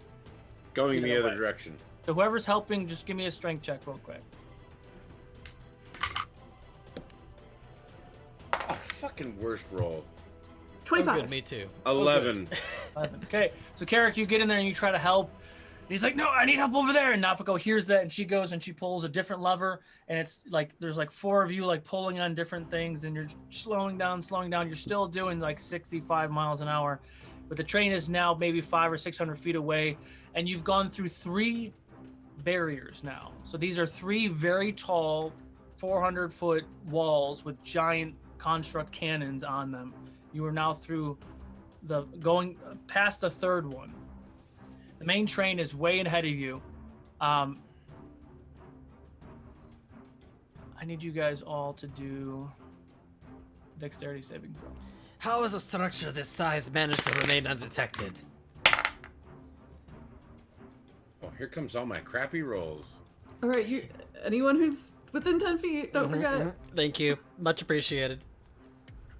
Going the Either other way. direction. So whoever's helping, just give me a strength check real quick. Oh, fucking worst roll. Oh, 25. good, me too. 11. 11. Okay, so Carrick, you get in there and you try to help. He's like, no, I need help over there. And Nafako hears that, and she goes and she pulls a different lever, and it's like there's like 4 of you like pulling on different things, and you're slowing down. You're still doing like 65 miles an hour, but the train is now maybe 500 or 600 feet away, and you've gone through 3 barriers now. So these are 3 very tall, 400-foot walls with giant construct cannons on them. You are now through going past the 3rd one. The main train is way ahead of you. I need you guys all to do dexterity saving throw. How has a structure this size managed to remain undetected? Oh, here comes all my crappy rolls. All right, anyone who's within 10 feet, don't forget. Thank you. Much appreciated.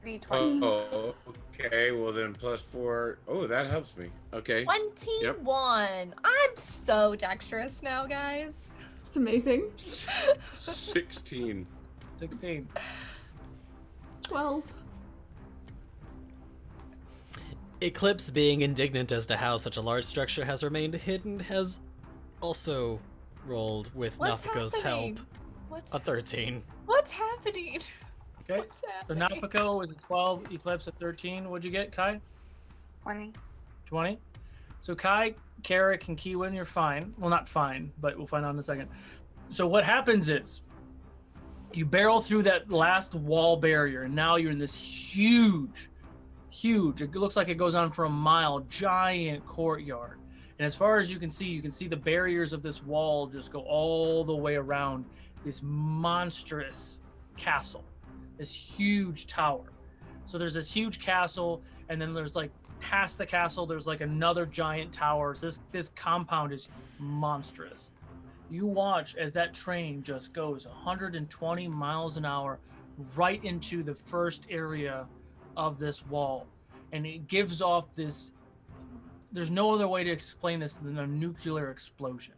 320. Oh, okay. Well, then +4. Oh, that helps me. Okay. 21. I'm so dexterous now, guys. It's amazing. 16. 16. 12. Eclipse, being indignant as to how such a large structure has remained hidden, has also rolled with What's Nafako's happening? help What's a 13. What's happening? Okay. What's So happening? Nafako is a 12, Eclipse a 13. What'd you get, Kai? 20. 20. So Kai, Carrick, and Kiwin, you're fine. Well, not fine, but we'll find out in a second. So what happens is you barrel through that last wall barrier, and now you're in this huge, it looks like it goes on for a mile, giant courtyard. And as far as you can see the barriers of this wall just go all the way around this monstrous castle, this huge tower. So there's this huge castle, and then there's like past the castle, there's like another giant tower. So this compound is monstrous. You watch as that train just goes 120 miles an hour right into the first area of this wall. And it gives off this, there's no other way to explain this than a nuclear explosion.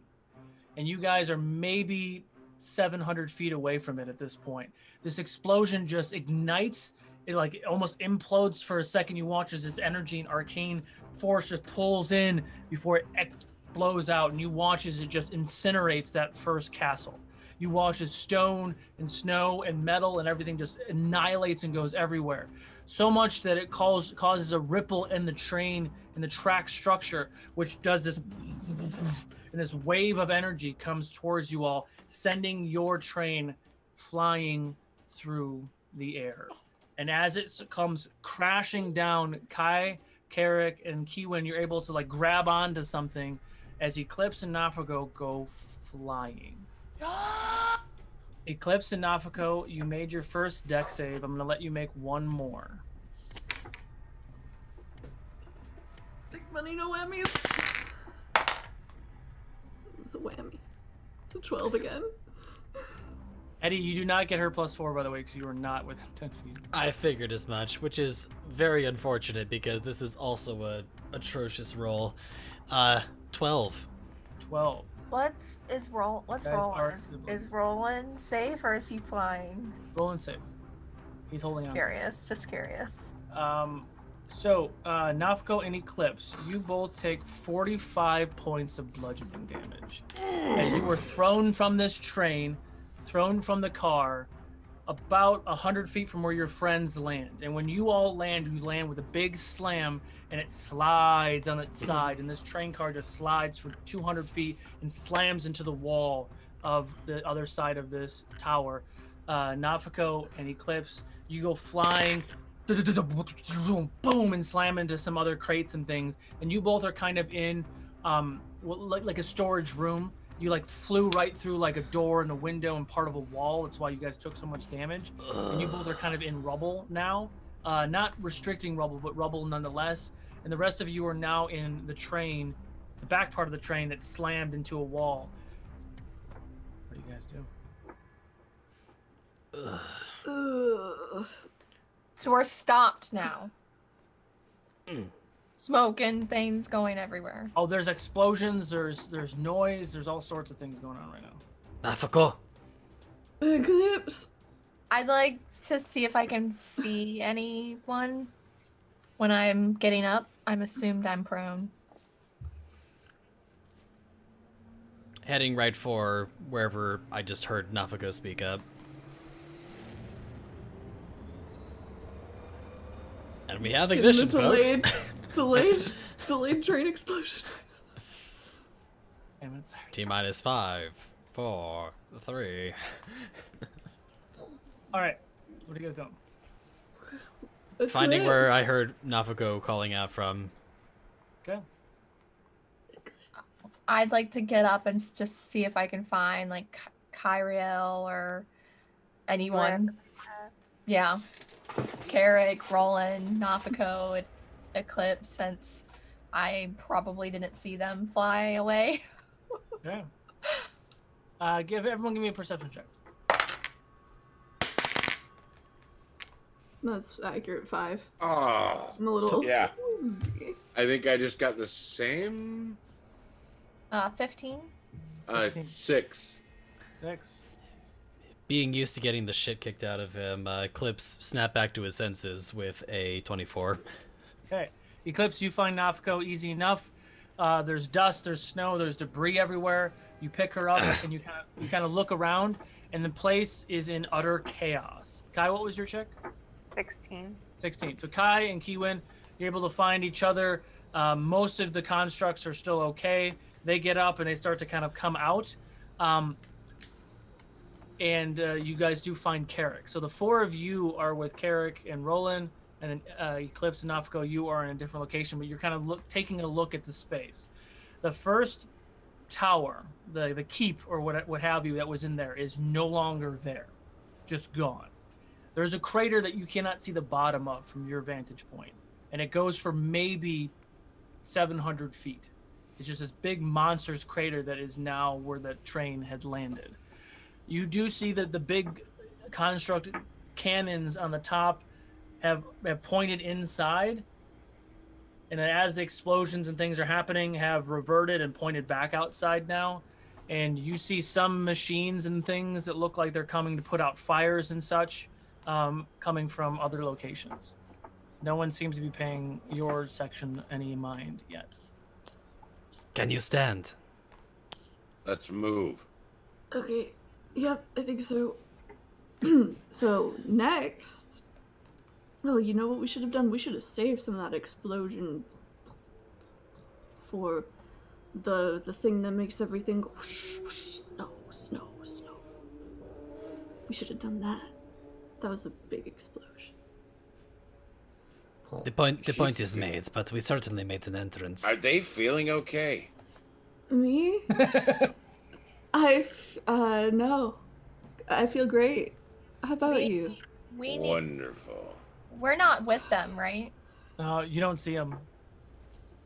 And you guys are maybe 700 feet away from it at this point. This explosion just ignites it like almost implodes for a second. You watch as this energy and arcane force just pulls in before it blows out, and you watch as it just incinerates that first castle. You watch as stone and snow and metal and everything just annihilates and goes everywhere. So much that it causes a ripple in the train and the track structure, which does this, and this wave of energy comes towards you all, sending your train flying through the air. And as it comes crashing down, Kai, Carrick, and Kiwin, you're able to like grab onto something as Eclipse and Nafako go flying. Eclipse and Nafako, you made your first deck save. I'm going to let you make one more. Big money, no whammies. It's a whammy. It's a 12 again. Eddie, you do not get her +4, by the way, because you are not within 10 feet. I figured as much, which is very unfortunate because this is also a atrocious roll. 12. 12. What's Guys, Roland? siblings. Is Roland safe or is he flying? Roll and save. He's holding on. Just curious. So, Nafako and Eclipse, you both take 45 points of bludgeoning damage. As you were thrown from this train, thrown from the car, about 100 feet from where your friends land. And when you all land, you land with a big slam, and it slides on its side. And this train car just slides for 200 feet and slams into the wall of the other side of this tower. Nafako and Eclipse, you go flying, boom, and slam into some other crates and things. And you both are kind of in like a storage room. You like flew right through like a door and a window and part of a wall. That's why you guys took so much damage. And you both are kind of in rubble now. Not restricting rubble, but rubble nonetheless. And the rest of you are now in the train, the back part of the train that slammed into a wall. What do you guys do? So we're stopped now. Smoke and things going everywhere. Oh, there's explosions, there's noise, there's all sorts of things going on right now. Nafako. Eclipse. I'd like to see if I can see anyone when I'm getting up. I'm assumed I'm prone. Heading right for wherever I just heard Nafako speak up. And we have ignition, folks. Delayed train explosion. Damn it, sorry. T-minus 5, 4, 3. All right, what are you guys doing? Finding where I heard Nafako calling out from. Okay. I'd like to get up and just see if I can find like Pyriel or anyone. Yeah. Carrick, Roland, Nafako, Eclipse, since I probably didn't see them fly away. Yeah. Give me a perception check. That's accurate. 5. Oh, I'm a little. yeah. I think I just got the same. 15. 15. 6. 6. Being used to getting the shit kicked out of him, Eclipse snapped back to his senses with a 24. Okay. Eclipse, you find Nafako easy enough. There's dust, there's snow, there's debris everywhere. You pick her up and you kind of look around, and the place is in utter chaos. Kai, what was your check? 16. 16. So Kai and Kiwin, you're able to find each other. Most of the constructs are still okay. They get up and they start to kind of come out. And you guys do find Carrick. So the 4 of you are with Carrick and Roland, and then Eclipse and Nafako, you are in a different location, but you're kind of taking a look at the space. The first tower, the keep or what have you that was in there is no longer there, just gone. There's a crater that you cannot see the bottom of from your vantage point, and it goes for maybe 700 feet. It's just this big monstrous crater that is now where the train had landed. You do see that the big constructed cannons on the top have pointed inside, and as the explosions and things are happening, have reverted and pointed back outside now. And you see some machines and things that look like they're coming to put out fires and such coming from other locations. No one seems to be paying your section any mind yet. Can you stand? Let's move. Okay. Yep, I think so. So next, well, you know what we should have done? We should have saved some of that explosion for the thing that makes everything go whoosh, whoosh, snow. We should have done that. That was a big explosion. The point is made, but we certainly made an entrance. Are they feeling okay? Me? No. I feel great. How about you? We need. Wonderful. We're not with them, right? You don't see them.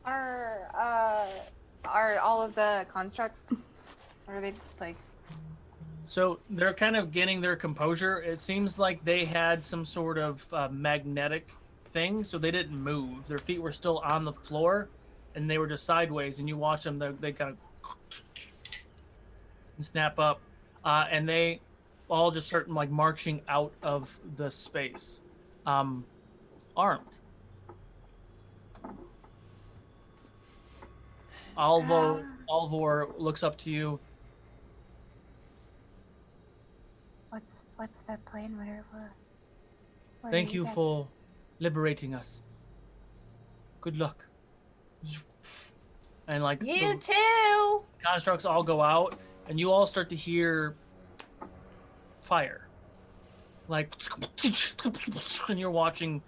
Are all of the constructs? Are they like? So they're kind of getting their composure. It seems like they had some sort of magnetic thing, so they didn't move. Their feet were still on the floor, and they were just sideways. And you watch them; they kind of snap up, and they all just start like marching out of the space, armed. Alvor looks up to you. What's that plan? What Thank you for liberating us. Good luck. And like You too. constructs all go out, and you all start to hear fire. Like, and you're watching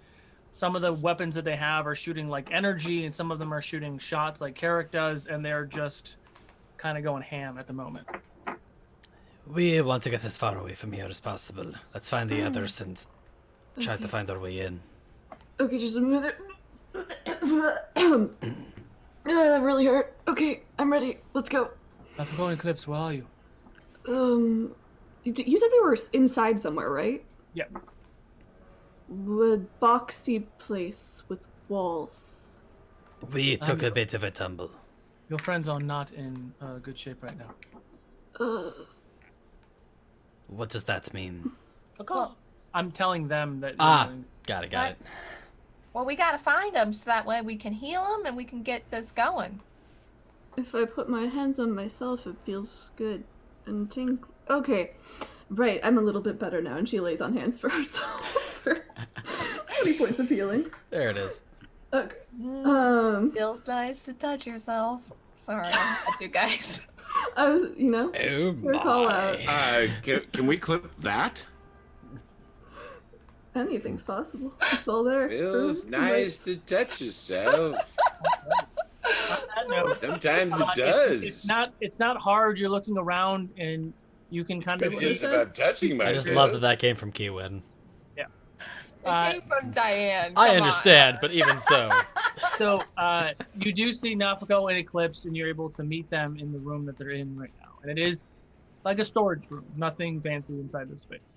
some of the weapons that they have are shooting like energy, and some of them are shooting shots like Carrick does, and they're just kind of going ham at the moment. We want to get as far away from here as possible. Let's find the others and try to find our way in. Okay, just a minute. That really hurt. Okay, I'm ready. Let's go. Nafuko Eclipse, where are you? You said we were inside somewhere, right? Yep. A boxy place with walls. We took a bit of a tumble. Your friends are not in good shape right now. What does that mean? Well, I'm telling them that. Got it. Well, we gotta find them so that way we can heal them and we can get this going. If I put my hands on myself, it feels good and tink. Okay, right. I'm a little bit better now, and she lays on hands for herself for 20 points of healing. There it is. Okay. Feels nice to touch yourself. Sorry, that's you guys. I was, Oh your call out. Can we clip that? Anything's possible. It's all there. Feels nice to touch yourself. Sometimes it does. It's not hard. You're looking around and you can kind of. It's just about touching myself. I just love that came from Kiwin. Yeah. It came from Diane. I Come understand, on. but even so. So you do see Nafuko and Eclipse, and you're able to meet them in the room that they're in right now. And it is like a storage room. Nothing fancy inside the space.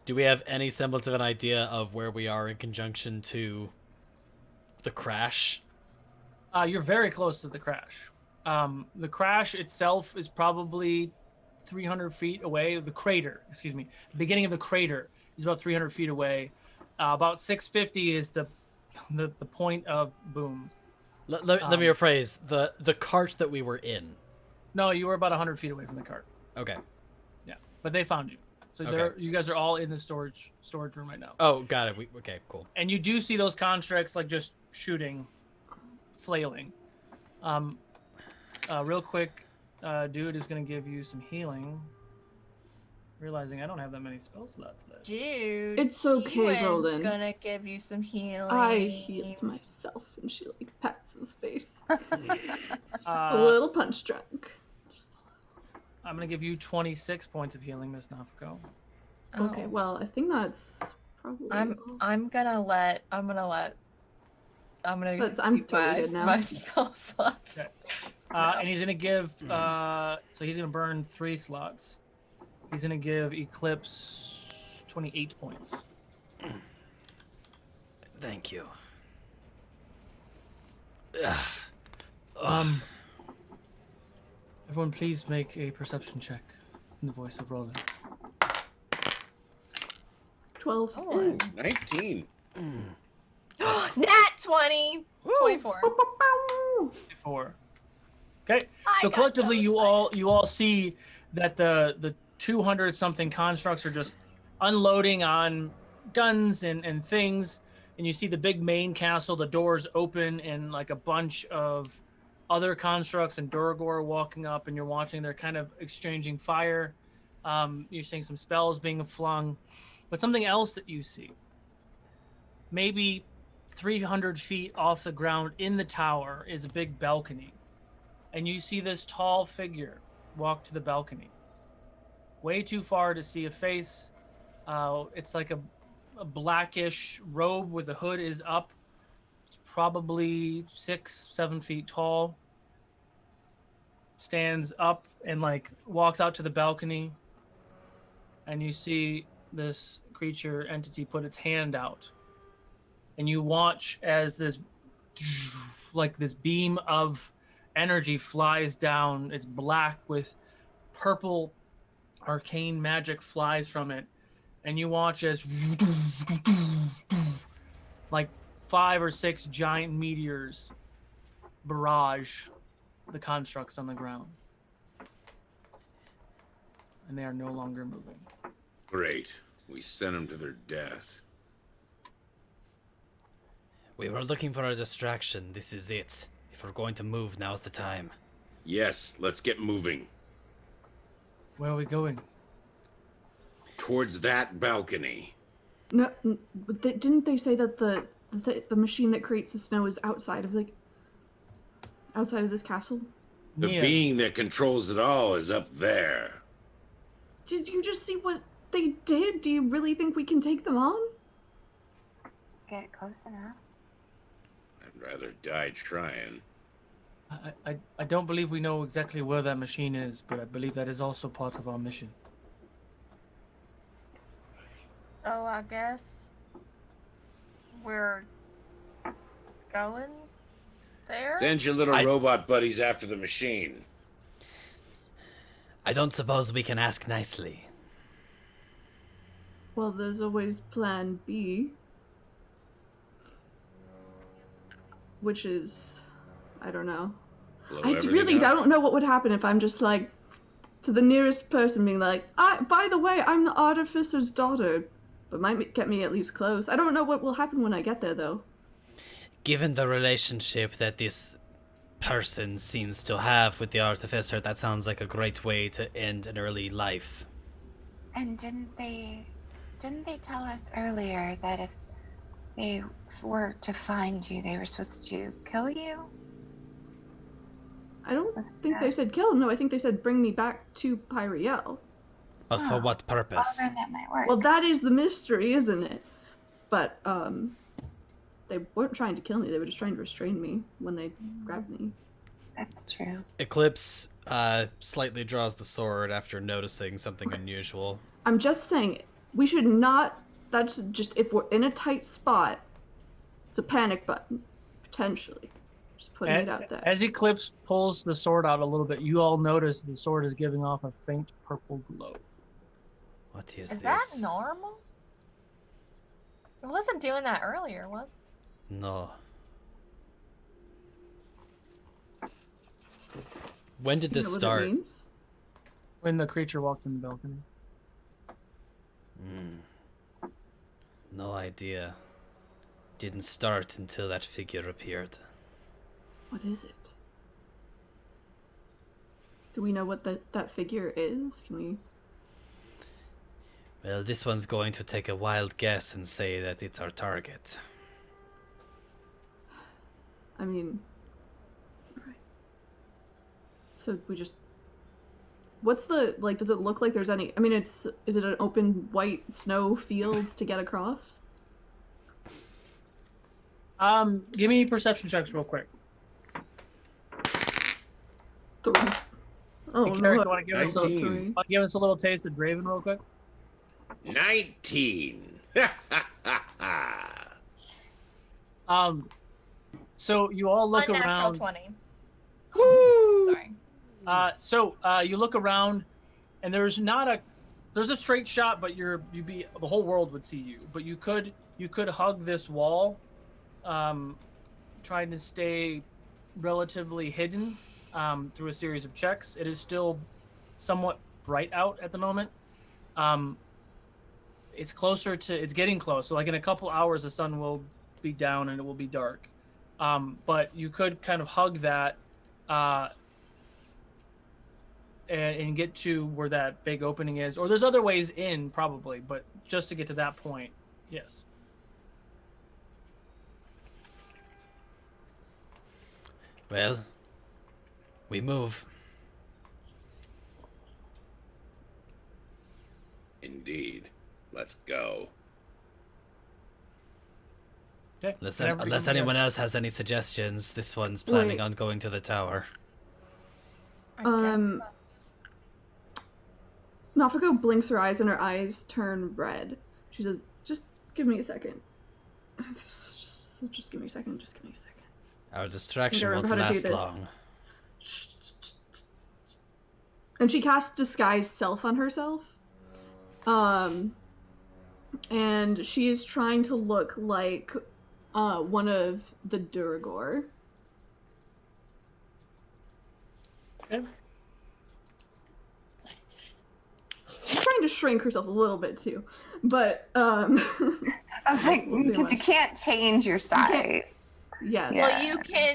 Do we have any semblance of an idea of where we are in conjunction to the crash? You're very close to the crash. The crash itself is probably 300 feet away. The crater, excuse me. The beginning of the crater is about 300 feet away. About 650 is the point of boom. Let me rephrase. The cart that we were in. No, you were about 100 feet away from the cart. Okay. Yeah, but they found you. So Okay. you guys are all in the storage room right now. Oh, got it. Okay, cool. And you do see those constructs like just shooting, flailing. Real quick, dude is gonna give you some healing. Realizing I don't have that many spell slots left. Dude, It's okay, Ewan's Roland. gonna give you some healing. I healed myself, and she pats his face. a Uh, little punch drunk. I'm gonna give you 26 points of healing, Miss Nafuko. Oh. Okay, well, I think that's probably. I'm gonna But I'm keep totally good now. my spell slots. Okay. And he's gonna give. So he's gonna burn 3 slots. He's gonna give Eclipse 28 points. Thank you. Everyone, please make a perception check in the voice of Roland. 12. Oh. 19. Nat 20. 24. 4. Okay. I So got collectively, so you all see that the 200 something constructs are just unloading on guns and things, and you see the big main castle, the doors open, and like a bunch of other constructs and Duragor walking up, and you're watching. They're kind of exchanging fire. You're seeing some spells being flung, but something else that you see, maybe 300 feet off the ground in the tower, is a big balcony. And you see this tall figure walk to the balcony. Way too far to see a face. It's like a blackish robe with the hood is up. It's probably 6-7 feet tall. Stands up and like walks out to the balcony. And you see this creature entity put its hand out. And you watch as this beam of energy flies down. It's black with purple arcane magic flies from it, and you watch as like 5 or 6 giant meteors barrage the constructs on the ground, and they are no longer moving. Great. We sent them to their death. We were looking for a distraction. This is it. If we're going to move, now's the time. Yes, let's get moving. Where are we going? Towards that balcony. No, but didn't they say that the machine that creates the snow is outside of this castle? The being that controls it all is up there. Did you just see what they did? Do you really think we can take them on? Get close enough. I'd rather die trying. I don't believe we know exactly where that machine is, but I believe that is also part of our mission. Oh, I guess we're going there? Send your little robot buddies after the machine. I don't suppose we can ask nicely. Well, there's always plan B. Which is, I don't know. I really don't know what would happen if I'm just like, to the nearest person being like, by the way, I'm the artificer's daughter. But might get me at least close. I don't know what will happen when I get there, though. Given the relationship that this person seems to have with the artificer, that sounds like a great way to end an early life. And didn't they tell us earlier that if they were to find you, they were supposed to kill you? I don't think they said kill. No, I think they said bring me back to Pyriel. But for what purpose? Well, then that might work. Well, that is the mystery, isn't it? But, they weren't trying to kill me. They were just trying to restrain me when they grabbed me. That's true. Eclipse slightly draws the sword after noticing something unusual. I'm just saying, we should not... That's just, if we're in a tight spot, it's a panic button, potentially. Just putting it out there. As Eclipse pulls the sword out a little bit, you all notice the sword is giving off a faint purple glow. What is this? Is that normal? It wasn't doing that earlier, was it? No. When did this start? When the creature walked in the balcony. No idea. Didn't start until that figure appeared. What is it? Do we know what that figure is? Can we... Well, this one's going to take a wild guess and say that it's our target. I mean... Alright. So we just... What's the... Like, does it look like there's any... I mean, is it an open white snow field to get across? Give me perception checks real quick. 3. Oh, hey, no. Carrick, want to give us a little taste of Draven real quick? 19. So you all look around. 20. Woo! Sorry. So you look around, and there's not there's a straight shot, but the whole world would see you. But you could hug this wall, trying to stay relatively hidden through a series of checks. It is still somewhat bright out at the moment. It's getting close. So like in a couple hours, the sun will be down and it will be dark. But you could kind of hug that and get to where that big opening is. Or there's other ways in probably, but just to get to that point, yes. Well, we move. Indeed. Let's go. Okay. Unless anyone else has any suggestions, this one's planning Wait. on going to the tower. Nafako blinks her eyes and her eyes turn red. She says, just give me a second. Just give me a second. Just give me a second. Our distraction I won't don't know how to do last this. long. And she casts disguise self on herself. And she is trying to look like one of the Duragor. Okay. She's trying to shrink herself a little bit too, but I was like, because you can't change your size. yeah, Yeah. Well,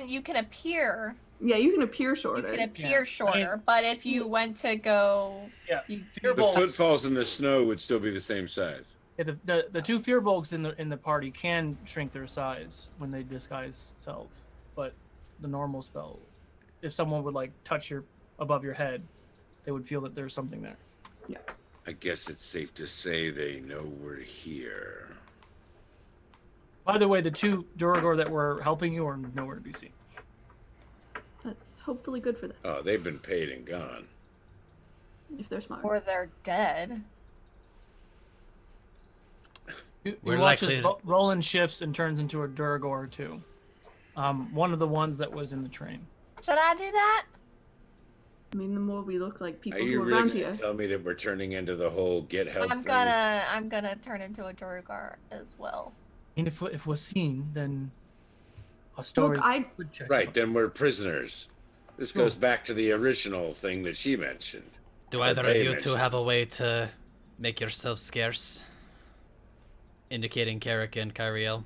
you can appear. yeah, you can appear shorter. You can appear Yeah. shorter, but if you went to go, Yeah. you, Fear The bolts. footfalls in the snow would still be the same size. Yeah, the two fear bolts in the party can shrink their size when they disguise self, but the normal spell, if someone would like touch above your head, they would feel that there's something there. I guess it's safe to say they know we're here. By the way, the two Duragor that were helping you are nowhere to be seen. That's hopefully good for them Oh, they've been paid and gone. if they're smart. or they're dead. You We're watch likely as to- Roland shifts and turns into a Duragor too. One of the ones that was in the train. Should I do that? I mean, the more we look like people Are who you are really around going here. to tell me that we're turning into the whole get help I'm thing? gonna turn into a Duergar as well. And if we're seen, then a story Look, I would check Right, out. then we're prisoners. This goes back to the original thing that she mentioned. Do Or either of they you two mentioned. have a way to make yourselves scarce? Indicating Carrick and Kyriel.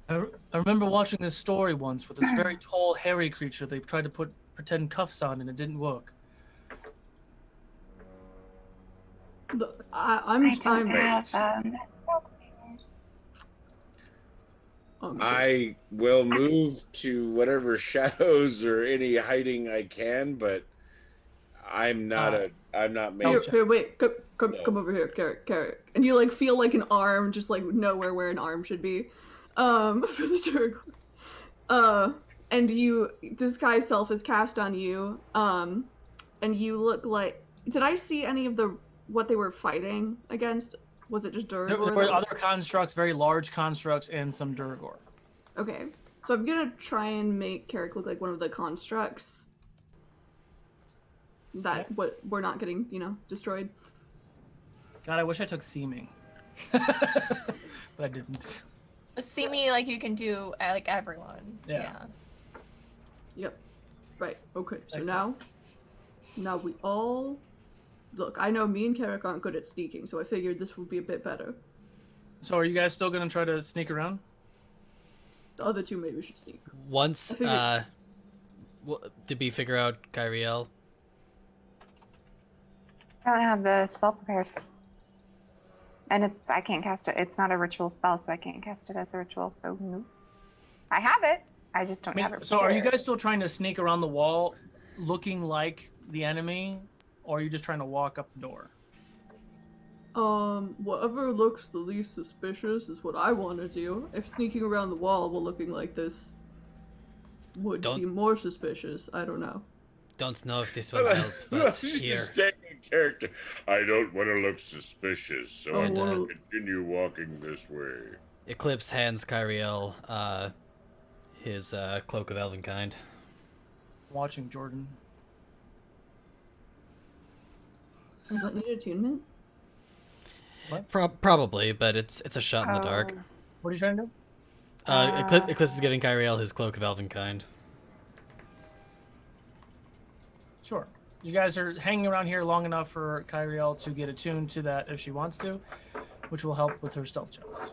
I remember watching this story once with this very tall, hairy creature. They tried to pretend cuffs on, and it didn't work. look. I don't have I will move to whatever shadows or any hiding I can, but I'm not made. Here, wait, come No. over here, Carrick. And you like feel like an arm, just like nowhere where an arm should be. For the Duragor. And you disguise self is cast on you. And you look like. Did I see any of what they were fighting against? Was it just Duragor? There were other constructs, very large constructs, and some Duragor. Okay, so I'm gonna try and make Carrick look like one of the constructs. That what we're not getting, destroyed. God, I wish I took seeming, but I didn't. See me like you can do like everyone. Yeah. Yep. Right. Okay. So Excellent. now we all look. I know me and Carrick aren't good at sneaking, so I figured this would be a bit better. So, are you guys still gonna try to sneak around? The other two maybe should sneak. Once, I did we figure out Kyriel? I don't have the spell prepared. And I can't cast it. It's not a ritual spell, so I can't cast it as a ritual, so no. I have it. I just don't have it. So, are you prepared. guys still trying to sneak around the wall, looking like the enemy, or are you just trying to walk up the door? Whatever looks the least suspicious is what I want to do. If sneaking around the wall while looking like this would Don't- seem more suspicious, I don't know. Don't know if this will help, but She's here. staying in character. I don't want to look suspicious, so Oh, I'm well. going to continue walking this way. Eclipse hands Kyriel his cloak of elvenkind. Watching Jordan. Does that need attunement? Probably, but it's a shot in the dark. What are you trying to do? Eclipse is giving Kyriel his cloak of elvenkind. Sure. You guys are hanging around here long enough for Kyriel to get attuned to that if she wants to, which will help with her stealth checks.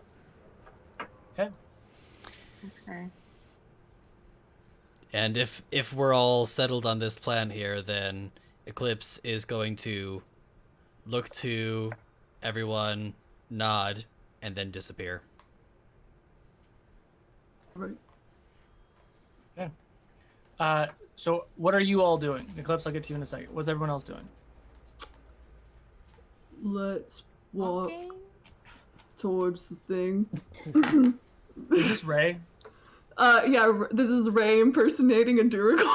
Okay. Okay. And if we're all settled on this plan here, then Eclipse is going to look to everyone, nod, and then disappear. Right. Okay. So what are you all doing? Eclipse, I'll get to you in a second. What's everyone else doing? Let's walk Okay. towards the thing. Is this Ray? Yeah, this is Ray impersonating a Duragor.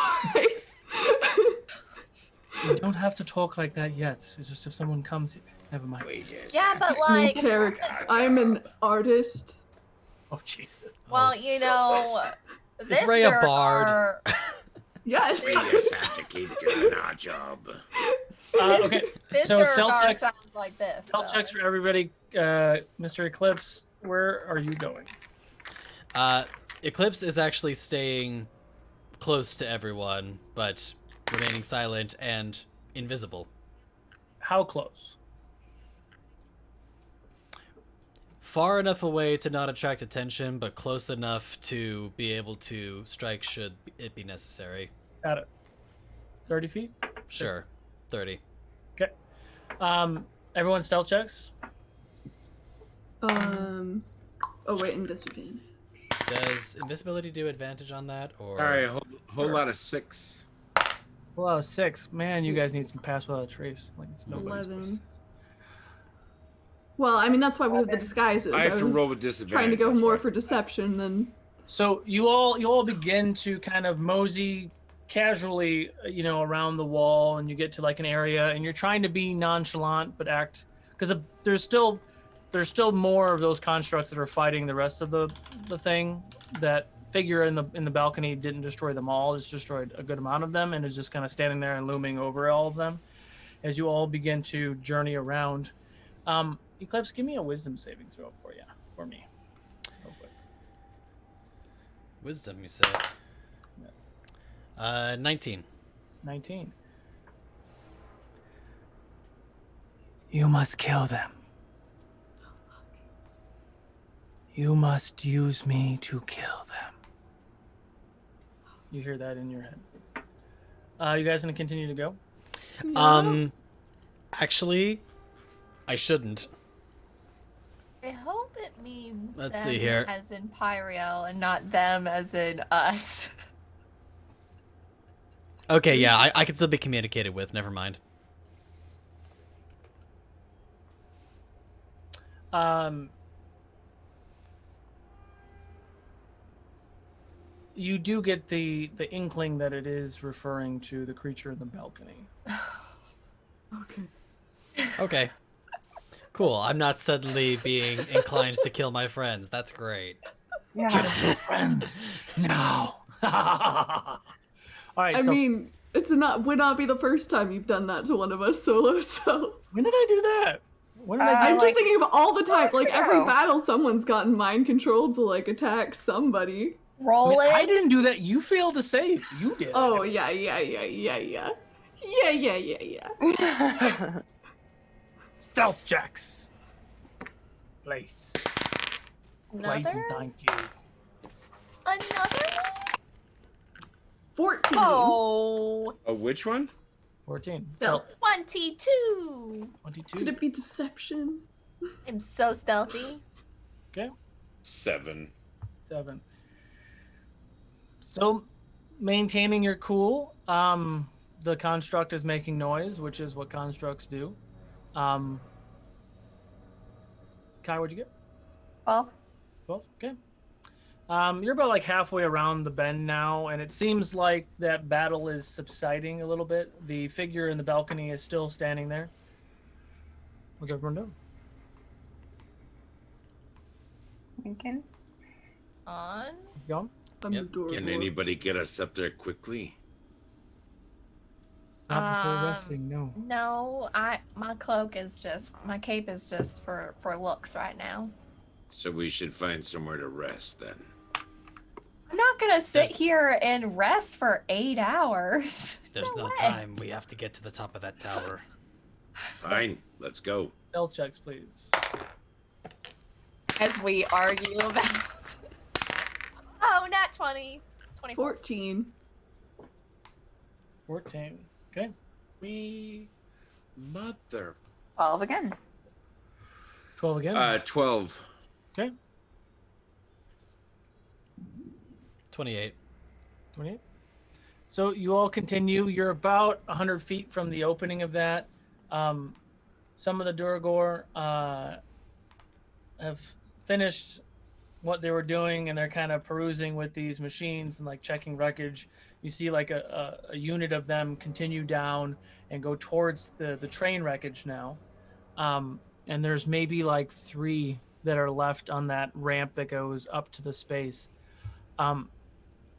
You don't have to talk like that yet. It's just if someone comes. Never mind. Yeah, but Main like, character. I'm an artist. Oh Jesus. well, you know, this Ray a bard? Durgar- Yes. We just have to keep doing our job. Okay. This So stealth Durgar checks. sounds like this. Stealth so. checks for everybody. Mr. Eclipse, where are you going? Eclipse is actually staying close to everyone, but remaining silent and invisible. How close? Far enough away to not attract attention, but close enough to be able to strike should it be necessary. Got it. 30 feet? Sure. 30. Okay. Everyone stealth checks? Oh wait, and disadvantage. Does invisibility do advantage on that, or? All right, whole lot of 6. Well, out of 6. Man, you guys need some pass without a trace. Like it's nobody's 11. business. Well, I mean that's why we have the disguises. I have to was roll with disadvantage. trying to go that's more why. for deception than. So you all begin to kind of mosey casually, around the wall, and you get to like an area, and you're trying to be nonchalant but act because there's still more of those constructs that are fighting the rest of the thing. That figure in the balcony didn't destroy them all; just destroyed a good amount of them, and is just kind of standing there and looming over all of them as you all begin to journey around. Eclipse, give me a wisdom saving throw for me. Real quick. Wisdom, you say? Yes. 19. 19. You must kill them. You must use me to kill them. You hear that in your head. You guys gonna continue to go? Actually, I shouldn't. I hope it means Let's them see here. as in Pyriel and not them as in us. Okay, yeah, I can still be communicated with. Never mind. You do get the inkling that it is referring to the creature in the balcony. Okay. Okay. Cool. I'm not suddenly being inclined to kill my friends. That's great. Yeah. Friends, now. All right. I so mean, would not be the first time you've done that to one of us solo. So when did I do that? When did I do I'm like- just thinking of all the time. Like every ago. battle, someone's gotten mind controlled to like attack somebody. Roll I it. didn't do that. You failed to save. You did. Oh yeah. Stealth checks. Place. Place Another? and thank you. Another? 14. Oh, Which one? 14. Stealth. Stealth. 22. 22. Could it be deception? I'm so stealthy. Okay. 7. 7. Still maintaining your cool. The construct is making noise, which is what constructs do. Kai, what'd you get? 12. 12. Okay. You're about like halfway around the bend now, and it seems like that battle is subsiding a little bit. The figure in the balcony is still standing there. What's everyone doing? Thinking. On. Going? I'm Yep. the door. Can anybody get us up there quickly? Not before resting, no. No, my cape is just for looks right now. So we should find somewhere to rest then. I'm not gonna sit There's- here and rest for 8 hours. There's no way. time. We have to get to the top of that tower. Fine, let's go. Stealth checks, please. As we argue about. Oh, nat 20. 24. 14. 14. Okay. Me, mother. 12 again. 12 again. 12. Okay. 28. 28. So you all continue. You're about 100 feet from the opening of that. Some of the Duragor have finished what they were doing, and they're kind of perusing with these machines and like checking wreckage. You see like a unit of them continue down and go towards the train wreckage now. And there's maybe like 3 that are left on that ramp that goes up to the space.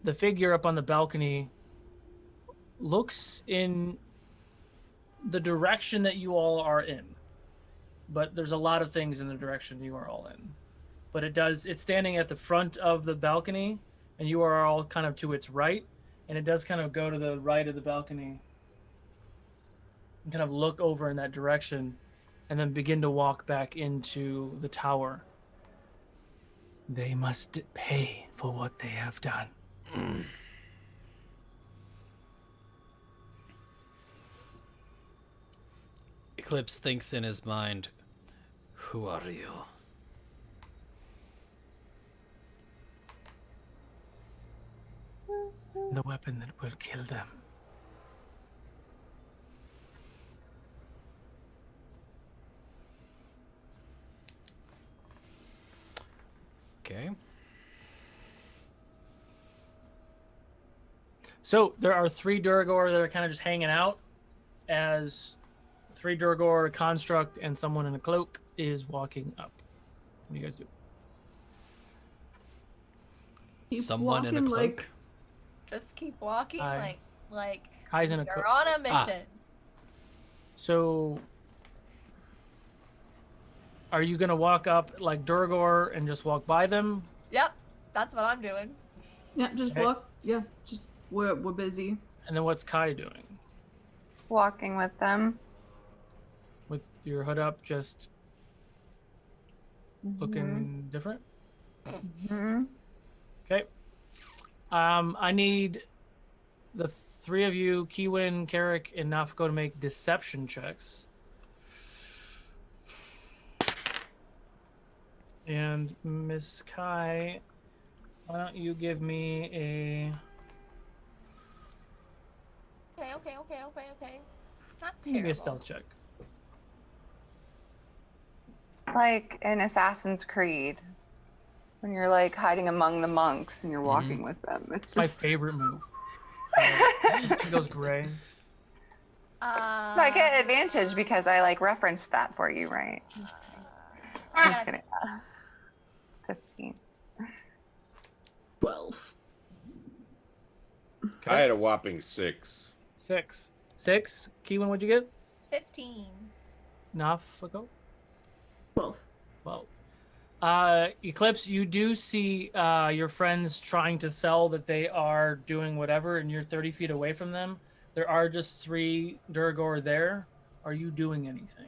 The figure up on the balcony looks in the direction that you all are in, but there's a lot of things in the direction you are all in. But it's standing at the front of the balcony, and you are all kind of to its right, and it does kind of go to the right of the balcony and kind of look over in that direction and then begin to walk back into the tower. They must pay for what they have done. Eclipse thinks in his mind, who are you? The weapon that will kill them. Okay. So there are 3 Duragor that are kind of just hanging out as 3 Duragor, a construct, and someone in a cloak is walking up. What do you guys do? Keep Someone in a walking, cloak? like, Just keep walking like Kai's in a you're cloak. on a mission. So are you going to walk up like Duragor and just walk by them? Yep, that's what I'm doing. yeah, just Okay. walk. Yeah, just we're busy. And then what's Kai doing? Walking with them. With your hood up, just looking different? Hmm. Okay. I need the 3 of you, Kiwin, Carrick, and Nafko, to make deception checks. And Miss Kai, why don't you give me a... Okay. Not Give me a terrible. stealth check. Like in Assassin's Creed, when you're like hiding among the monks and you're walking with them. It's My just favorite move. It goes gray. I get advantage because I like referenced that for you, right? I'm just kidding. 15. 12. I had a whopping 6. 6. 6. Kiwin, what'd you get? 15. Nafko? 12. 12. Eclipse, you do see your friends trying to sell that they are doing whatever, and you're 30 feet away from them. There are just 3 Duragor there. Are you doing anything?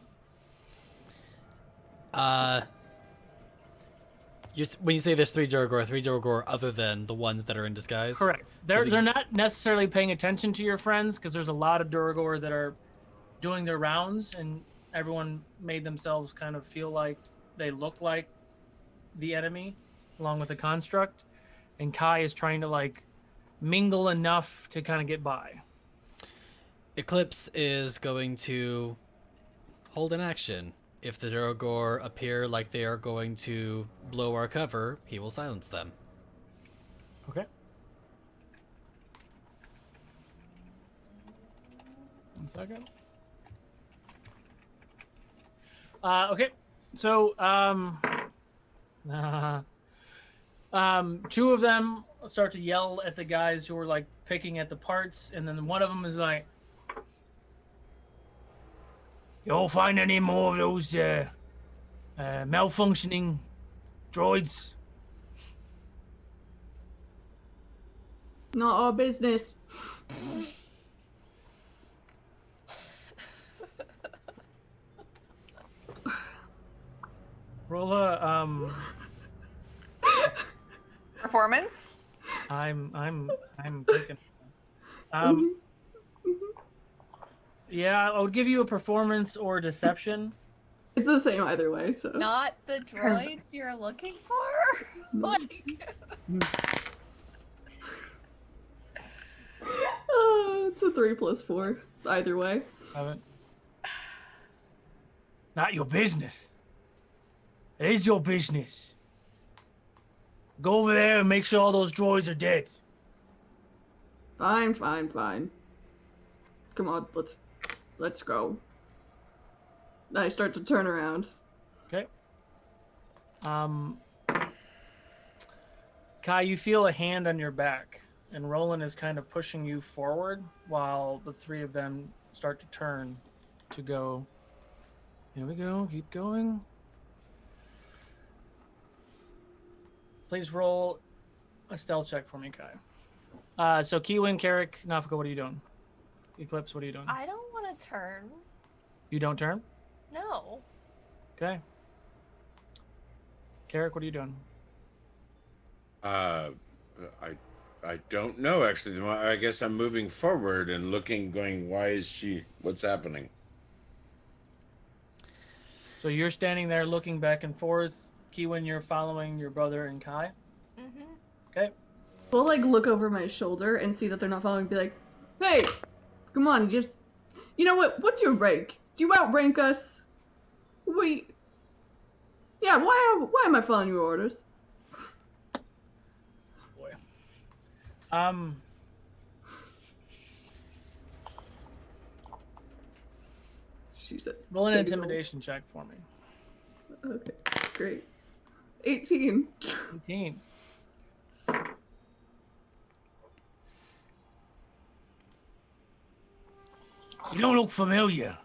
When you say there's 3 Duragor other than the ones that are in disguise? Correct. They're these- not necessarily paying attention to your friends because there's a lot of Duragor that are doing their rounds, and everyone made themselves kind of feel like they look like the enemy along with the construct. And Kai is trying to like mingle enough to kind of get by. Eclipse is going to hold an action. If the Duragor appear like they are going to blow our cover, he will silence them. Okay. 1 second. Okay. So, 2 of them start to yell at the guys who are like picking at the parts, and then one of them is like, Y'all find any more of those malfunctioning droids? Not our business. Roll a Performance? I'm thinking. Yeah, I would give you a performance or deception. It's the same either way, so. Not the droids you're looking for? Like, It's a 3 + 4, either way. Haven't. Not your business. It is your business. Go over there and make sure all those droids are dead. Fine. Come on, let's go. I start to turn around. Okay. Kai, you feel a hand on your back, and Roland is kind of pushing you forward while the three of them start to turn to go. Here we go. Keep going. Please roll a stealth check for me, Kai. So Kiwin, Carrick, Nafika, what are you doing? Eclipse, what are you doing? I don't want to turn. You don't turn? No. Okay. Carrick, what are you doing? I don't know actually. I guess I'm moving forward and looking, going, why is she? What's happening? So you're standing there looking back and forth. Kiwin, you're following your brother and Kai. Mm-hmm. Okay. We'll like look over my shoulder and see that they're not following. Be like, hey, come on, just. You know what? What's your rank? Do you outrank us? Wait. Yeah. Why am I following your orders? Boy. She says. Roll an intimidation check for me. Okay, great. 18. 18. You don't look familiar.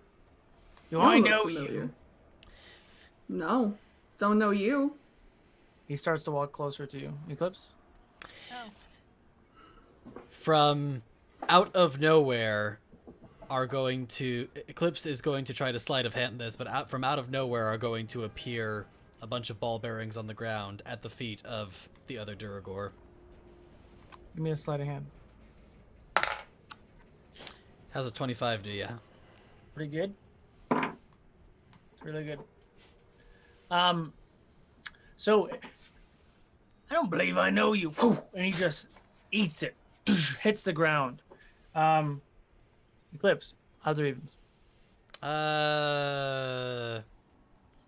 Do I Don't look know familiar. you? No, don't know you. He starts to walk closer to you. Eclipse? Oh. From out of nowhere Eclipse is going to try to sleight of hand this, but from out of nowhere are going to appear a bunch of ball bearings on the ground at the feet of the other Duragor. Give me a sleight of hand. How's a 25 do ya? Pretty good. Really good. So I don't believe I know you. And he just eats it. Hits the ground. Eclipse, odds or evens?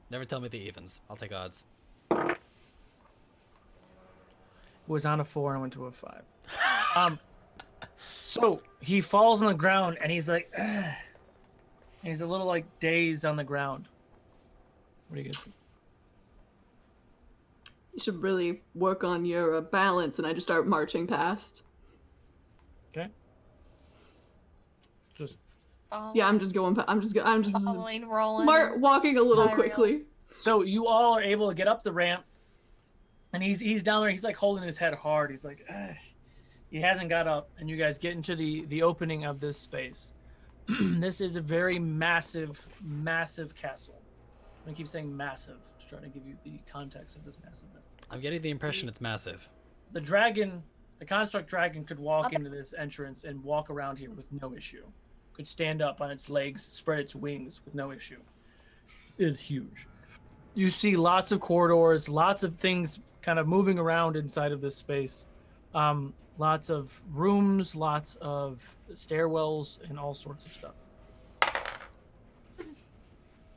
Never tell me the evens. I'll take odds. It was on a 4 and went to a 5. So he falls on the ground and he's like, ugh. And he's a little like dazed on the ground. What do you get? You should really work on your balance, and I just start marching past. Okay. Just Yeah, I'm just going. I'm just Following Roland. walking a little Pyriel. quickly. so you all are able to get up the ramp, and he's down there. He's like holding his head hard. He's like, ugh. He hasn't got up, and you guys get into the opening of this space. This is a very massive castle. I keep saying massive to try to give you the context of this massiveness. I'm getting the impression it's massive. The dragon, the construct dragon, could walk into this entrance and walk around here with no issue. Could stand up on its legs, spread its wings with no issue. It's huge. You see lots of corridors, lots of things kind of moving around inside of this space. Lots of rooms, lots of stairwells, and all sorts of stuff.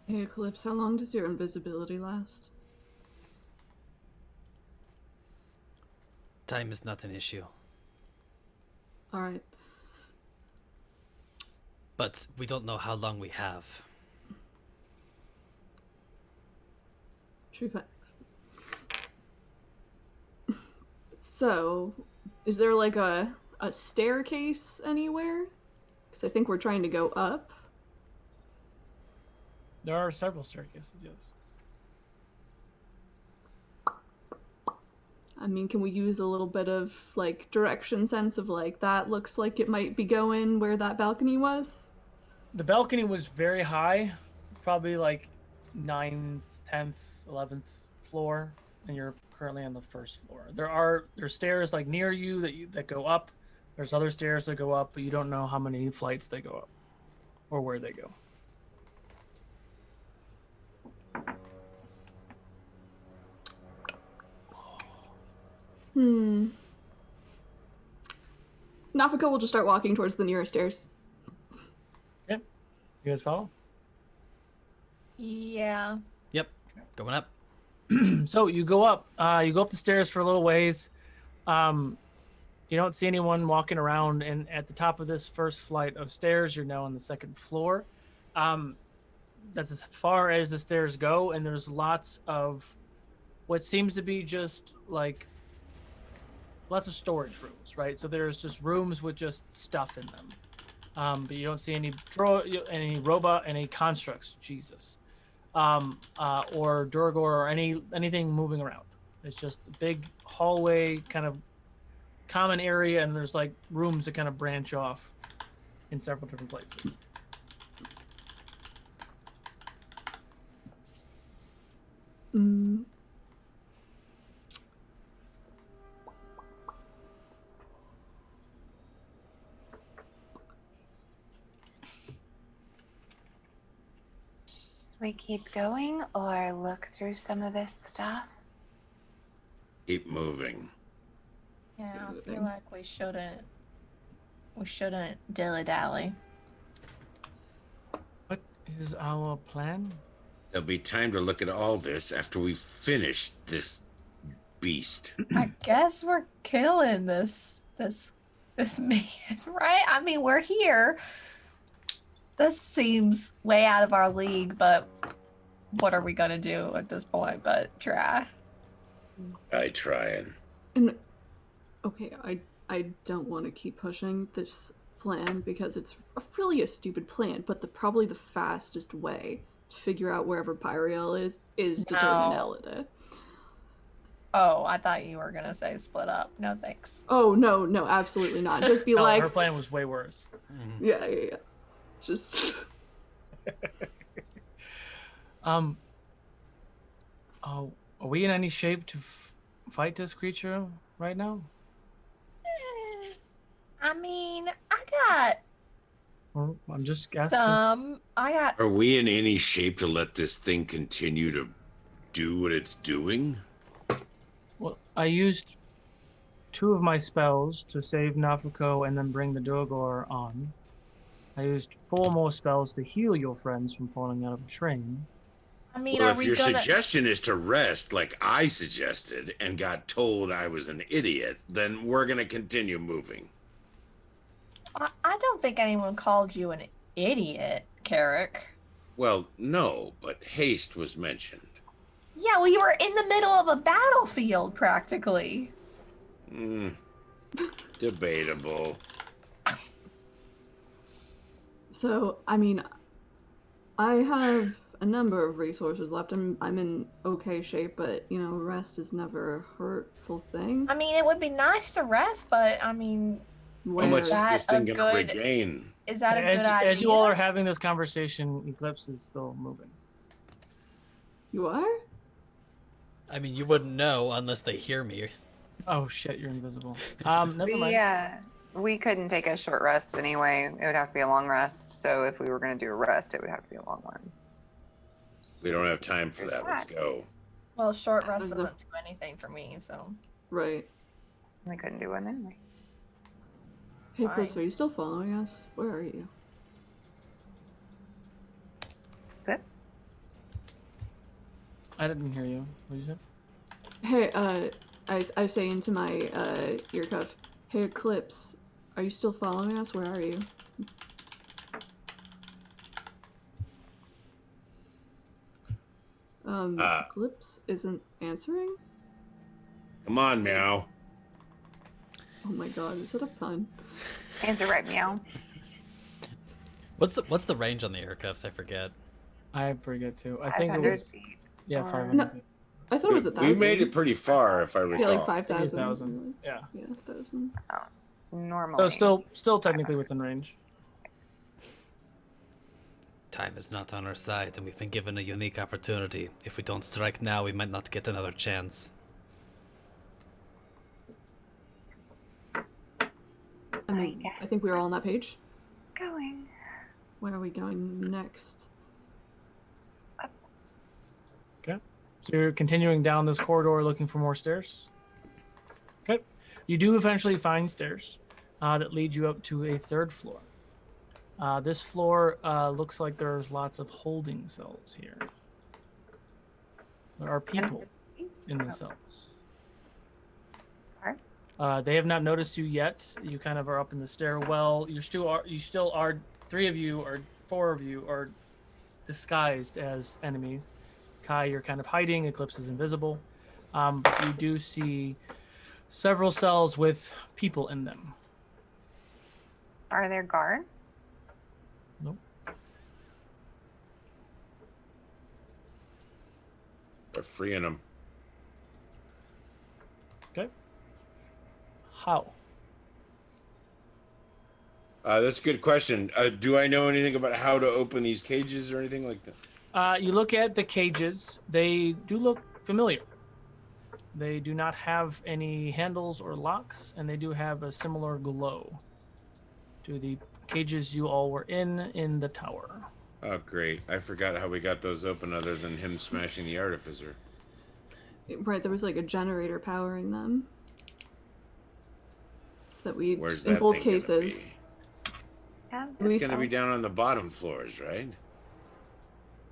Hey, Eclipse, how long does your invisibility last? Time is not an issue. All right. But we don't know how long we have. True facts. So, is there like a staircase anywhere? Because I think we're trying to go up. There are several staircases, yes. I mean, can we use a little bit of like direction sense of like that looks like it might be going where that balcony was? The balcony was very high, probably like 9th, 10th, 11th floor, and you're currently on the first floor. There's stairs like near you that go up. There's other stairs that go up, but you don't know how many flights they go up or where they go. Nafika will just start walking towards the nearest stairs. Yep. You guys follow? Yeah. Yep. Going up. So you go up. You go up the stairs for a little ways. You don't see anyone walking around, and at the top of this first flight of stairs, you're now on the second floor. That's as far as the stairs go, and there's lots of what seems to be just like lots of storage rooms, right? So there's just rooms with just stuff in them, but you don't see any robot, any constructs, Jesus, or Durgor or anything moving around. It's just a big hallway, kind of common area, and there's like rooms that kind of branch off in several different places. We keep going or look through some of this stuff? Keep moving. Yeah, I feel like we shouldn't dilly-dally. What is our plan? There'll be time to look at all this after we finish this beast. I guess we're killing this man, right? I mean, we're here. This seems way out of our league, but what are we gonna do at this point but try? I trying. And okay, I don't want to keep pushing this plan because it's really a stupid plan, but probably the fastest way to figure out wherever Pyriel is to turn an Elida. Oh, I thought you were gonna say split up. No thanks. Oh no, absolutely not. Just be No, like, her plan was way worse. yeah. Just Oh, are we in any shape to fight this creature right now? I mean, I got Or I'm just asking. Are we in any shape to let this thing continue to do what it's doing? Well, I used 2 of my spells to save Nafuko and then bring the Durgor on. I used 4 more spells to heal your friends from falling out of a train. I mean, Well, are if we your gonna... suggestion is to rest like I suggested and got told I was an idiot, then we're going to continue moving. I don't think anyone called you an idiot, Carrick. Well, no, but haste was mentioned. Yeah, well, you were in the middle of a battlefield, practically. Debatable. so. I mean, I have a number of resources left. I'm in okay shape, but rest is never a hurtful thing. I mean, it would be nice to rest, but I mean, How much is that this thing a going to good- regain? is that a good idea? As you all are having this conversation, Eclipse is still moving. You are? I mean, you wouldn't know unless they hear me. Oh shit, you're invisible. Never mind. We couldn't take a short rest anyway. It would have to be a long rest. So if we were going to do a rest, it would have to be a long one. We don't have time for that. Let's go. Well, short rest doesn't do anything for me, so. Right. We couldn't do one anyway. Hey, Fine. Clips, are you still following us? Where are you? Good. I didn't hear you. What did you say? Hey, I say into my ear cuff. Hey, Eclipse, are you still following us? Where are you? Eclipse isn't answering? Come on, Meow. Oh my god, is that a pun? Answer right, meow. What's the range on the ear cuffs? I forget. I forget too. I think it 500 was feet. yeah, or- 500. No. I thought it was 1,000. We made it pretty far, if I recall. Yeah, like Maybe 5,000. 1,000. Yeah. Yeah, 1,000. Normally. So still technically within range. Time is not on our side, and we've been given a unique opportunity. If we don't strike now, we might not get another chance. I mean, I think we were all on that page. Going. Where are we going next? So you're continuing down this corridor looking for more stairs. Okay. You do eventually find stairs that lead you up to a third floor. This floor looks like there's lots of holding cells here. There are people in the cells. Parts? They have not noticed you yet. You kind of are up in the stairwell. You still are 3 of you or 4 of you are disguised as enemies. Kai, you're kind of hiding. Eclipse is invisible. But you do see several cells with people in them. Are there guards? Nope. We're freeing them. Okay. How? That's a good question. Do I know anything about how to open these cages or anything like that? You look at the cages. They do look familiar. They do not have any handles or locks, and they do have a similar glow to the cages you all were in the tower. Oh, great. I forgot how we got those open other than him smashing the artificer. Right, there was like a generator powering them. That we, Where's in that both thing cases. gonna be? Yeah. We It's gonna be down on the bottom floors, right?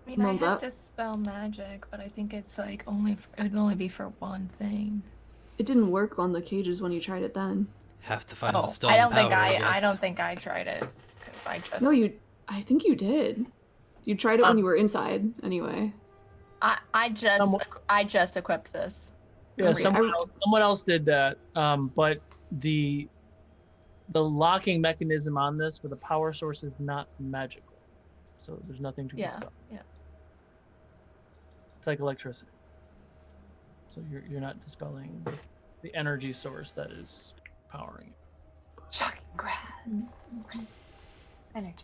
I mean, I Well, have that- to spell magic, but I think it's like it would only be for one thing. It didn't work on the cages when you tried it then. Have to find the Oh, stone I don't think power I of it. don't think I tried it because I just No, I think you did. You tried it when you were inside, anyway. I just equipped this. Yeah, Okay. someone else did that. But the locking mechanism on this with the power source is not magical, so there's nothing to Yeah, dispel. yeah. It's like electricity. So you're not dispelling the energy source that is powering it. Shocking grass. Energy.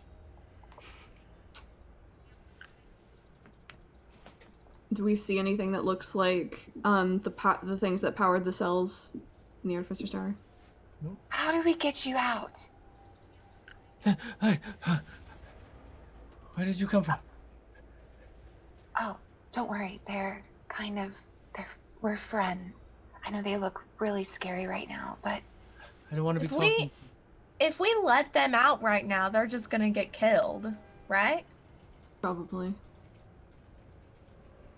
Do we see anything that looks like the things that powered the cells in the Artificer's Tower? How do we get you out? Hey, where did you come from? Oh, don't worry. We're friends. I know they look really scary right now, but I don't want to be If talking. if we let them out right now, they're just gonna get killed, right? Probably.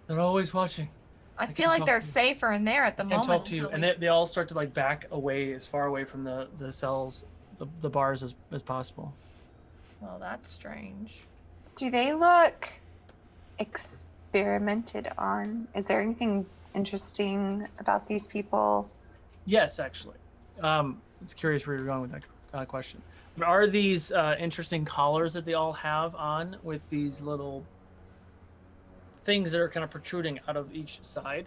They're always watching. I can't feel like talk they're to you. safer in there at the Can't moment. talk to you, until and we- they all start to like back away as far away from the cells, the bars as possible. Well, that's strange. Do they look experimented on? Is there anything interesting about these people? Yes, actually. It's curious where you're going with that question. But are these interesting collars that they all have on with these little things that are kind of protruding out of each side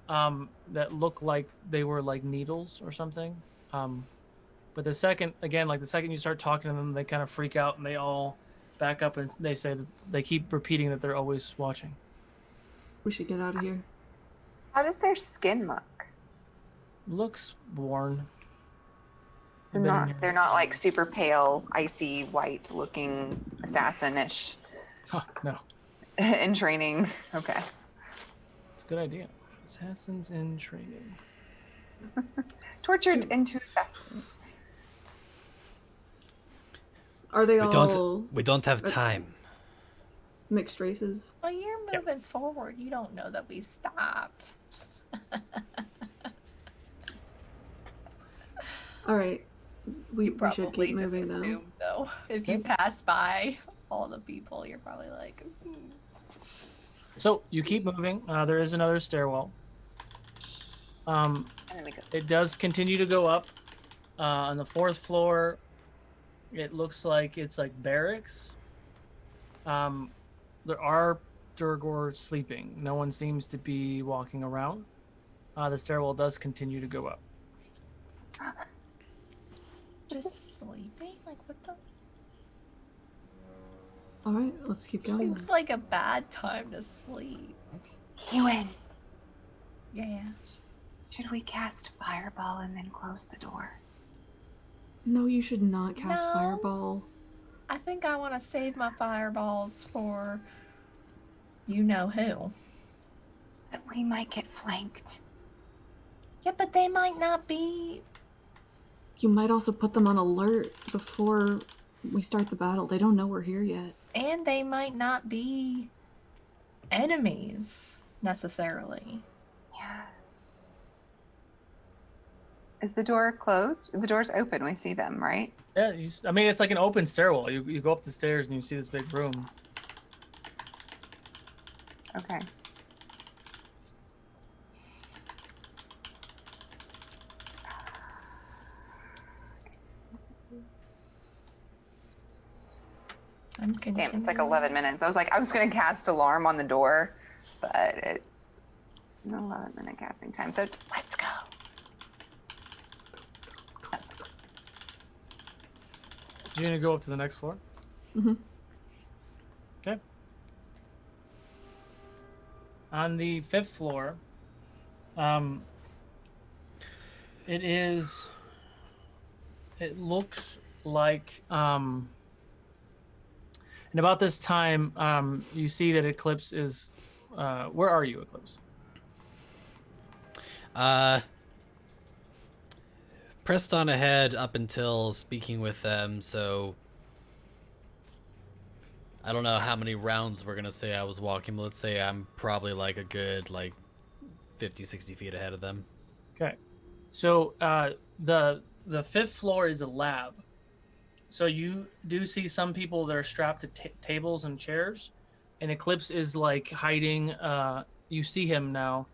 that look like they were like needles or something? But the second you start talking to them, they kind of freak out and they all back up and they say that they keep repeating that they're always watching. We should get out of here. How does their skin look? Looks worn. So they're not like super pale, icy white looking assassin-ish Huh, no, in training. Okay. it's a good idea. Assassins in training. Tortured into assassins. Are they We all don't have time. mixed races? Well, you're moving forward. You don't know that we stopped. All right. We You should probably keep just moving though. assume, though. If you pass by all the people, you're probably like, So you keep moving. There is another stairwell. And then we go. It does continue to go up. On the 4th floor, it looks like it's like barracks. there are Durgor sleeping. No one seems to be walking around. The stairwell does continue to go up. Just sleeping? Like, what the? All right, let's keep going. Seems like a bad time to sleep. Ewan, Yeah. should we cast Fireball and then close the door? No, you should not cast No. Fireball. I think I want to save my fireballs for you know who. But we might get flanked. Yeah, but they might not be. You might also put them on alert before we start the battle. They don't know we're here yet. And they might not be enemies necessarily. Yeah. Is the door closed? The door's open. We see them, right? Yeah, I mean, it's like an open stairwell. You go up the stairs and you see this big room. Okay. I'm Damn, it's like 11 minutes. I was gonna cast alarm on the door, but it's an 11-minute casting time. So let's go. That sucks. You're gonna go up to the next floor. Mm-hmm. Okay. On the 5th floor, it looks like, and about this time, you see that Eclipse is, where are you, Eclipse? Pressed on ahead up until speaking with them, so I don't know how many rounds we're gonna say I was walking, but let's say I'm probably like a good 50, 60 feet ahead of them. Okay. So, the 5th floor is a lab. So you do see some people that are strapped to tables and chairs, and Eclipse is like hiding. You see him now.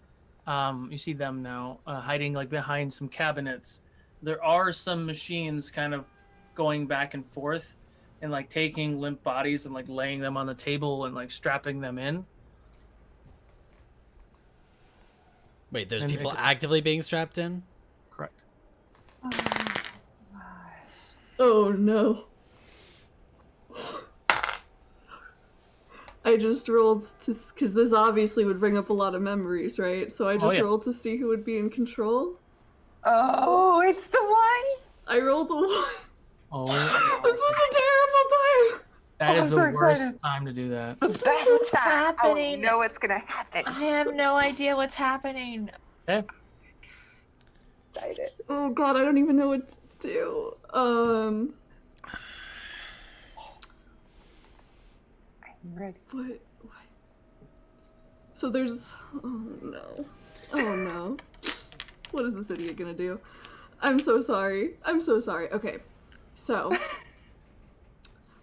You see them now hiding like behind some cabinets. There are some machines kind of going back and forth, and like taking limp bodies and like laying them on the table and like strapping them in. Wait, there's And people actively being strapped in? Correct. Oh, gosh. Oh no. I just rolled because this obviously would bring up a lot of memories, right? So I just yeah. rolled to see who would be in control. Oh, it's the one. I rolled a 1. Oh, This was a terrible time. that is I'm the so worst excited. time to do that. The best What's time. happening? I know what's gonna happen. I have no idea what's happening. Okay. Excited. Oh god, I don't even know what to do. I'm ready. What? So there's. Oh no. Oh no. What is this idiot gonna do? I'm so sorry. I'm so sorry. Okay. So.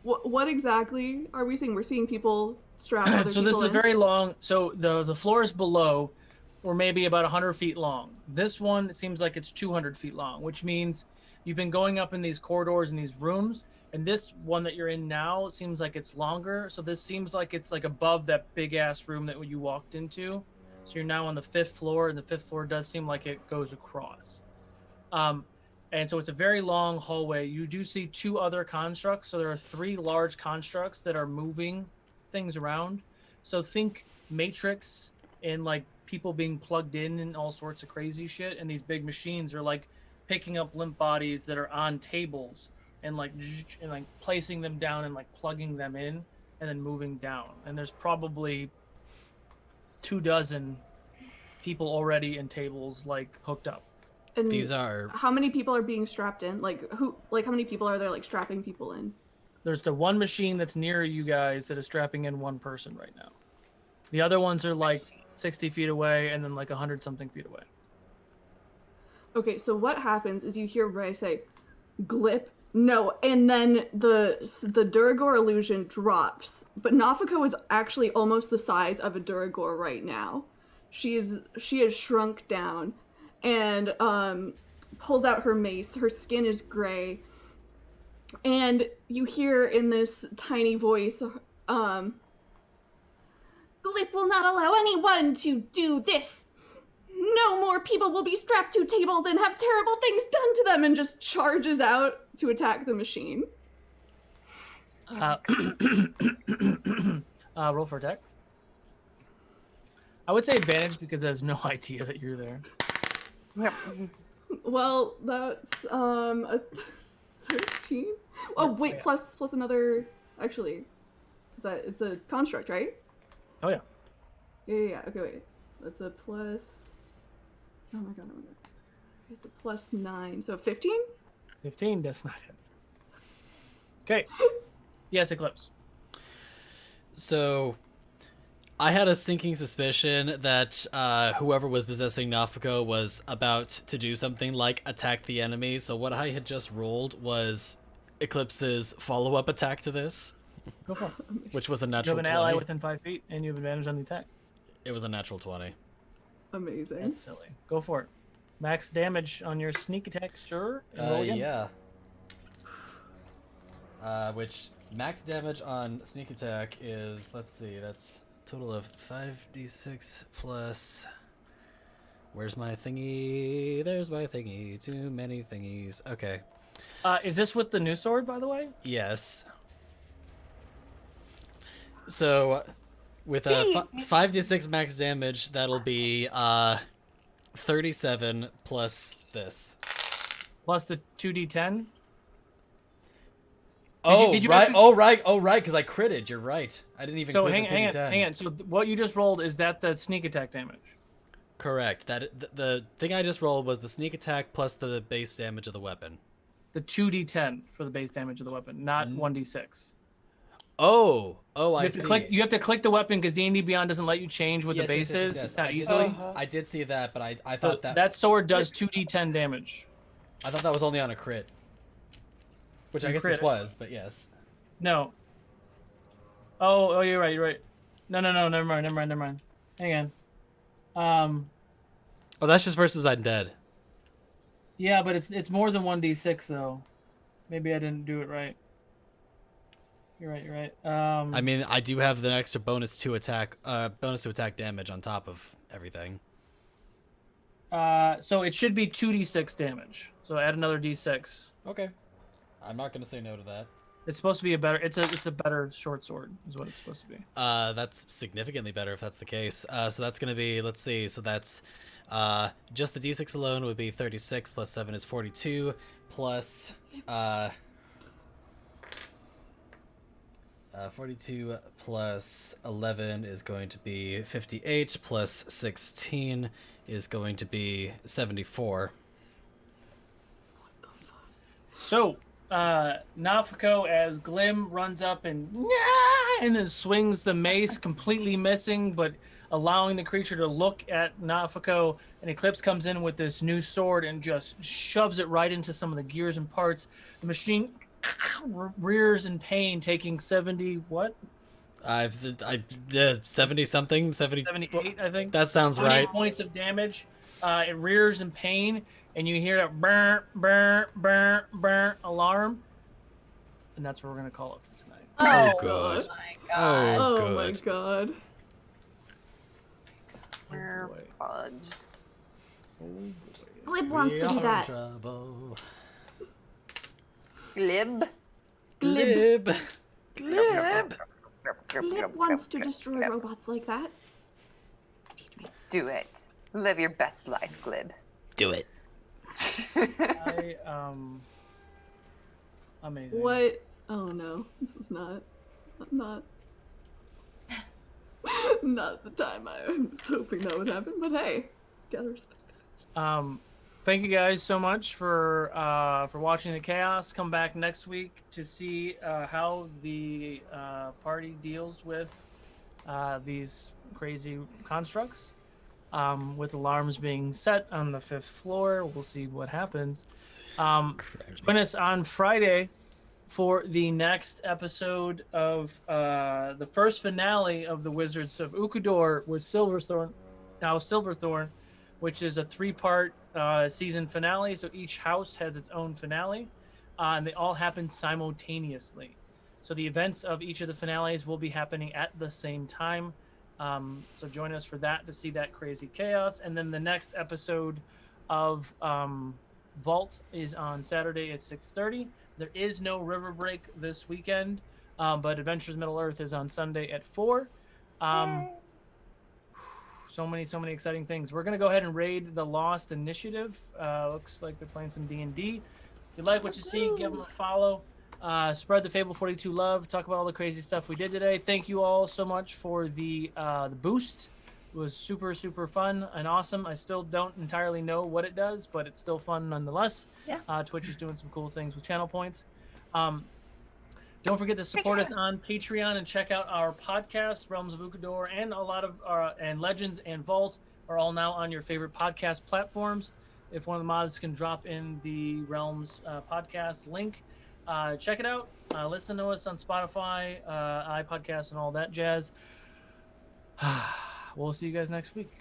What exactly are we seeing? We're seeing people strap other So people this is a in? very long. So the floors below were maybe about 100 feet long. This one it seems like it's 200 feet long, which means you've been going up in these corridors and these rooms. And this one that you're in now seems like it's longer. So this seems like it's like above that big ass room that you walked into. So you're now on the 5th floor, and the 5th floor does seem like it goes across. And so it's a very long hallway. You do see 2 other constructs. So there are 3 large constructs that are moving things around. So think Matrix and like people being plugged in and all sorts of crazy shit. And these big machines are like picking up limp bodies that are on tables and like placing them down and like plugging them in and then moving down. And there's probably 24 people already in tables like hooked up. And These are how many people are being strapped in? Like who? Like how many people are there? Like strapping people in? There's the one machine that's near you guys that is strapping in one person right now. The other ones are like 60 feet away and then like 100 something feet away. Okay, so what happens is you hear Ray say, "Glip." No, and then the Duragor illusion drops. But Nafako is actually almost the size of a Duragor right now. She has shrunk down, and pulls out her mace. Her skin is gray, and you hear in this tiny voice, Glip will not allow anyone to do this. No more people will be strapped to tables and have terrible things done to them, and just charges out to attack the machine. Roll for attack. I would say advantage because it has no idea that you're there. Yep. Well, that's a 13. Oh wait, Yeah. plus another. Actually, it's a construct, right? Oh yeah. Yeah. Okay, wait. That's a plus. Oh my god. It's a plus 9, so 15. 15 does not hit. Okay. Yes, Eclipse. So, I had a sinking suspicion that whoever was possessing Nafako was about to do something like attack the enemy, so what I had just rolled was Eclipse's follow-up attack to this, Go for it. which was a You have natural an 20. ally within 5 feet, and you have advantage on the attack. It was a natural 20. Amazing. That's silly. Go for it. Max damage on your sneak attack, sir. And roll again. Yeah. Which, max damage on sneak attack is, let's see, that's a total of 5d6 plus... Where's my thingy? There's my thingy. Too many thingies. Okay. Is this with the new sword, by the way? Yes. So, with a 5d6 max damage, that'll be 37 plus this. Plus the 2d10? Did you right. Actually... Oh, right, because I critted. You're right. I didn't even So crit hang the 2d10. hang on. So what you just rolled, is that the sneak attack damage? Correct. The thing I just rolled was the sneak attack plus the base damage of the weapon. The 2d10 for the base damage of the weapon, not 1d6. Oh, You I have see. to click. You have to click the weapon because D&D Beyond doesn't let you change what Yes, the yes, base yes, is yes. that I did easily. see- I did see that, but I So thought that sword does 2d10 damage. I thought that was only on a crit. Which I You guess crit this it. was, but yes. No. Oh, you're right. No, never mind. Hang on. Oh, that's just versus undead. Yeah, but it's more than 1d6 though. Maybe I didn't do it right. You're right. I mean, I do have the extra bonus to attack damage on top of everything. So it should be 2d6 damage. So add another d6. Okay. I'm not gonna say no to that. It's supposed to be a better. It's a better short sword, is what it's supposed to be. That's significantly better if that's the case. So that's gonna be, let's see, so that's just the d6 alone would be 36 plus 7 is 42 plus 42 plus 11 is going to be 58 plus 16 is going to be 74. So, Nafako, as Glim runs up and then swings the mace, completely missing, but allowing the creature to look at Nafako, and Eclipse comes in with this new sword and just shoves it right into some of the gears and parts. The machine rears in pain, taking 70 what? 70 something, 78, I think. That sounds 28 right. points of damage. It rears in pain, and you hear that burr, burr, burr, burr alarm. And that's what we're going to call it for tonight. Oh, Oh, good. my god. Oh, Oh my good. god. We're boy. fudged. Glib wants to do that. Trouble. Glib. Glib. Glib. Glib wants to destroy robots like that. Do it. Live your best life, Glib. Do it. Amazing. What? Oh no, this is not not the time I was hoping that would happen. But hey, gotta respect. Thank you guys so much for watching the chaos. Come back next week to see how the party deals with these crazy constructs. With alarms being set on the 5th floor, we'll see what happens. Join us on Friday for the next episode of the first finale of the Wizards of Ukodor with Silverthorn, which is a 3-part season finale. So each house has its own finale, and they all happen simultaneously. So the events of each of the finales will be happening at the same time. So join us for that to see that crazy chaos. And then the next episode of Vault is on Saturday at 6:30. There is no River Break this weekend, but Adventures Middle Earth is on Sunday at 4. So many exciting things. We're gonna go ahead and raid the Lost Initiative. Looks like they're playing some D&D. If you like what you see, give them a follow. Spread the Fable 42 love. Talk about all the crazy stuff we did today. Thank you all so much for the boost. It was super fun and awesome. I still don't entirely know what it does, but it's still fun nonetheless. Yeah. Twitch is doing some cool things with channel points. Don't forget to support us on Patreon and check out our podcast, Realms of Ukodor, and a lot of and Legends and Vault are all now on your favorite podcast platforms. If one of the mods can drop in the Realms podcast link, check it out. Listen to us on Spotify, iPodcast, and all that jazz. We'll see you guys next week.